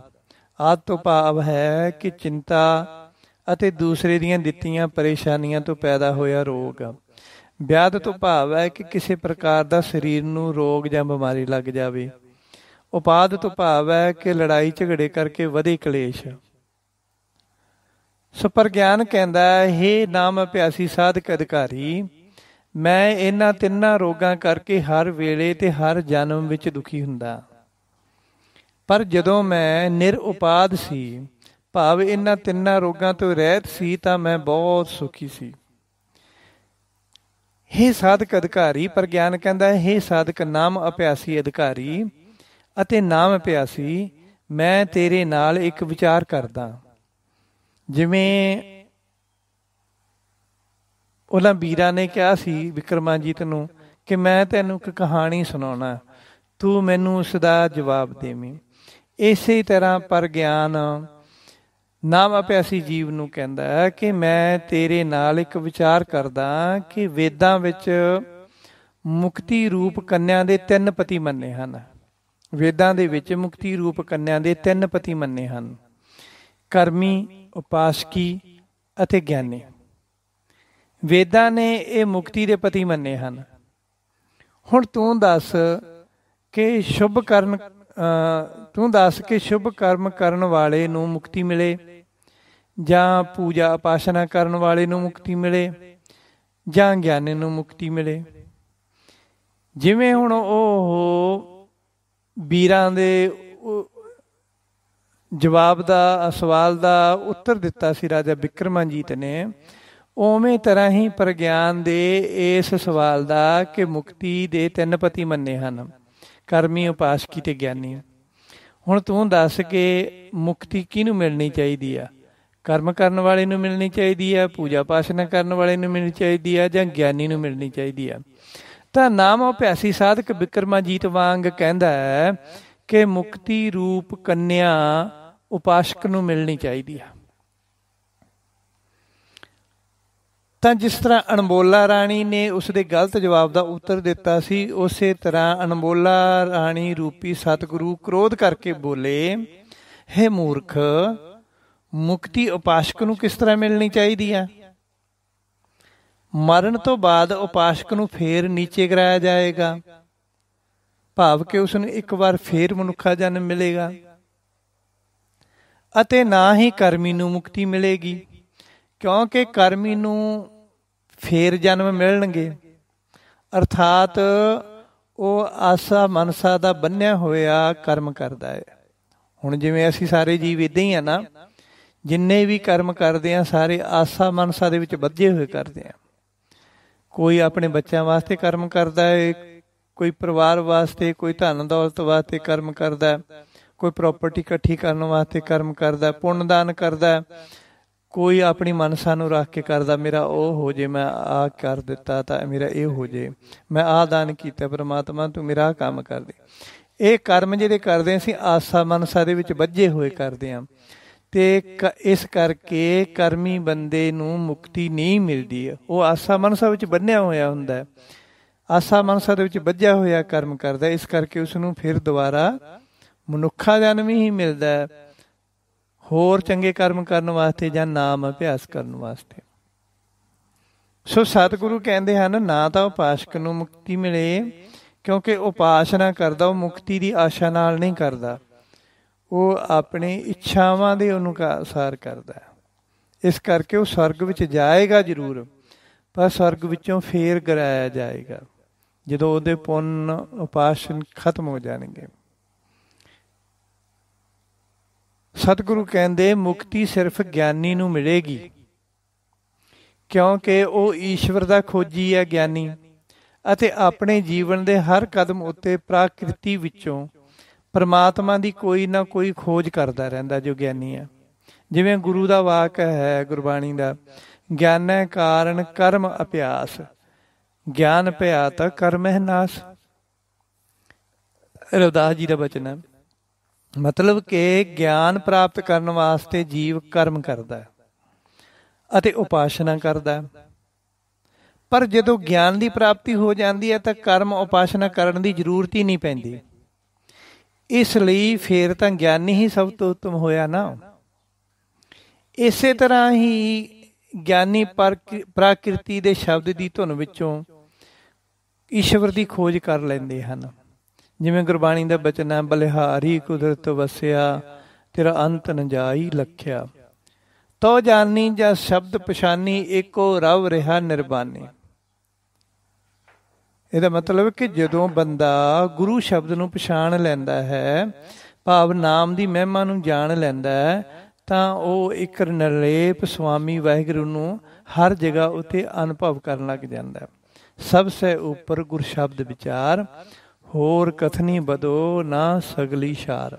ਆਦਿ ਤੋਂ ਭਾਵ ਹੈ ਕਿ ਚਿੰਤਾ ਅਤੇ ਦੂਸਰੇ ਦੀਆਂ ਦਿੱਤੀਆਂ ਪਰੇਸ਼ਾਨੀਆਂ ਤੋਂ ਪੈਦਾ ਹੋਇਆ ਰੋਗ। ਵਿਆਧ ਤੋਂ ਭਾਵ ਹੈ ਕਿ ਕਿਸੇ ਪ੍ਰਕਾਰ ਦਾ ਸਰੀਰ ਨੂੰ ਰੋਗ ਜਾਂ ਬਿਮਾਰੀ ਲੱਗ ਜਾਵੇ। ਉਪਾਦ ਤੋਂ ਭਾਵ ਹੈ ਕਿ ਲੜਾਈ ਝਗੜੇ ਕਰਕੇ ਵਧੇ ਕਲੇਸ਼। ਸੋ ਪਰ ਗਿਆਨ ਕਹਿੰਦਾ, ਹੇ ਨਾਮ ਅਭਿਆਸੀ ਸਾਧਕ ਅਧਿਕਾਰੀ, ਮੈਂ ਇਹਨਾਂ 3 ਰੋਗਾਂ ਕਰਕੇ ਹਰ ਵੇਲੇ ਤੇ ਹਰ ਜਨਮ ਵਿੱਚ ਦੁਖੀ ਹੁੰਦਾ। ਪਰ ਜਦੋਂ ਮੈਂ ਨਿਰਉਪਾਦ ਸੀ, ਭਾਵ ਇਹਨਾਂ 3 ਰੋਗਾਂ ਤੋਂ ਰਹਿਤ ਸੀ, ਤਾਂ ਮੈਂ ਬਹੁਤ ਸੁਖੀ ਸੀ। ਹੇ ਸਾਧਕ ਅਧਿਕਾਰੀ, ਪਰ ਗਿਆਨ ਕਹਿੰਦਾ, ਹੇ ਸਾਧਕ ਨਾਮ ਅਭਿਆਸੀ ਅਧਿਕਾਰੀ ਅਤੇ ਨਾਮ ਅਭਿਆਸੀ, ਮੈਂ ਤੇਰੇ ਨਾਲ ਇੱਕ ਵਿਚਾਰ ਕਰਦਾ। ਜਿਵੇਂ ਉਹਨਾਂ ਵੀਰਾਂ ਨੇ ਕਿਹਾ ਸੀ ਵਿਕਰਮਾਜੀਤ ਨੂੰ ਕਿ ਮੈਂ ਤੈਨੂੰ ਇੱਕ ਕਹਾਣੀ ਸੁਣਾਉਣਾ, ਤੂੰ ਮੈਨੂੰ ਉਸ ਦਾ ਜਵਾਬ ਦੇਵੀਂ। ਇਸੇ ਤਰ੍ਹਾਂ ਪਰ ਗਿਆਨ ਨਾਮ ਅਭਿਆਸੀ ਜੀਵ ਨੂੰ ਕਹਿੰਦਾ ਹੈ ਕਿ ਮੈਂ ਤੇਰੇ ਨਾਲ ਇੱਕ ਵਿਚਾਰ ਕਰਦਾ ਕਿ ਵੇਦਾਂ ਵਿੱਚ ਮੁਕਤੀ ਰੂਪ ਕੰਨਿਆਂ ਦੇ 3 ਪਤੀ ਮੰਨੇ ਹਨ। ਵੇਦਾਂ ਦੇ ਵਿੱਚ ਮੁਕਤੀ ਰੂਪ ਕੰਨਿਆਂ ਦੇ 3 ਪਤੀ ਮੰਨੇ ਹਨ, ਕਰਮੀ, ਉਪਾਸਕੀ ਅਤੇ ਗਿਆਨੀ। ਵੇਦਾਂ ਨੇ ਇਹ ਮੁਕਤੀ ਦੇ ਪਤੀ ਮੰਨੇ ਹਨ। ਹੁਣ ਤੂੰ ਦੱਸ ਕਿ ਸ਼ੁਭ ਕਰਮ ਕਰਨ ਵਾਲੇ ਨੂੰ ਮੁਕਤੀ ਮਿਲੇ, ਜਾਂ ਪੂਜਾ ਉਪਾਸਨਾ ਕਰਨ ਵਾਲੇ ਨੂੰ ਮੁਕਤੀ ਮਿਲੇ, ਜਾਂ ਗਿਆਨੀ ਨੂੰ ਮੁਕਤੀ ਮਿਲੇ। ਜਿਵੇਂ ਹੁਣ ਉਹ ਵੀਰਾਂ ਦੇ ਜਵਾਬ ਦਾ ਸਵਾਲ ਦਾ ਉੱਤਰ ਦਿੱਤਾ ਸੀ ਰਾਜਾ ਬਿਕਰਮਾਜੀਤ ਨੇ, ਉਵੇਂ ਤਰ੍ਹਾਂ ਹੀ ਪ੍ਰਗਿਆਨ ਦੇ ਇਸ ਸਵਾਲ ਦਾ ਕਿ ਮੁਕਤੀ ਦੇ 3 ਪਤੀ ਮੰਨੇ ਹਨ, ਕਰਮੀ, ਉਪਾਸਕੀ ਤੇ ਗਿਆਨੀ। ਹੁਣ ਤੂੰ ਦੱਸ ਕਿ ਮੁਕਤੀ ਕਿਹਨੂੰ ਮਿਲਣੀ ਚਾਹੀਦੀ ਆ? ਕਰਮ ਕਰਨ ਵਾਲੇ ਨੂੰ ਮਿਲਣੀ ਚਾਹੀਦੀ ਆ, ਪੂਜਾ ਉਪਾਸਨਾ ਕਰਨ ਵਾਲੇ ਨੂੰ ਮਿਲਣੀ ਚਾਹੀਦੀ ਆ, ਜਾਂ ਗਿਆਨੀ ਨੂੰ ਮਿਲਣੀ ਚਾਹੀਦੀ ਆ? ਤਾਂ ਨਾਮ ਅਭਿਆਸੀ ਸਾਧਕ ਬਿਕਰਮਾਜੀਤ ਵਾਂਗ ਕਹਿੰਦਾ ਹੈ ਕਿ ਮੁਕਤੀ ਰੂਪ ਕੰਨਿਆ ਉਪਾਸਕ ਨੂੰ ਮਿਲਣੀ ਚਾਹੀਦੀ ਆ। ਤਾਂ ਜਿਸ ਤਰ੍ਹਾਂ ਅਣਬੋਲਾ ਰਾਣੀ ਨੇ ਉਸਦੇ ਗਲਤ ਜਵਾਬ ਦਾ ਉੱਤਰ ਦਿੱਤਾ ਸੀ, ਉਸੇ ਤਰ੍ਹਾਂ ਅਣਬੋਲਾ ਰਾਣੀ ਰੂਪੀ ਸਤਿਗੁਰੂ ਕ੍ਰੋਧ ਕਰਕੇ ਬੋਲੇ, ਹੇ ਮੂਰਖ, ਮੁਕਤੀ ਉਪਾਸਕ ਨੂੰ ਕਿਸ ਤਰ੍ਹਾਂ ਮਿਲਣੀ ਚਾਹੀਦੀ ਆ? ਮਰਨ ਤੋਂ ਬਾਅਦ ਉਪਾਸਕ ਨੂੰ ਫੇਰ ਨੀਚੇ ਕਰਾਇਆ ਜਾਏਗਾ, ਭਾਵ ਕਿ ਉਸਨੂੰ ਇੱਕ ਵਾਰ ਫੇਰ ਮਨੁੱਖਾ ਜਨਮ ਮਿਲੇਗਾ, ਅਤੇ ਨਾ ਹੀ ਕਰਮੀ ਨੂੰ ਮੁਕਤੀ ਮਿਲੇਗੀ, ਕਿਉਂਕਿ ਕਰਮੀ ਨੂੰ ਫੇਰ ਜਨਮ ਮਿਲਣਗੇ। ਅਰਥਾਤ ਉਹ ਆਸਾ ਮਨਸਾ ਦਾ ਬੰਨਿਆ ਹੋਇਆ ਕਰਮ ਕਰਦਾ ਹੈ। ਹੁਣ ਜਿਵੇਂ ਅਸੀਂ ਸਾਰੇ ਜੀਵ ਇੱਦਾਂ ਹੀ ਆ ਨਾ, ਜਿੰਨੇ ਵੀ ਕਰਮ ਕਰਦੇ ਆ ਸਾਰੇ ਆਸਾ ਮਨਸਾ ਦੇ ਵਿੱਚ ਬੱਝੇ ਹੋਏ ਕਰਦੇ ਆ। ਕੋਈ ਆਪਣੇ ਬੱਚਿਆਂ ਵਾਸਤੇ ਕਰਮ ਕਰਦਾ ਹੈ, ਕੋਈ ਪਰਿਵਾਰ ਵਾਸਤੇ, ਕੋਈ ਧਨ ਦੌਲਤ ਵਾਸਤੇ ਕਰਮ ਕਰਦਾ, ਕੋਈ ਪ੍ਰਾਪਰਟੀ ਇਕੱਠੀ ਕਰਨ ਵਾਸਤੇ ਕਰਮ ਕਰਦਾ, ਪੁੰਨ ਦਾਨ ਕਰਦਾ, ਕੋਈ ਆਪਣੀ ਮਨਸਾ ਨੂੰ ਰੱਖ ਕੇ ਕਰਦਾ, ਮੇਰਾ ਉਹ ਹੋ ਜੇ, ਮੈਂ ਆਹ ਕਰ ਦਿੱਤਾ ਤਾਂ ਮੇਰਾ ਇਹ ਹੋ ਜੇ, ਮੈਂ ਆਹ ਦਾਨ ਕੀਤਾ ਪਰਮਾਤਮਾ ਤੂੰ ਮੇਰਾ ਆਹ ਕੰਮ ਕਰ ਦੇ। ਇਹ ਕਰਮ ਜਿਹੜੇ ਕਰਦੇ ਅਸੀਂ ਆਸਾ ਮਨਸਾ ਦੇ ਵਿੱਚ ਬੱਝੇ ਹੋਏ ਕਰਦੇ ਹਾਂ, ਤੇ ਇਸ ਕਰਕੇ ਕਰਮੀ ਬੰਦੇ ਨੂੰ ਮੁਕਤੀ ਨਹੀਂ ਮਿਲਦੀ। ਉਹ ਆਸਾ ਮਨਸਾ ਵਿੱਚ ਬੰਨਿਆ ਹੋਇਆ ਹੁੰਦਾ, ਆਸਾ ਮਨਸਾ ਦੇ ਵਿੱਚ ਬੱਝਿਆ ਹੋਇਆ ਕਰਮ ਕਰਦਾ, ਇਸ ਕਰਕੇ ਉਸਨੂੰ ਫਿਰ ਦੁਬਾਰਾ ਮਨੁੱਖਾ ਜਨਮ ਹੀ ਮਿਲਦਾ, ਹੋਰ ਚੰਗੇ ਕਰਮ ਕਰਨ ਵਾਸਤੇ ਜਾਂ ਨਾਮ ਅਭਿਆਸ ਕਰਨ ਵਾਸਤੇ। ਸੋ ਸਤਿਗੁਰੂ ਕਹਿੰਦੇ ਹਨ, ਨਾ ਤਾਂ ਉਪਾਸਕ ਨੂੰ ਮੁਕਤੀ ਮਿਲੇ, ਕਿਉਂਕਿ ਉਪਾਸਨਾ ਕਰਦਾ ਉਹ ਮੁਕਤੀ ਦੀ ਆਸ਼ਾ ਨਾਲ ਨਹੀਂ ਕਰਦਾ, ਉਹ ਆਪਣੀ ਇੱਛਾਵਾਂ ਦੇ ਅਨੁਸਾਰ ਕਰਦਾ। ਇਸ ਕਰਕੇ ਉਹ ਸਵਰਗ ਵਿੱਚ ਜਾਏਗਾ ਜ਼ਰੂਰ, ਪਰ ਸਵਰਗ ਵਿੱਚੋਂ ਫੇਰ ਗਿਰਾਇਆ ਜਾਏਗਾ ਜਦੋਂ ਉਹਦੇ ਪੁੰਨ ਉਪਾਸਨ ਖਤਮ ਹੋ ਜਾਣਗੇ। ਸਤਿਗੁਰੂ ਕਹਿੰਦੇ ਮੁਕਤੀ ਸਿਰਫ ਗਿਆਨੀ ਨੂੰ ਮਿਲੇਗੀ, ਕਿਉਂਕਿ ਉਹ ਈਸ਼ਵਰ ਦਾ ਖੋਜੀ ਹੈ ਗਿਆਨੀ, ਅਤੇ ਆਪਣੇ ਜੀਵਨ ਦੇ ਹਰ ਕਦਮ ਉੱਤੇ ਪ੍ਰਕਿਰਤੀ ਵਿੱਚੋਂ ਪਰਮਾਤਮਾ ਦੀ ਕੋਈ ਨਾ ਕੋਈ ਖੋਜ ਕਰਦਾ ਰਹਿੰਦਾ ਜੋ ਗਿਆਨੀ ਹੈ। ਜਿਵੇਂ ਗੁਰੂ ਦਾ ਵਾਕ ਹੈ ਗੁਰਬਾਣੀ ਦਾ, ਗਿਆਨੈ ਕਾਰਨ ਕਰਮ ਅਭਿਆਸ, ਗਿਆਨ ਭਇਆ ਤਾਂ ਕਰਮਹਿ ਨਾਸ। ਰਵਿਦਾਸ ਜੀ ਦਾ ਬਚਨ ਹੈ। ਮਤਲਬ ਕਿ ਗਿਆਨ ਪ੍ਰਾਪਤ ਕਰਨ ਵਾਸਤੇ ਜੀਵ ਕਰਮ ਕਰਦਾ ਅਤੇ ਉਪਾਸਨਾ ਕਰਦਾ, ਪਰ ਜਦੋਂ ਗਿਆਨ ਦੀ ਪ੍ਰਾਪਤੀ ਹੋ ਜਾਂਦੀ ਹੈ ਤਾਂ ਕਰਮ ਉਪਾਸਨਾ ਕਰਨ ਦੀ ਜ਼ਰੂਰਤ ਹੀ ਨਹੀਂ ਪੈਂਦੀ। ਇਸ ਲਈ ਫੇਰ ਤਾਂ ਗਿਆਨੀ ਹੀ ਸਭ ਤੋਂ ਉੱਤਮ ਹੋਇਆ ਨਾ। ਇਸੇ ਤਰ੍ਹਾਂ ਹੀ ਗਿਆਨੀ ਪ੍ਰਾਕਿਰਤੀ ਦੇ ਸ਼ਬਦ ਦੀ ਧੁਨ ਵਿੱਚੋਂ ਈਸ਼ਵਰ ਦੀ ਖੋਜ ਕਰ ਲੈਂਦੇ ਹਨ। ਜਿਵੇਂ ਗੁਰਬਾਣੀ ਦਾ ਬਚਨ ਹੈ, ਬਲਿਹਾਰੀ ਕੁਦਰਤ ਵਸਿਆ, ਤੇਰਾ ਅੰਤ ਨ ਜਾਈ ਲਖਿਆ, ਤੋ ਜਾਨੀ ਜਾਂ ਸ਼ਬਦ ਪਛਾਨੀ, ਏਕੋ ਰਵ ਰਿਹਾ ਨਿਰਬਾਨੀ। ਇਹਦਾ ਮਤਲਬ ਕਿ ਜਦੋਂ ਬੰਦਾ ਗੁਰੂ ਸ਼ਬਦ ਨੂੰ ਪਛਾਣ ਲੈਂਦਾ ਹੈ, ਭਾਵ ਨਾਮ ਦੀ ਮਹਿਮਾ ਨੂੰ ਜਾਣ ਲੈਂਦਾ ਹੈ, ਤਾਂ ਉਹ ਇੱਕ ਨਿਰਲੇਪ ਸੁਆਮੀ ਵਾਹਿਗੁਰੂ ਨੂੰ ਹਰ ਜਗ੍ਹਾ ਉੱਤੇ ਅਨੁਭਵ ਕਰਨ ਲੱਗ ਜਾਂਦਾ। ਸਭ ਸੇ ਉੱਪਰ ਗੁਰ ਸ਼ਬਦ ਵਿਚਾਰ, ਹੋਰ ਕਥਨੀ ਬਦੋ ਨਾ ਸਗਲੀ ਸ਼ਾਰ।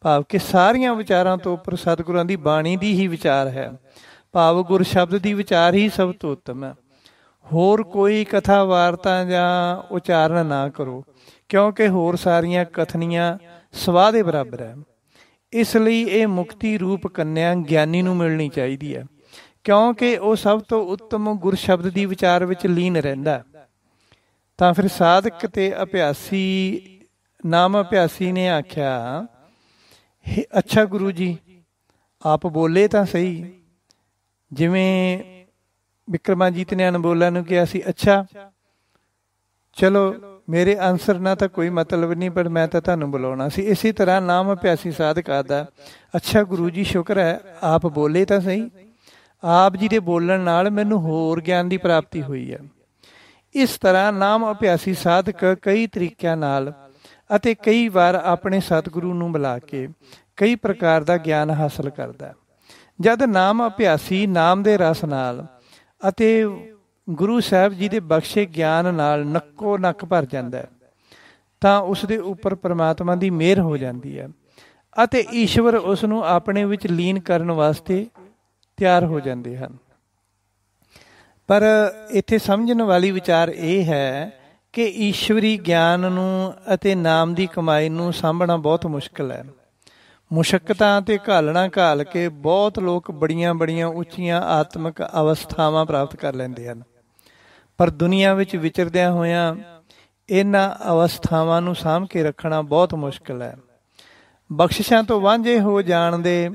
ਭਾਵ ਕਿ ਸਾਰੀਆਂ ਵਿਚਾਰਾਂ ਤੋਂ ਉੱਪਰ ਸਤਿਗੁਰਾਂ ਦੀ ਬਾਣੀ ਦੀ ਹੀ ਵਿਚਾਰ ਹੈ। ਭਾਵ ਗੁਰ ਸ਼ਬਦ ਦੀ ਵਿਚਾਰ ਹੀ ਸਭ ਤੋਂ ਉੱਤਮ ਹੈ। ਹੋਰ ਕੋਈ ਕਥਾ ਵਾਰਤਾ ਜਾਂ ਉਚਾਰਨ ਨਾ ਕਰੋ, ਕਿਉਂਕਿ ਹੋਰ ਸਾਰੀਆਂ ਕਥਨੀਆਂ ਸਵਾਹ ਦੇ ਬਰਾਬਰ ਹੈ। ਇਸ ਲਈ ਇਹ ਮੁਕਤੀ ਰੂਪ ਕੰਨਿਆ ਗਿਆਨੀ ਨੂੰ ਮਿਲਣੀ ਚਾਹੀਦੀ ਹੈ, ਕਿਉਂਕਿ ਉਹ ਸਭ ਤੋਂ ਉੱਤਮ ਗੁਰ ਸ਼ਬਦ ਦੀ ਵਿਚਾਰ ਵਿੱਚ ਲੀਨ ਰਹਿੰਦਾ। ਤਾਂ ਫਿਰ ਸਾਧਕ ਤੇ ਅਭਿਆਸੀ, ਨਾਮ ਅਭਿਆਸੀ ਨੇ ਆਖਿਆ, ਅੱਛਾ ਗੁਰੂ ਜੀ ਆਪ ਬੋਲੇ ਤਾਂ ਸਹੀ। ਜਿਵੇਂ ਬਿਕਰਮਾਜੀਤ ਨੇ ਅਨਬੋਲਾ ਨੂੰ ਕਿਹਾ ਸੀ, ਅੱਛਾ ਚਲੋ ਮੇਰੇ ਆਨਸਰ ਨਾਲ ਤਾਂ ਕੋਈ ਮਤਲਬ ਨਹੀਂ, ਪਰ ਮੈਂ ਤਾਂ ਤੁਹਾਨੂੰ ਬੁਲਾਉਣਾ ਸੀ। ਇਸੇ ਤਰ੍ਹਾਂ ਨਾਮ ਅਭਿਆਸੀ ਸਾਧਕ ਆਦਾ, ਅੱਛਾ ਗੁਰੂ ਜੀ ਸ਼ੁਕਰ ਹੈ ਆਪ ਬੋਲੇ ਤਾਂ ਸਹੀ। ਆਪ ਜੀ ਦੇ ਬੋਲਣ ਨਾਲ ਮੈਨੂੰ ਹੋਰ ਗਿਆਨ ਦੀ ਪ੍ਰਾਪਤੀ ਹੋਈ ਹੈ। ਇਸ ਤਰ੍ਹਾਂ ਨਾਮ ਅਭਿਆਸੀ ਸਾਧਕ ਕਈ ਤਰੀਕਿਆਂ ਨਾਲ ਅਤੇ ਕਈ ਵਾਰ ਆਪਣੇ ਸਤਿਗੁਰੂ ਨੂੰ ਬੁਲਾ ਕੇ ਕਈ ਪ੍ਰਕਾਰ ਦਾ ਗਿਆਨ ਹਾਸਲ ਕਰਦਾ। ਜਦ ਨਾਮ ਅਭਿਆਸੀ ਨਾਮ ਦੇ ਰਸ ਨਾਲ ਅਤੇ ਗੁਰੂ ਸਾਹਿਬ ਜੀ ਦੇ ਬਖਸ਼ੇ ਗਿਆਨ ਨਾਲ ਨੱਕੋ ਨੱਕ ਭਰ ਜਾਂਦਾ, ਤਾਂ ਉਸ ਦੇ ਉੱਪਰ ਪਰਮਾਤਮਾ ਦੀ ਮਿਹਰ ਹੋ ਜਾਂਦੀ ਹੈ ਅਤੇ ਈਸ਼ਵਰ ਉਸ ਨੂੰ ਆਪਣੇ ਵਿੱਚ ਲੀਨ ਕਰਨ ਵਾਸਤੇ ਤਿਆਰ ਹੋ ਜਾਂਦੇ ਹਨ। ਪਰ ਇੱਥੇ ਸਮਝਣ ਵਾਲੀ ਵਿਚਾਰ ਇਹ ਹੈ ਕਿ ਈਸ਼ਵਰੀ ਗਿਆਨ ਨੂੰ ਅਤੇ ਨਾਮ ਦੀ ਕਮਾਈ ਨੂੰ ਸਾਂਭਣਾ ਬਹੁਤ ਮੁਸ਼ਕਿਲ ਹੈ। ਮੁਸ਼ੱਕਤਾਂ ਅਤੇ ਘਾਲਣਾ ਘਾਲ ਕੇ ਬਹੁਤ ਲੋਕ ਬੜੀਆਂ ਬੜੀਆਂ ਉੱਚੀਆਂ ਆਤਮਿਕ ਅਵਸਥਾਵਾਂ ਪ੍ਰਾਪਤ ਕਰ ਲੈਂਦੇ ਹਨ, ਪਰ ਦੁਨੀਆ ਵਿੱਚ ਵਿਚਰਦਿਆਂ ਹੋਇਆਂ ਇਹਨਾਂ ਅਵਸਥਾਵਾਂ ਨੂੰ ਸਾਂਭ ਕੇ ਰੱਖਣਾ ਬਹੁਤ ਮੁਸ਼ਕਿਲ ਹੈ। ਬਖਸ਼ਿਸ਼ਾਂ ਤੋਂ ਵਾਂਝੇ ਹੋ ਜਾਣ ਦੇ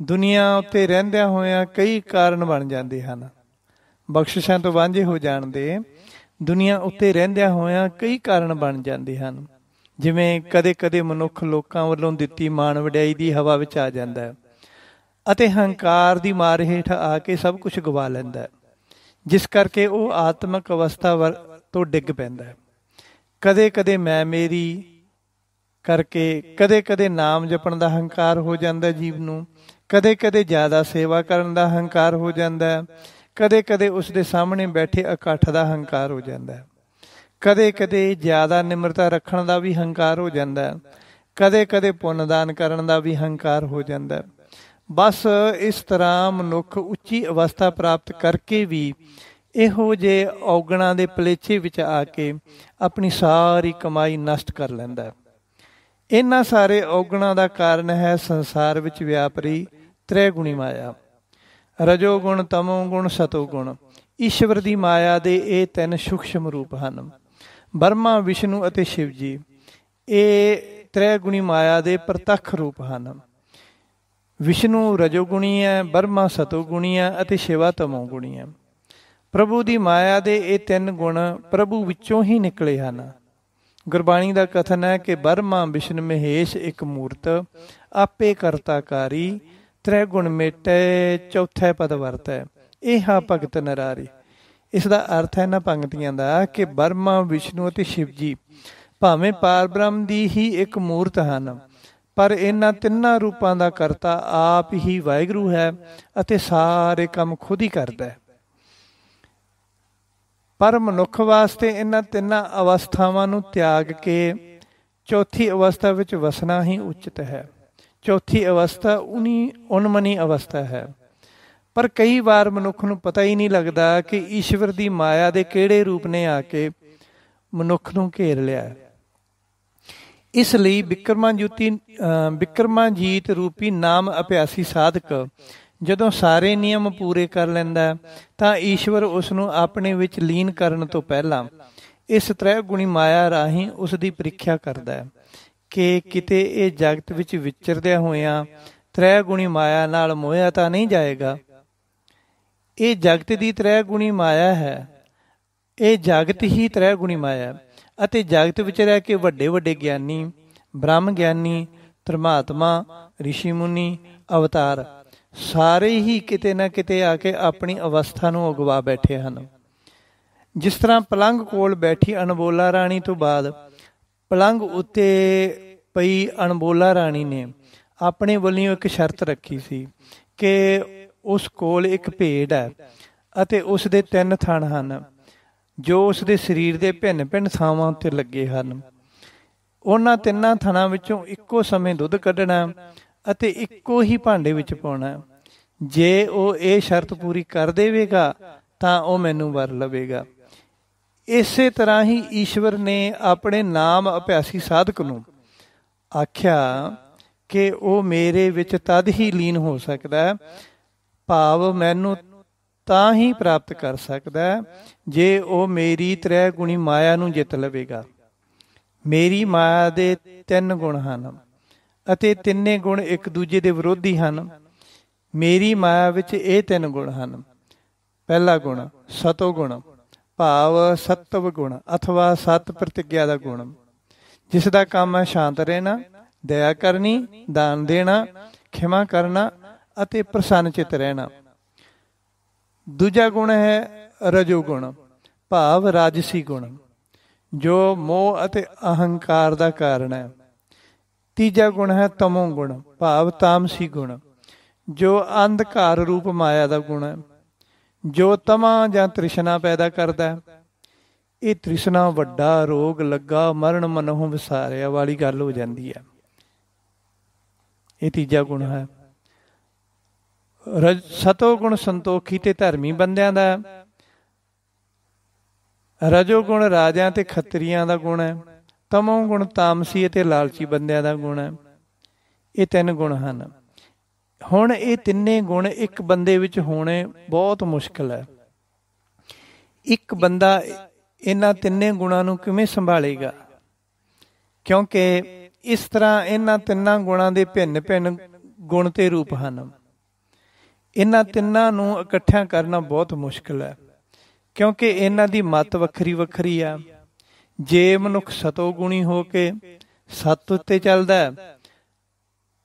ਦੁਨੀਆ ਉੱਤੇ ਰਹਿੰਦਿਆਂ ਹੋਇਆਂ ਕਈ ਕਾਰਨ ਬਣ ਜਾਂਦੇ ਹਨ। ਬਖਸ਼ਿਸ਼ਾਂ ਤੋਂ ਵਾਂਝੇ ਹੋ ਜਾਣ ਦੇ ਦੁਨੀਆ ਉੱਤੇ ਰਹਿੰਦਿਆਂ ਹੋਇਆਂ ਕਈ ਕਾਰਨ ਬਣ ਜਾਂਦੇ ਹਨ। ਜਿਵੇਂ ਕਦੇ ਕਦੇ ਮਨੁੱਖ ਲੋਕਾਂ ਵੱਲੋਂ ਦਿੱਤੀ ਮਾਣ ਵਡਿਆਈ ਦੀ ਹਵਾ ਵਿੱਚ ਆ ਜਾਂਦਾ ਹੈ ਅਤੇ ਹੰਕਾਰ ਦੀ ਮਾਰ ਹੇਠ ਆ ਕੇ ਸਭ ਕੁਝ ਗਵਾ ਲੈਂਦਾ ਹੈ, ਜਿਸ ਕਰਕੇ ਉਹ ਆਤਮਿਕ ਅਵਸਥਾ ਤੋਂ ਡਿੱਗ ਪੈਂਦਾ ਹੈ। ਕਦੇ ਕਦੇ ਮੈਂ ਮੇਰੀ ਕਰਕੇ ਕਦੇ ਕਦੇ ਨਾਮ ਜਪਣ ਦਾ ਹੰਕਾਰ ਹੋ ਜਾਂਦਾ ਜੀਵ ਨੂੰ, ਕਦੇ ਕਦੇ ਜ਼ਿਆਦਾ ਸੇਵਾ ਕਰਨ ਦਾ ਹੰਕਾਰ ਹੋ ਜਾਂਦਾ, ਕਦੇ ਕਦੇ ਉਸ ਦੇ ਸਾਹਮਣੇ ਬੈਠੇ ਇਕੱਠ ਦਾ ਹੰਕਾਰ ਹੋ ਜਾਂਦਾ, ਕਦੇ ਕਦੇ ਜ਼ਿਆਦਾ ਨਿਮਰਤਾ ਰੱਖਣ ਦਾ ਵੀ ਹੰਕਾਰ ਹੋ ਜਾਂਦਾ, ਕਦੇ ਕਦੇ ਪੁੰਨਦਾਨ ਕਰਨ ਦਾ ਵੀ ਹੰਕਾਰ ਹੋ ਜਾਂਦਾ। ਬਸ ਇਸ ਤਰ੍ਹਾਂ ਮਨੁੱਖ ਉੱਚੀ ਅਵਸਥਾ ਪ੍ਰਾਪਤ ਕਰਕੇ ਵੀ ਇਹੋ ਜਿਹੇ ਔਗਣਾਂ ਦੇ ਪਲੇਚੇ ਵਿੱਚ ਆ ਕੇ ਆਪਣੀ ਸਾਰੀ ਕਮਾਈ ਨਸ਼ਟ ਕਰ ਲੈਂਦਾ। ਇਹਨਾਂ ਸਾਰੇ ਔਗਣਾਂ ਦਾ ਕਾਰਨ ਹੈ ਸੰਸਾਰ ਵਿੱਚ ਵਿਆਪਰੀ ਤ੍ਰੈਗੁਣੀ ਮਾਇਆ, ਰਜੋ ਗੁਣ, ਤਮੋ ਗੁਣ, ਸਤੋ ਗੁਣ। ਈਸ਼ਵਰ ਦੀ ਮਾਇਆ ਦੇ ਇਹ ਤਿੰਨ ਸੂਖਸ਼ਮ ਰੂਪ ਹਨ। ਬਰਮਾ, ਵਿਸ਼ਨੂੰ ਅਤੇ ਸ਼ਿਵ ਜੀ ਇਹ ਤ੍ਰੈਗੁਣੀ ਮਾਇਆ ਦੇ ਪ੍ਰਤੱਖ ਰੂਪ ਹਨ। ਵਿਸ਼ਨੂੰ ਰਜੋਗੁਣੀ ਹੈ, ਬਰਮਾ ਸਤੋਗੁਣੀ ਹੈ ਅਤੇ ਸ਼ਿਵਾ ਤਮੋਗੁਣੀ ਹੈ। ਪ੍ਰਭੂ ਦੀ ਮਾਇਆ ਦੇ ਇਹ ਤਿੰਨ ਗੁਣ ਪ੍ਰਭੂ ਵਿੱਚੋਂ ਹੀ ਨਿਕਲੇ ਹਨ। ਗੁਰਬਾਣੀ ਦਾ ਕਥਨ ਹੈ ਕਿ ਬਰਮਾ ਵਿਸ਼ਨ ਮਹੇਸ਼ ਇੱਕ ਮੂਰਤ, ਆਪੇ ਕਰਤਾਕਾਰੀ, ਤ੍ਰੈ ਗੁਣ ਮੇਟੇ, ਚੌਥੇ ਪਦ ਵਰਤੈ, ਇਹ ਹਾ ਭਗਤ ਨਰਾਰੀ। ਇਸ ਦਾ ਅਰਥ ਹੈ ਇਹਨਾਂ ਪੰਕਤੀਆਂ ਦਾ ਕਿ ਬਰਮਾ, ਵਿਸ਼ਨੂੰ ਅਤੇ ਸ਼ਿਵ ਜੀ ਭਾਵੇਂ ਪਾਰ ਬ੍ਰਹਮ ਦੀ ਹੀ ਇੱਕ ਮੂਰਤ ਹਨ, ਪਰ ਇਹਨਾਂ ਤਿੰਨਾਂ ਰੂਪਾਂ ਦਾ ਕਰਤਾ ਆਪ ਹੀ ਵਾਹਿਗੁਰੂ ਹੈ ਅਤੇ ਸਾਰੇ ਕੰਮ ਖੁਦ ਹੀ ਕਰਦਾ ਹੈ। ਪਰ ਮਨੁੱਖ ਵਾਸਤੇ ਇਹਨਾਂ ਤਿੰਨਾਂ ਅਵਸਥਾਵਾਂ ਨੂੰ ਤਿਆਗ ਕੇ ਚੌਥੀ ਅਵਸਥਾ ਵਿੱਚ ਵਸਣਾ ਹੀ ਉਚਿਤ ਹੈ। ਚੌਥੀ ਅਵਸਥਾ ਉਨਮਨੀ ਅਵਸਥਾ ਹੈ। ਪਰ ਕਈ ਵਾਰ ਮਨੁੱਖ ਨੂੰ ਪਤਾ ਹੀ ਨਹੀਂ ਲੱਗਦਾ ਕਿ ਈਸ਼ਵਰ ਦੀ ਮਾਇਆ ਦੇ ਕਿਹੜੇ ਰੂਪ ਨੇ ਆ ਕੇ ਮਨੁੱਖ ਨੂੰ ਘੇਰ ਲਿਆ। ਇਸ ਲਈ ਬਿਕਰਮਾਜੀਤ ਰੂਪੀ ਨਾਮ ਅਭਿਆਸੀ ਸਾਧਕ ਜਦੋਂ ਸਾਰੇ ਨਿਯਮ ਪੂਰੇ ਕਰ ਲੈਂਦਾ ਤਾਂ ਈਸ਼ਵਰ ਉਸ ਨੂੰ ਆਪਣੇ ਵਿੱਚ ਲੀਨ ਕਰਨ ਤੋਂ ਪਹਿਲਾਂ ਇਸ ਤ੍ਰੈ ਗੁਣੀ ਮਾਇਆ ਰਾਹੀਂ ਉਸ ਦੀ ਪ੍ਰੀਖਿਆ ਕਰਦਾ ਹੈ ਕਿ ਕਿਤੇ ਇਹ ਜਗਤ ਵਿੱਚ ਵਿਚਰਦਿਆਂ ਹੋਇਆਂ ਤ੍ਰੈ ਗੁਣੀ ਮਾਇਆ ਨਾਲ ਮੋਹਿਆ ਤਾਂ ਨਹੀਂ ਜਾਏਗਾ। ਇਹ ਜਗਤ ਦੀ ਤ੍ਰੈ ਗੁਣੀ ਮਾਇਆ ਹੈ, ਇਹ ਜਗਤ ਹੀ ਤ੍ਰੈ ਗੁਣੀ ਮਾਇਆ ਅਤੇ ਜਗਤ ਵਿੱਚ ਰਹਿ ਕੇ ਵੱਡੇ ਵੱਡੇ ਗਿਆਨੀ, ਬ੍ਰਹਮ ਗਿਆਨੀ, ਧਰਮਾਤਮਾ, ਰਿਸ਼ੀ ਮੁਨੀ, ਅਵਤਾਰ ਸਾਰੇ ਹੀ ਕਿਤੇ ਨਾ ਕਿਤੇ ਆ ਕੇ ਆਪਣੀ ਅਵਸਥਾ ਨੂੰ ਅਗਵਾ ਬੈਠੇ ਹਨ। ਜਿਸ ਤਰ੍ਹਾਂ ਪਲੰਘ ਕੋਲ ਬੈਠੀ ਅਣਬੋਲਾ ਰਾਣੀ ਤੋਂ ਬਾਅਦ ਪਲੰਘ ਉੱਤੇ ਪਈ ਅਣਬੋਲਾ ਰਾਣੀ ਨੇ ਆਪਣੇ ਵੱਲੋਂ ਇੱਕ ਸ਼ਰਤ ਰੱਖੀ ਸੀ ਕਿ ਉਸ ਕੋਲ ਇੱਕ ਭੇਡ ਹੈ ਅਤੇ ਉਸ ਦੇ 3 ਥਣ ਹਨ ਜੋ ਉਸ ਦੇ ਸਰੀਰ ਦੇ ਭਿੰਨ ਭਿੰਨ ਥਾਵਾਂ ਉੱਤੇ ਲੱਗੇ ਹਨ। ਉਹਨਾਂ 3 ਥਣਾਂ ਵਿੱਚੋਂ ਇੱਕੋ ਸਮੇਂ ਦੁੱਧ ਕੱਢਣਾ ਅਤੇ ਇੱਕੋ ਹੀ ਭਾਂਡੇ ਵਿੱਚ ਪਾਉਣਾ। ਜੇ ਉਹ ਇਹ ਸ਼ਰਤ ਪੂਰੀ ਕਰ ਦੇਵੇਗਾ ਤਾਂ ਉਹ ਮੈਨੂੰ ਵਰ ਲਵੇਗਾ। ਇਸੇ ਤਰ੍ਹਾਂ ਹੀ ਈਸ਼ਵਰ ਨੇ ਆਪਣੇ ਨਾਮ ਅਭਿਆਸੀ ਸਾਧਕ ਨੂੰ ਆਖਿਆ ਕਿ ਉਹ ਮੇਰੇ ਵਿੱਚ ਤਦ ਹੀ ਲੀਨ ਹੋ ਸਕਦਾ, ਭਾਵ ਮੈਨੂੰ ਤਾਂ ਹੀ ਪ੍ਰਾਪਤ ਕਰ ਸਕਦਾ ਜੇ ਉਹ ਮੇਰੀ ਤ੍ਰੈ ਗੁਣੀ ਮਾਇਆ ਨੂੰ ਜਿੱਤ ਲਵੇਗਾ। ਮੇਰੀ ਮਾਇਆ ਦੇ 3 ਗੁਣ ਹਨ ਅਤੇ ਤਿੰਨੇ ਗੁਣ ਇੱਕ ਦੂਜੇ ਦੇ ਵਿਰੋਧੀ ਹਨ। ਮੇਰੀ ਮਾਇਆ ਵਿੱਚ ਇਹ 3 ਗੁਣ ਹਨ। ਪਹਿਲਾ ਗੁਣ ਸਤੋ ਗੁਣ, ਭਾਵ ਸਤਵ ਗੁਣ ਅਥਵਾ ਸਤ ਪ੍ਰਤਿਗਿਆ ਦਾ ਗੁਣ, ਜਿਸ ਦਾ ਕੰਮ ਹੈ ਸ਼ਾਂਤ ਰਹਿਣਾ, ਦਇਆ ਕਰਨੀ, ਦਾਨ ਦੇਣਾ, ਖਿਮਾ ਕਰਨਾ ਅਤੇ ਪ੍ਰਸੰਨ ਚਿੱਤ ਰਹਿਣਾ। ਦੂਜਾ ਗੁਣ ਹੈ ਰਜੋ ਗੁਣ, ਭਾਵ ਰਾਜਸੀ ਗੁਣ, ਜੋ ਮੋਹ ਅਤੇ ਅਹੰਕਾਰ ਦਾ ਕਾਰਨ ਹੈ। ਤੀਜਾ ਗੁਣ ਹੈ ਤਮੋ ਗੁਣ, ਭਾਵ ਤਾਮਸੀ ਗੁਣ, ਜੋ ਅੰਧਕਾਰ ਰੂਪ ਮਾਇਆ ਦਾ ਗੁਣ ਹੈ, ਜੋ ਤਮਾ ਜਾਂ ਤ੍ਰਿਸ਼ਨਾ ਪੈਦਾ ਕਰਦਾ ਹੈ। ਇਹ ਤ੍ਰਿਸ਼ਨਾ ਵੱਡਾ ਰੋਗ ਲੱਗਾ ਮਰਨ ਮਨੋਂ ਵਿਸਾਰਿਆ ਵਾਲੀ ਗੱਲ ਹੋ ਜਾਂਦੀ ਹੈ। ਇਹ ਤੀਜਾ ਗੁਣ ਹੈ। ਸਤੋ ਗੁਣ ਸੰਤੋਖੀ ਤੇ ਧਰਮੀ ਬੰਦਿਆਂ ਦਾ, ਰਜੋ ਗੁਣ ਰਾਜਿਆਂ ਤੇ ਖੱਤਰੀਆਂ ਦਾ ਗੁਣ ਹੈ, ਤਮੋ ਗੁਣ ਤਾਮਸੀ ਅਤੇ ਲਾਲਚੀ ਬੰਦਿਆਂ ਦਾ ਗੁਣ ਹੈ। ਇਹ 3 ਗੁਣ ਹਨ। ਹੁਣ ਇਹ ਤਿੰਨੇ ਗੁਣ ਇੱਕ ਬੰਦੇ ਵਿੱਚ ਹੋਣੇ ਬਹੁਤ ਮੁਸ਼ਕਿਲ ਹੈ। ਇੱਕ ਬੰਦਾ ਇਹਨਾਂ ਤਿੰਨੇ ਗੁਣਾਂ ਨੂੰ ਕਿਵੇਂ ਸੰਭਾਲੇਗਾ? ਕਿਉਂਕਿ ਇਸ ਤਰ੍ਹਾਂ ਇਹਨਾਂ 3 ਗੁਣਾਂ ਦੇ ਭਿੰਨ ਭਿੰਨ ਗੁਣ ਤੇ ਰੂਪ ਹਨ। ਇਹਨਾਂ ਤਿੰਨਾਂ ਨੂੰ ਇਕੱਠਿਆਂ ਕਰਨਾ ਬਹੁਤ ਮੁਸ਼ਕਿਲ ਹੈ ਕਿਉਂਕਿ ਇਹਨਾਂ ਦੀ ਮੱਤ ਵੱਖਰੀ ਵੱਖਰੀ ਆ। ਜੇ ਮਨੁੱਖ ਸਤੋ ਗੁਣੀ ਹੋ ਕੇ ਸੱਤ ਉੱਤੇ ਚੱਲਦਾ ਹੈ,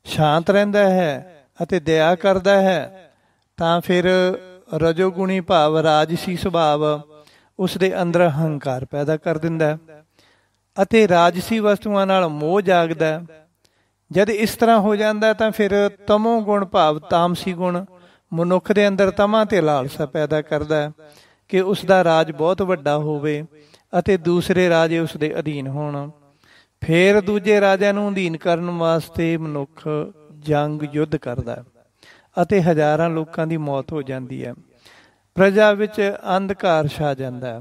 ਸ਼ਾਂਤ ਰਹਿੰਦਾ ਹੈ ਅਤੇ ਦਇਆ ਕਰਦਾ ਹੈ, ਤਾਂ ਫਿਰ ਰਜੋ ਗੁਣੀ ਭਾਵ ਰਾਜਸੀ ਸੁਭਾਵ ਉਸ ਦੇ ਅੰਦਰ ਹੰਕਾਰ ਪੈਦਾ ਕਰ ਦਿੰਦਾ ਅਤੇ ਰਾਜਸੀ ਵਸਤੂਆਂ ਨਾਲ ਮੋਹ ਜਾਗਦਾ। ਜਦ ਇਸ ਤਰ੍ਹਾਂ ਹੋ ਜਾਂਦਾ ਤਾਂ ਫਿਰ ਤਮੋ ਗੁਣ ਭਾਵ ਤਾਮਸੀ ਗੁਣ ਮਨੁੱਖ ਦੇ ਅੰਦਰ ਤਮਾ ਤੇ ਲਾਲਸਾ ਪੈਦਾ ਕਰਦਾ ਕਿ ਉਸ ਦਾ ਰਾਜ ਬਹੁਤ ਵੱਡਾ ਹੋਵੇ ਅਤੇ ਦੂਸਰੇ ਰਾਜੇ ਉਸ ਦੇ ਅਧੀਨ ਹੋਣ। ਫਿਰ ਦੂਜੇ ਰਾਜਿਆਂ ਨੂੰ ਅਧੀਨ ਕਰਨ ਵਾਸਤੇ ਮਨੁੱਖ ਜੰਗ ਯੁੱਧ ਕਰਦਾ ਅਤੇ ਹਜ਼ਾਰਾਂ ਲੋਕਾਂ ਦੀ ਮੌਤ ਹੋ ਜਾਂਦੀ ਹੈ। ਪ੍ਰਜਾ ਵਿੱਚ ਅੰਧਕਾਰ ਛਾ ਜਾਂਦਾ।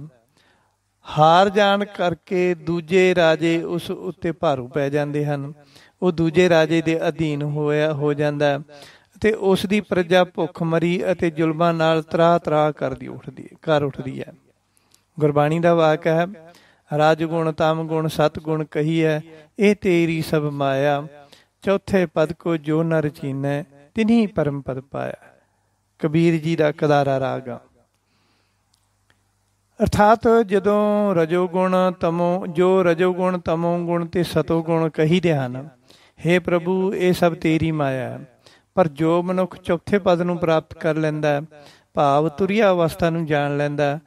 ਹਾਰ ਜਾਣ ਕਰਕੇ ਦੂਜੇ ਰਾਜੇ ਉਸ ਉੱਤੇ ਭਾਰੂ ਪੈ ਜਾਂਦੇ ਹਨ। ਉਹ ਦੂਜੇ ਰਾਜੇ ਦੇ ਅਧੀਨ ਹੋ ਜਾਂਦਾ ਅਤੇ ਉਸ ਦੀ ਪ੍ਰਜਾ ਭੁੱਖ ਮਰੀ ਅਤੇ ਜ਼ੁਲਮਾਂ ਨਾਲ ਤਰਾਹ ਤਰਾਹ ਕਰ ਉੱਠਦੀ ਹੈ। ਗੁਰਬਾਣੀ ਦਾ ਵਾਕ ਹੈ, ਰਾਜਗੁਣ ਤਮ ਗੁਣ ਸਤਗੁਣ ਕਹੀ ਹੈ, ਇਹ ਤੇਰੀ ਸਭ ਮਾਇਆ, ਚੌਥੇ ਪਦ ਕੋ ਜੋ ਨਰ ਚੀਨੈ ਤਿਨਹੀ ਪਰਮ ਪਦ ਪਾਇਆ। ਕਬੀਰ ਜੀ ਦਾ ਕਦਾਰਾ ਰਾਗ। ਅਰਥਾਤ ਜਦੋਂ ਰਜੋਗੁਣ ਤਮੋ ਗੁਣ ਤੇ ਸਤੋ ਗੁਣ ਕਹੀਦੇ ਹਨ, ਹੇ ਪ੍ਰਭੂ ਇਹ ਸਭ ਤੇਰੀ ਮਾਇਆ ਹੈ। ਪਰ ਜੋ ਮਨੁੱਖ ਚੌਥੇ ਪਦ ਨੂੰ ਪ੍ਰਾਪਤ ਕਰ ਲੈਂਦਾ, ਭਾਵ ਤੁਰੀਆ ਅਵਸਥਾ ਨੂੰ ਜਾਣ ਲੈਂਦਾ,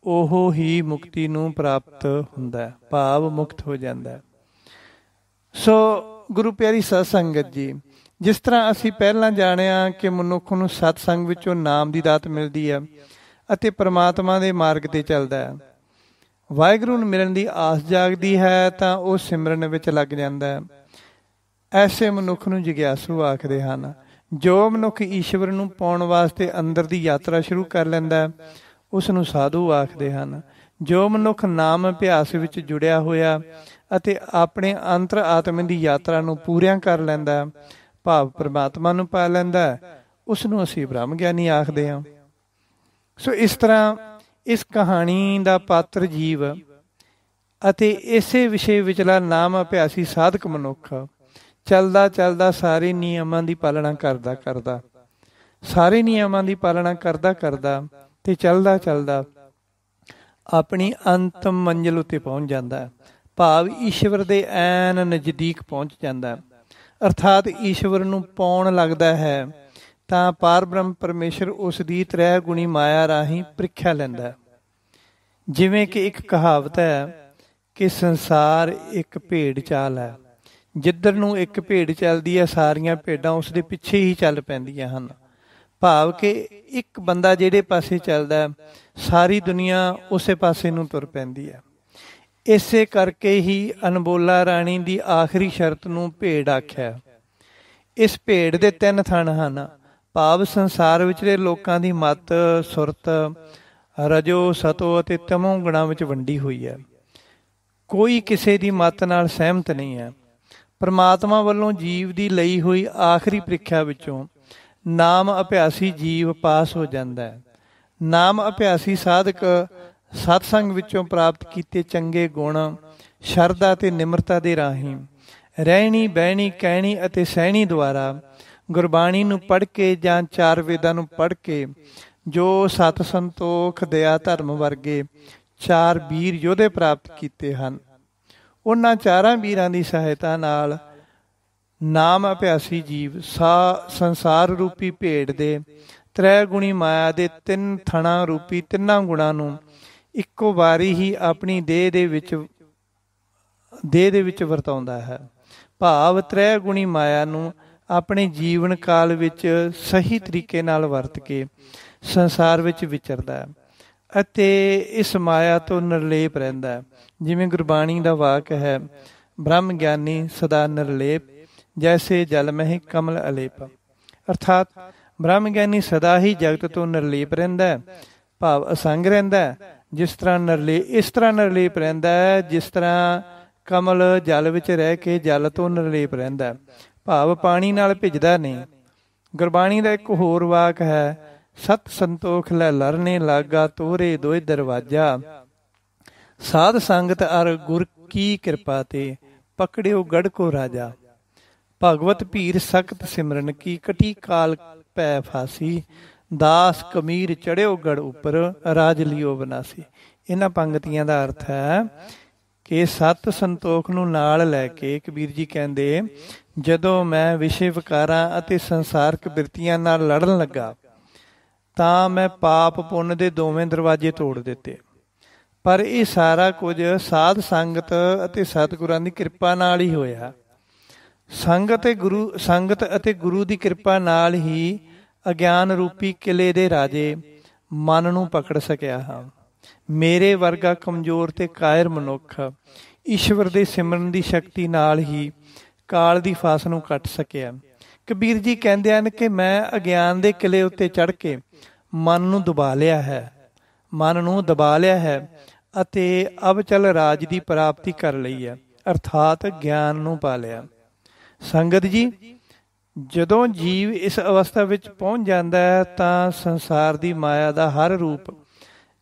ਉਹ ਹੀ ਮੁਕਤੀ ਨੂੰ ਪ੍ਰਾਪਤ ਹੁੰਦਾ, ਭਾਵ ਮੁਕਤ ਹੋ ਜਾਂਦਾ। ਸੋ ਗੁਰੂ ਪਿਆਰੀ ਸਤ ਸੰਗਤ ਜੀ, ਜਿਸ ਤਰ੍ਹਾਂ ਅਸੀਂ ਪਹਿਲਾਂ ਜਾਣਿਆ ਕਿ ਮਨੁੱਖ ਨੂੰ ਸਤਸੰਗ ਵਿੱਚੋਂ ਨਾਮ ਦੀ ਦਾਤ ਮਿਲਦੀ ਹੈ ਅਤੇ ਪ੍ਰਮਾਤਮਾ ਦੇ ਮਾਰਗ ਤੇ ਚੱਲਦਾ ਹੈ, ਵਾਹਿਗੁਰੂ ਨੂੰ ਮਿਲਣ ਦੀ ਆਸ ਜਾਗਦੀ ਹੈ ਤਾਂ ਉਹ ਸਿਮਰਨ ਵਿੱਚ ਲੱਗ ਜਾਂਦਾ ਹੈ। ਐਸੇ ਮਨੁੱਖ ਨੂੰ ਜਿਗਿਆਸੂ ਆਖਦੇ ਹਨ, ਜੋ ਮਨੁੱਖ ਈਸ਼ਵਰ ਨੂੰ ਪਾਉਣ ਵਾਸਤੇ ਅੰਦਰ ਦੀ ਯਾਤਰਾ ਸ਼ੁਰੂ ਕਰ ਲੈਂਦਾ ਉਸ ਨੂੰ ਸਾਧੂ ਆਖਦੇ ਹਨ। ਜੋ ਮਨੁੱਖ ਨਾਮ ਅਭਿਆਸ ਵਿੱਚ ਜੁੜਿਆ ਹੋਇਆ ਅਤੇ ਆਪਣੇ ਅੰਤਰ ਆਤਮਾ ਦੀ ਯਾਤਰਾ ਨੂੰ ਪੂਰਿਆਂ ਕਰ ਲੈਂਦਾ, ਭਾਵ ਪ੍ਰਮਾਤਮਾ ਨੂੰ ਪਾ ਲੈਂਦਾ, ਉਸ ਨੂੰ ਅਸੀਂ ਬ੍ਰਹਮ ਗਿਆਨੀ ਆਖਦੇ ਹਾਂ। ਸੋ ਇਸ ਤਰ੍ਹਾਂ ਇਸ ਕਹਾਣੀ ਦਾ ਪਾਤਰ ਜੀਵ ਅਤੇ ਇਸੇ ਵਿਸ਼ੇ ਵਿਚਲਾ ਨਾਮ ਅਭਿਆਸੀ ਸਾਧਕ ਮਨੁੱਖ ਚੱਲਦਾ ਚੱਲਦਾ ਸਾਰੇ ਨਿਯਮਾਂ ਦੀ ਪਾਲਣਾ ਕਰਦਾ ਸਾਰੇ ਨਿਯਮਾਂ ਦੀ ਪਾਲਣਾ ਕਰਦਾ ਤੇ ਚੱਲਦਾ ਚੱਲਦਾ ਆਪਣੀ ਅੰਤਮ ਮੰਜ਼ਿਲ ਉੱਤੇ ਪਹੁੰਚ ਜਾਂਦਾ, ਭਾਵ ਈਸ਼ਵਰ ਦੇ ਐਨ ਨਜ਼ਦੀਕ ਪਹੁੰਚ ਜਾਂਦਾ। ਅਰਥਾਤ ਈਸ਼ਵਰ ਨੂੰ ਪਾਉਣ ਲੱਗਦਾ ਹੈ ਤਾਂ ਪਾਰ ਬ੍ਰਹਮ ਪਰਮੇਸ਼ਰ ਉਸ ਦੀ ਤ੍ਰੈ ਗੁਣੀ ਮਾਇਆ ਰਾਹੀਂ ਪ੍ਰੀਖਿਆ ਲੈਂਦਾ। ਜਿਵੇਂ ਕਿ ਇੱਕ ਕਹਾਵਤ ਹੈ ਕਿ ਸੰਸਾਰ ਇੱਕ ਭੇਡ ਚਾਲ ਹੈ, ਜਿੱਧਰ ਨੂੰ ਇੱਕ ਭੇਡ ਚੱਲਦੀ ਹੈ ਸਾਰੀਆਂ ਭੇਡਾਂ ਉਸ ਦੇ ਪਿੱਛੇ ਹੀ ਚੱਲ ਪੈਂਦੀਆਂ ਹਨ। ਭਾਵ ਕਿ ਇੱਕ ਬੰਦਾ ਜਿਹੜੇ ਪਾਸੇ ਚੱਲਦਾ ਸਾਰੀ ਦੁਨੀਆ ਉਸੇ ਪਾਸੇ ਨੂੰ ਤੁਰ ਪੈਂਦੀ ਹੈ। ਇਸੇ ਕਰਕੇ ਹੀ ਅਨਬੋਲਾ ਰਾਣੀ ਦੀ ਆਖਰੀ ਸ਼ਰਤ ਨੂੰ ਭੇਡ ਆਖਿਆ। ਇਸ ਭੇਡ ਦੇ 3 ਥਣ ਹਨ, ਭਾਵ ਸੰਸਾਰ ਵਿਚਲੇ ਲੋਕਾਂ ਦੀ ਮੱਤ ਸੁਰਤ ਰਜੋ ਸਤੋ ਅਤੇ ਤਮੋ ਗੁਣਾਂ ਵਿੱਚ ਵੰਡੀ ਹੋਈ ਹੈ। ਕੋਈ ਕਿਸੇ ਦੀ ਮੱਤ ਨਾਲ ਸਹਿਮਤ ਨਹੀਂ ਹੈ। ਪਰਮਾਤਮਾ ਵੱਲੋਂ ਜੀਵ ਦੀ ਲਈ ਹੋਈ ਆਖਰੀ ਪ੍ਰੀਖਿਆ ਵਿੱਚੋਂ ਨਾਮ ਅਭਿਆਸੀ ਜੀਵ ਪਾਸ ਹੋ ਜਾਂਦਾ ਹੈ। ਨਾਮ ਅਭਿਆਸੀ ਸਾਧਕ ਸਤਸੰਗ ਵਿੱਚੋਂ ਪ੍ਰਾਪਤ ਕੀਤੇ ਚੰਗੇ ਗੁਣ ਸ਼ਰਧਾ ਤੇ ਨਿਮਰਤਾ ਦੇ ਰਾਹੀਂ ਰਹਿਣੀ ਬਹਿਣੀ ਕਹਿਣੀ ਅਤੇ ਸਹਿਣੀ ਦੁਆਰਾ ਗੁਰਬਾਣੀ ਨੂੰ ਪੜ੍ਹ ਕੇ ਜਾਂ 4 ਵੇਦਾਂ ਨੂੰ ਪੜ੍ਹ ਕੇ ਜੋ ਸਤ ਸੰਤੋਖ ਦਇਆ ਧਰਮ ਵਰਗੇ 4 ਵੀਰ ਯੋਧੇ ਪ੍ਰਾਪਤ ਕੀਤੇ ਹਨ, ਉਹਨਾਂ 4 ਵੀਰਾਂ ਦੀ ਸਹਾਇਤਾ ਨਾਲ ਨਾਮ ਅਭਿਆਸੀ ਜੀਵ ਸੰਸਾਰ ਰੂਪੀ ਭੇਡ ਦੇ ਤ੍ਰੈ ਗੁਣੀ ਮਾਇਆ ਦੇ 3 ਥਣਾਂ ਰੂਪੀ 3 ਗੁਣਾਂ ਨੂੰ ਇੱਕੋ ਵਾਰੀ ਹੀ ਆਪਣੀ ਦੇਹ ਦੇ ਵਿੱਚ ਵਰਤਾਉਂਦਾ ਹੈ। ਭਾਵ ਤ੍ਰੈ ਗੁਣੀ ਮਾਇਆ ਨੂੰ ਆਪਣੇ ਜੀਵਨ ਕਾਲ ਵਿੱਚ ਸਹੀ ਤਰੀਕੇ ਨਾਲ ਵਰਤ ਕੇ ਸੰਸਾਰ ਵਿੱਚ ਵਿਚਰਦਾ ਹੈ ਅਤੇ ਇਸ ਮਾਇਆ ਤੋਂ ਨਿਰਲੇਪ ਰਹਿੰਦਾ ਹੈ। ਜਿਵੇਂ ਗੁਰਬਾਣੀ ਦਾ ਵਾਕ ਹੈ, ਬ੍ਰਹਮ ਗਿਆਨੀ ਸਦਾ ਨਿਰਲੇਪ ਜੈਸੇ ਜਲ ਮਹਿ ਕਮਲ ਅਲੇਪ। ਅਰਥਾਤ ਬ੍ਰਹਮ ਗਿਆਨੀ ਸਦਾ ਹੀ ਜਗਤ ਤੋਂ ਨਿਰਲੇਪ ਰਹਿੰਦਾ ਹੈ, ਭਾਵ ਅਸੰਗ ਰਹਿੰਦਾ ਹੈ। ਇਸ ਤਰ੍ਹਾਂ ਨਿਰਲੇਪ ਰਹਿੰਦਾ ਹੈ ਜਿਸ ਤਰ੍ਹਾਂ ਕਮਲ ਜਲ ਵਿੱਚ ਰਹਿ ਕੇ ਜਲ ਤੋਂ ਨਿਰਲੇਪ ਰਹਿੰਦਾ, ਭਾਵ ਪਾਣੀ ਨਾਲ ਭਿੱਜਦਾ ਨਹੀਂ। ਗੁਰਬਾਣੀ ਦਾ ਇੱਕ ਹੋਰ ਵਾਕ ਹੈ, ਸਤ ਸੰਤੋਖ ਲੈ ਲਰਨੇ ਲਾਗਾ ਤੋਰੇ ਦੋਇ ਦਰਵਾਜਾ, ਸਾਧ ਸੰਗਤ ਅਰ ਗੁਰ ਕੀ ਕਿਰਪਾ ਤੇ ਪਕੜਿਓ ਗੜ ਕੋ ਰਾਜਾ। ਭਗਵਤ ਭੀਰ ਸਖਤ ਸਿਮਰਨ ਕੀ ਕਟੀ ਕਾਲ ਪੈ ਫਾਸੀ, ਦਾਸ ਕਮੀਰ ਚੜਿਓ ਗੜ ਉੱਪਰ ਰਾਜ ਲਿਓ ਬਨਾਸੀ। ਇਹਨਾਂ ਪੰਗਤੀਆਂ ਦਾ ਅਰਥ ਹੈ ਕਿ ਸਤ ਸੰਤੋਖ ਨੂੰ ਨਾਲ ਲੈ ਕੇ ਕਬੀਰ ਜੀ ਕਹਿੰਦੇ, ਜਦੋਂ ਮੈਂ ਵਿਸ਼ੇ ਵਿਕਾਰਾਂ ਅਤੇ ਸੰਸਾਰਕ ਬਿਰਤੀਆਂ ਨਾਲ ਲੜਨ ਲੱਗਾ ਤਾਂ ਮੈਂ ਪਾਪ ਪੁੰਨ ਦੇ ਦੋਵੇਂ ਦਰਵਾਜ਼ੇ ਤੋੜ ਦਿੱਤੇ, ਪਰ ਇਹ ਸਾਰਾ ਕੁਝ ਸਾਧ ਸੰਗਤ ਅਤੇ ਸਤਿਗੁਰਾਂ ਦੀ ਕਿਰਪਾ ਨਾਲ ਹੀ ਹੋਇਆ। ਸੰਗਤ ਅਤੇ ਗੁਰੂ ਦੀ ਕਿਰਪਾ ਨਾਲ ਹੀ ਅਗਿਆਨ ਰੂਪੀ ਕਿਲੇ ਦੇ ਰਾਜੇ ਮਨ ਨੂੰ ਪਕੜ ਸਕਿਆ ਹਾਂ। ਮੇਰੇ ਵਰਗਾ ਕਮਜ਼ੋਰ ਤੇ ਕਾਇਰ ਮਨੁੱਖ ਈਸ਼ਵਰ ਦੇ ਸਿਮਰਨ ਦੀ ਸ਼ਕਤੀ ਨਾਲ ਹੀ ਕਾਲ ਦੀ ਫਾਸ ਨੂੰ ਕੱਟ ਸਕਿਆ। ਕਬੀਰ ਜੀ ਕਹਿੰਦੇ ਹਨ ਕਿ ਮੈਂ ਅਗਿਆਨ ਦੇ ਕਿਲੇ ਉੱਤੇ ਚੜ੍ਹ ਕੇ ਮਨ ਨੂੰ ਦਬਾ ਲਿਆ ਹੈ ਅਤੇ ਅਵਚਲ ਰਾਜ ਦੀ ਪ੍ਰਾਪਤੀ ਕਰ ਲਈ ਹੈ, ਅਰਥਾਤ ਗਿਆਨ ਨੂੰ ਪਾ ਲਿਆ। ਸੰਗਤ ਜੀ, ਜਦੋਂ ਜੀਵ ਇਸ ਅਵਸਥਾ ਵਿੱਚ ਪਹੁੰਚ ਜਾਂਦਾ ਹੈ ਤਾਂ ਸੰਸਾਰ ਦੀ ਮਾਇਆ ਦਾ ਹਰ ਰੂਪ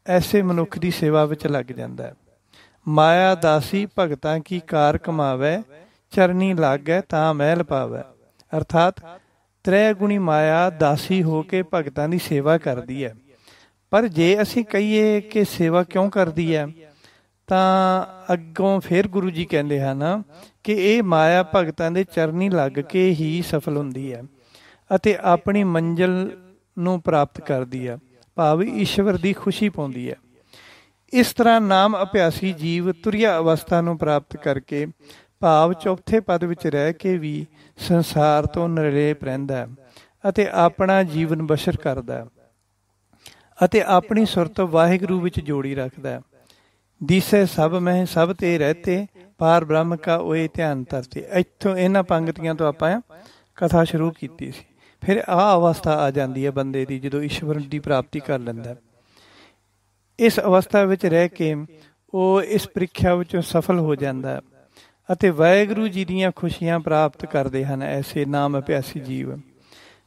ਐਸੇ ਮਨੁੱਖ ਦੀ ਸੇਵਾ ਵਿੱਚ ਲੱਗ ਜਾਂਦਾ ਹੈ। ਮਾਇਆ ਦਾਸੀ ਭਗਤਾਂ ਕੀ ਕਾਰ ਕਮਾਵੇ, ਚਰਨੀ ਲਾਗੈ ਤਾਂ ਮਹਿਲ ਪਾਵੈ। ਅਰਥਾਤ ਤ੍ਰੈ ਗੁਣੀ ਮਾਇਆ ਦਾਸੀ ਹੋ ਕੇ ਭਗਤਾਂ ਦੀ ਸੇਵਾ ਕਰਦੀ ਹੈ। ਪਰ ਜੇ ਅਸੀਂ ਕਹੀਏ ਕਿ ਸੇਵਾ ਕਿਉਂ ਕਰਦੀ ਹੈ ਤਾਂ ਅੱਗੋਂ ਫਿਰ ਗੁਰੂ ਜੀ ਕਹਿੰਦੇ ਹਨ ਕਿ ਇਹ ਮਾਇਆ ਭਗਤਾਂ ਦੇ ਚਰਨੀ ਲੱਗ ਕੇ ਹੀ ਸਫਲ ਹੁੰਦੀ ਹੈ ਅਤੇ ਆਪਣੀ ਮੰਜ਼ਿਲ ਨੂੰ ਪ੍ਰਾਪਤ ਕਰਦੀ ਹੈ, ਭਾਵ ਈਸ਼ਵਰ ਦੀ ਖੁਸ਼ੀ ਪਾਉਂਦੀ ਹੈ। ਇਸ ਤਰ੍ਹਾਂ ਨਾਮ ਅਭਿਆਸੀ ਜੀਵ ਤੁਰਿਆ ਅਵਸਥਾ ਨੂੰ ਪ੍ਰਾਪਤ ਕਰਕੇ, ਭਾਵ ਚੌਥੇ ਪਦ ਵਿੱਚ ਰਹਿ ਕੇ ਵੀ ਸੰਸਾਰ ਤੋਂ ਨਿਰਲੇਪ ਰਹਿੰਦਾ ਹੈ ਅਤੇ ਆਪਣਾ ਜੀਵਨ ਬਸ਼ਰ ਕਰਦਾ ਹੈ ਅਤੇ ਆਪਣੀ ਸੁਰਤ ਵਾਹਿਗੁਰੂ ਵਿੱਚ ਜੋੜੀ ਰੱਖਦਾ ਹੈ। ਦਿਸੈ ਸਭ ਮਹਿ ਸਭ ਤੇ ਰਹਤੇ, ਪਾਰ ਬ੍ਰਹਮ ਕਾ ਓਏ ਧਿਆਨ ਧਰਤੇ। ਇੱਥੋਂ ਇਹਨਾਂ ਪੰਗਤੀਆਂ ਤੋਂ ਆਪਾਂ ਕਥਾ ਸ਼ੁਰੂ ਕੀਤੀ ਸੀ। ਫਿਰ ਆਹ ਅਵਸਥਾ ਆ ਜਾਂਦੀ ਹੈ ਬੰਦੇ ਦੀ ਜਦੋਂ ਈਸ਼ਵਰ ਦੀ ਪ੍ਰਾਪਤੀ ਕਰ ਲੈਂਦਾ। ਇਸ ਅਵਸਥਾ ਵਿੱਚ ਰਹਿ ਕੇ ਉਹ ਇਸ ਪ੍ਰੀਖਿਆ ਵਿੱਚੋਂ ਸਫਲ ਹੋ ਜਾਂਦਾ ਅਤੇ ਵਾਹਿਗੁਰੂ ਜੀ ਦੀਆਂ ਖੁਸ਼ੀਆਂ ਪ੍ਰਾਪਤ ਕਰਦੇ ਹਨ ਐਸੇ ਨਾਮ ਅਭਿਆਸੀ ਜੀਵ।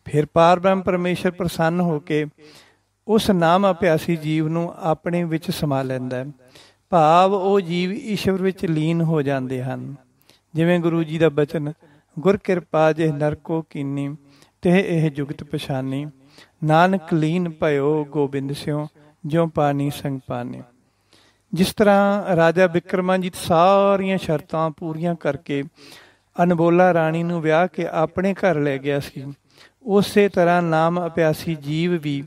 ਫਿਰ ਪਾਰ ਬ੍ਰਹਮ ਪਰਮੇਸ਼ਰ ਪ੍ਰਸੰਨ ਹੋ ਕੇ ਉਸ ਨਾਮ ਅਭਿਆਸੀ ਜੀਵ ਨੂੰ ਆਪਣੇ ਵਿੱਚ ਸਮਾ ਲੈਂਦਾ। ਭਾਵ ਉਹ ਜੀਵ ਈਸ਼ਵਰ ਵਿੱਚ ਲੀਨ ਹੋ ਜਾਂਦੇ ਹਨ। ਜਿਵੇਂ ਗੁਰੂ ਜੀ ਦਾ ਬਚਨ, ਗੁਰ ਕਿਰਪਾ ਜੇ ਨਰਕੋ ਕੀਨੀ ਤੇ ਇਹ ਜੁਗਤ ਪਛਾਨੀ, ਨਾਨਕ ਲੀਨ ਭਇਓ ਗੋਬਿੰਦ ਸਿਉ ਜਿਉ ਪਾਣੀ ਸੰਗ ਪਾਣੀ। ਜਿਸ ਤਰ੍ਹਾਂ ਰਾਜਾ ਬਿਕਰਮਾਜੀਤ ਸਾਰੀਆਂ ਸ਼ਰਤਾਂ ਪੂਰੀਆਂ ਕਰਕੇ ਅਨਬੋਲਾ ਰਾਣੀ ਨੂੰ ਵਿਆਹ ਕੇ ਆਪਣੇ ਘਰ ਲੈ ਗਿਆ ਸੀ, ਉਸੇ ਤਰ੍ਹਾਂ ਨਾਮ ਅਭਿਆਸੀ ਜੀਵ ਵੀ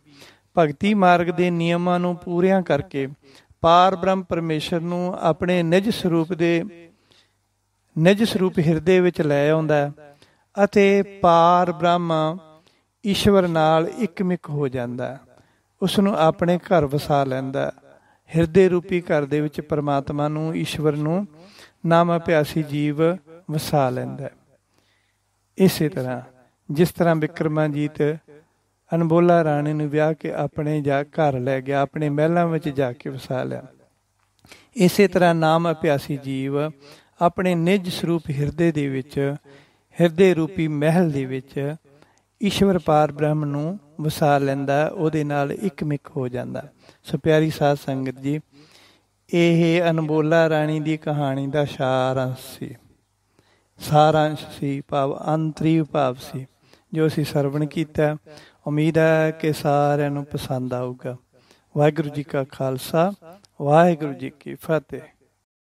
ਭਗਤੀ ਮਾਰਗ ਦੇ ਨਿਯਮਾਂ ਨੂੰ ਪੂਰੀਆਂ ਕਰਕੇ ਪਾਰ ਬ੍ਰਹਮ ਪਰਮੇਸ਼ਰ ਨੂੰ ਆਪਣੇ ਨਿਜ ਸਰੂਪ ਹਿਰਦੇ ਵਿੱਚ ਲੈ ਆਉਂਦਾ ਅਤੇ ਪਾਰ ਬ੍ਰਹਮ ਈਸ਼ਵਰ ਨਾਲ ਇੱਕਮਿਕ ਹੋ ਜਾਂਦਾ। ਉਸ ਨੂੰ ਆਪਣੇ ਘਰ ਵਸਾ ਲੈਂਦਾ। ਹਿਰਦੇ ਰੂਪੀ ਘਰ ਦੇ ਵਿੱਚ ਪਰਮਾਤਮਾ ਨੂੰ, ਈਸ਼ਵਰ ਨੂੰ ਨਾਮ ਅਭਿਆਸੀ ਜੀਵ ਵਸਾ ਲੈਂਦਾ। ਇਸੇ ਤਰ੍ਹਾਂ ਜਿਸ ਤਰ੍ਹਾਂ ਬਿਕਰਮਾਜੀਤ ਅਨਬੋਲਾ ਰਾਣੀ ਨੂੰ ਵਿਆਹ ਕੇ ਆਪਣੇ ਘਰ ਲੈ ਗਿਆ, ਆਪਣੇ ਮਹਿਲਾਂ ਵਿੱਚ ਜਾ ਕੇ ਵਸਾ ਲਿਆ, ਇਸੇ ਤਰ੍ਹਾਂ ਨਾਮ ਅਭਿਆਸੀ ਜੀਵ ਆਪਣੇ ਨਿਜ ਸਰੂਪ ਹਿਰਦੇ ਦੇ ਵਿੱਚ, ਹਿਰਦੇ ਰੂਪੀ ਮਹਿਲ ਦੇ ਵਿੱਚ ਈਸ਼ਵਰ ਪਾਰ ਬ੍ਰਹਮ ਨੂੰ ਵਸਾ ਲੈਂਦਾ, ਉਹਦੇ ਨਾਲ ਇੱਕਮਿਕ ਹੋ ਜਾਂਦਾ। ਸੋ ਪਿਆਰੀ ਸਾਧ ਸੰਗਤ ਜੀ, ਇਹ ਅਨਬੋਲਾ ਰਾਣੀ ਦੀ ਕਹਾਣੀ ਦਾ ਸਾਰਾਂਸ਼ ਸੀ, ਭਾਵ ਅੰਤਰੀ ਭਾਵ ਸੀ ਜੋ ਅਸੀਂ ਸਰਵਣ ਕੀਤਾ। ਉਮੀਦ ਹੈ ਕਿ ਸਾਰਿਆਂ ਨੂੰ ਪਸੰਦ ਆਊਗਾ। ਵਾਹਿਗੁਰੂ ਜੀ ਕਾ ਖਾਲਸਾ, ਵਾਹਿਗੁਰੂ ਜੀ ਕੀ ਫਤਿਹ।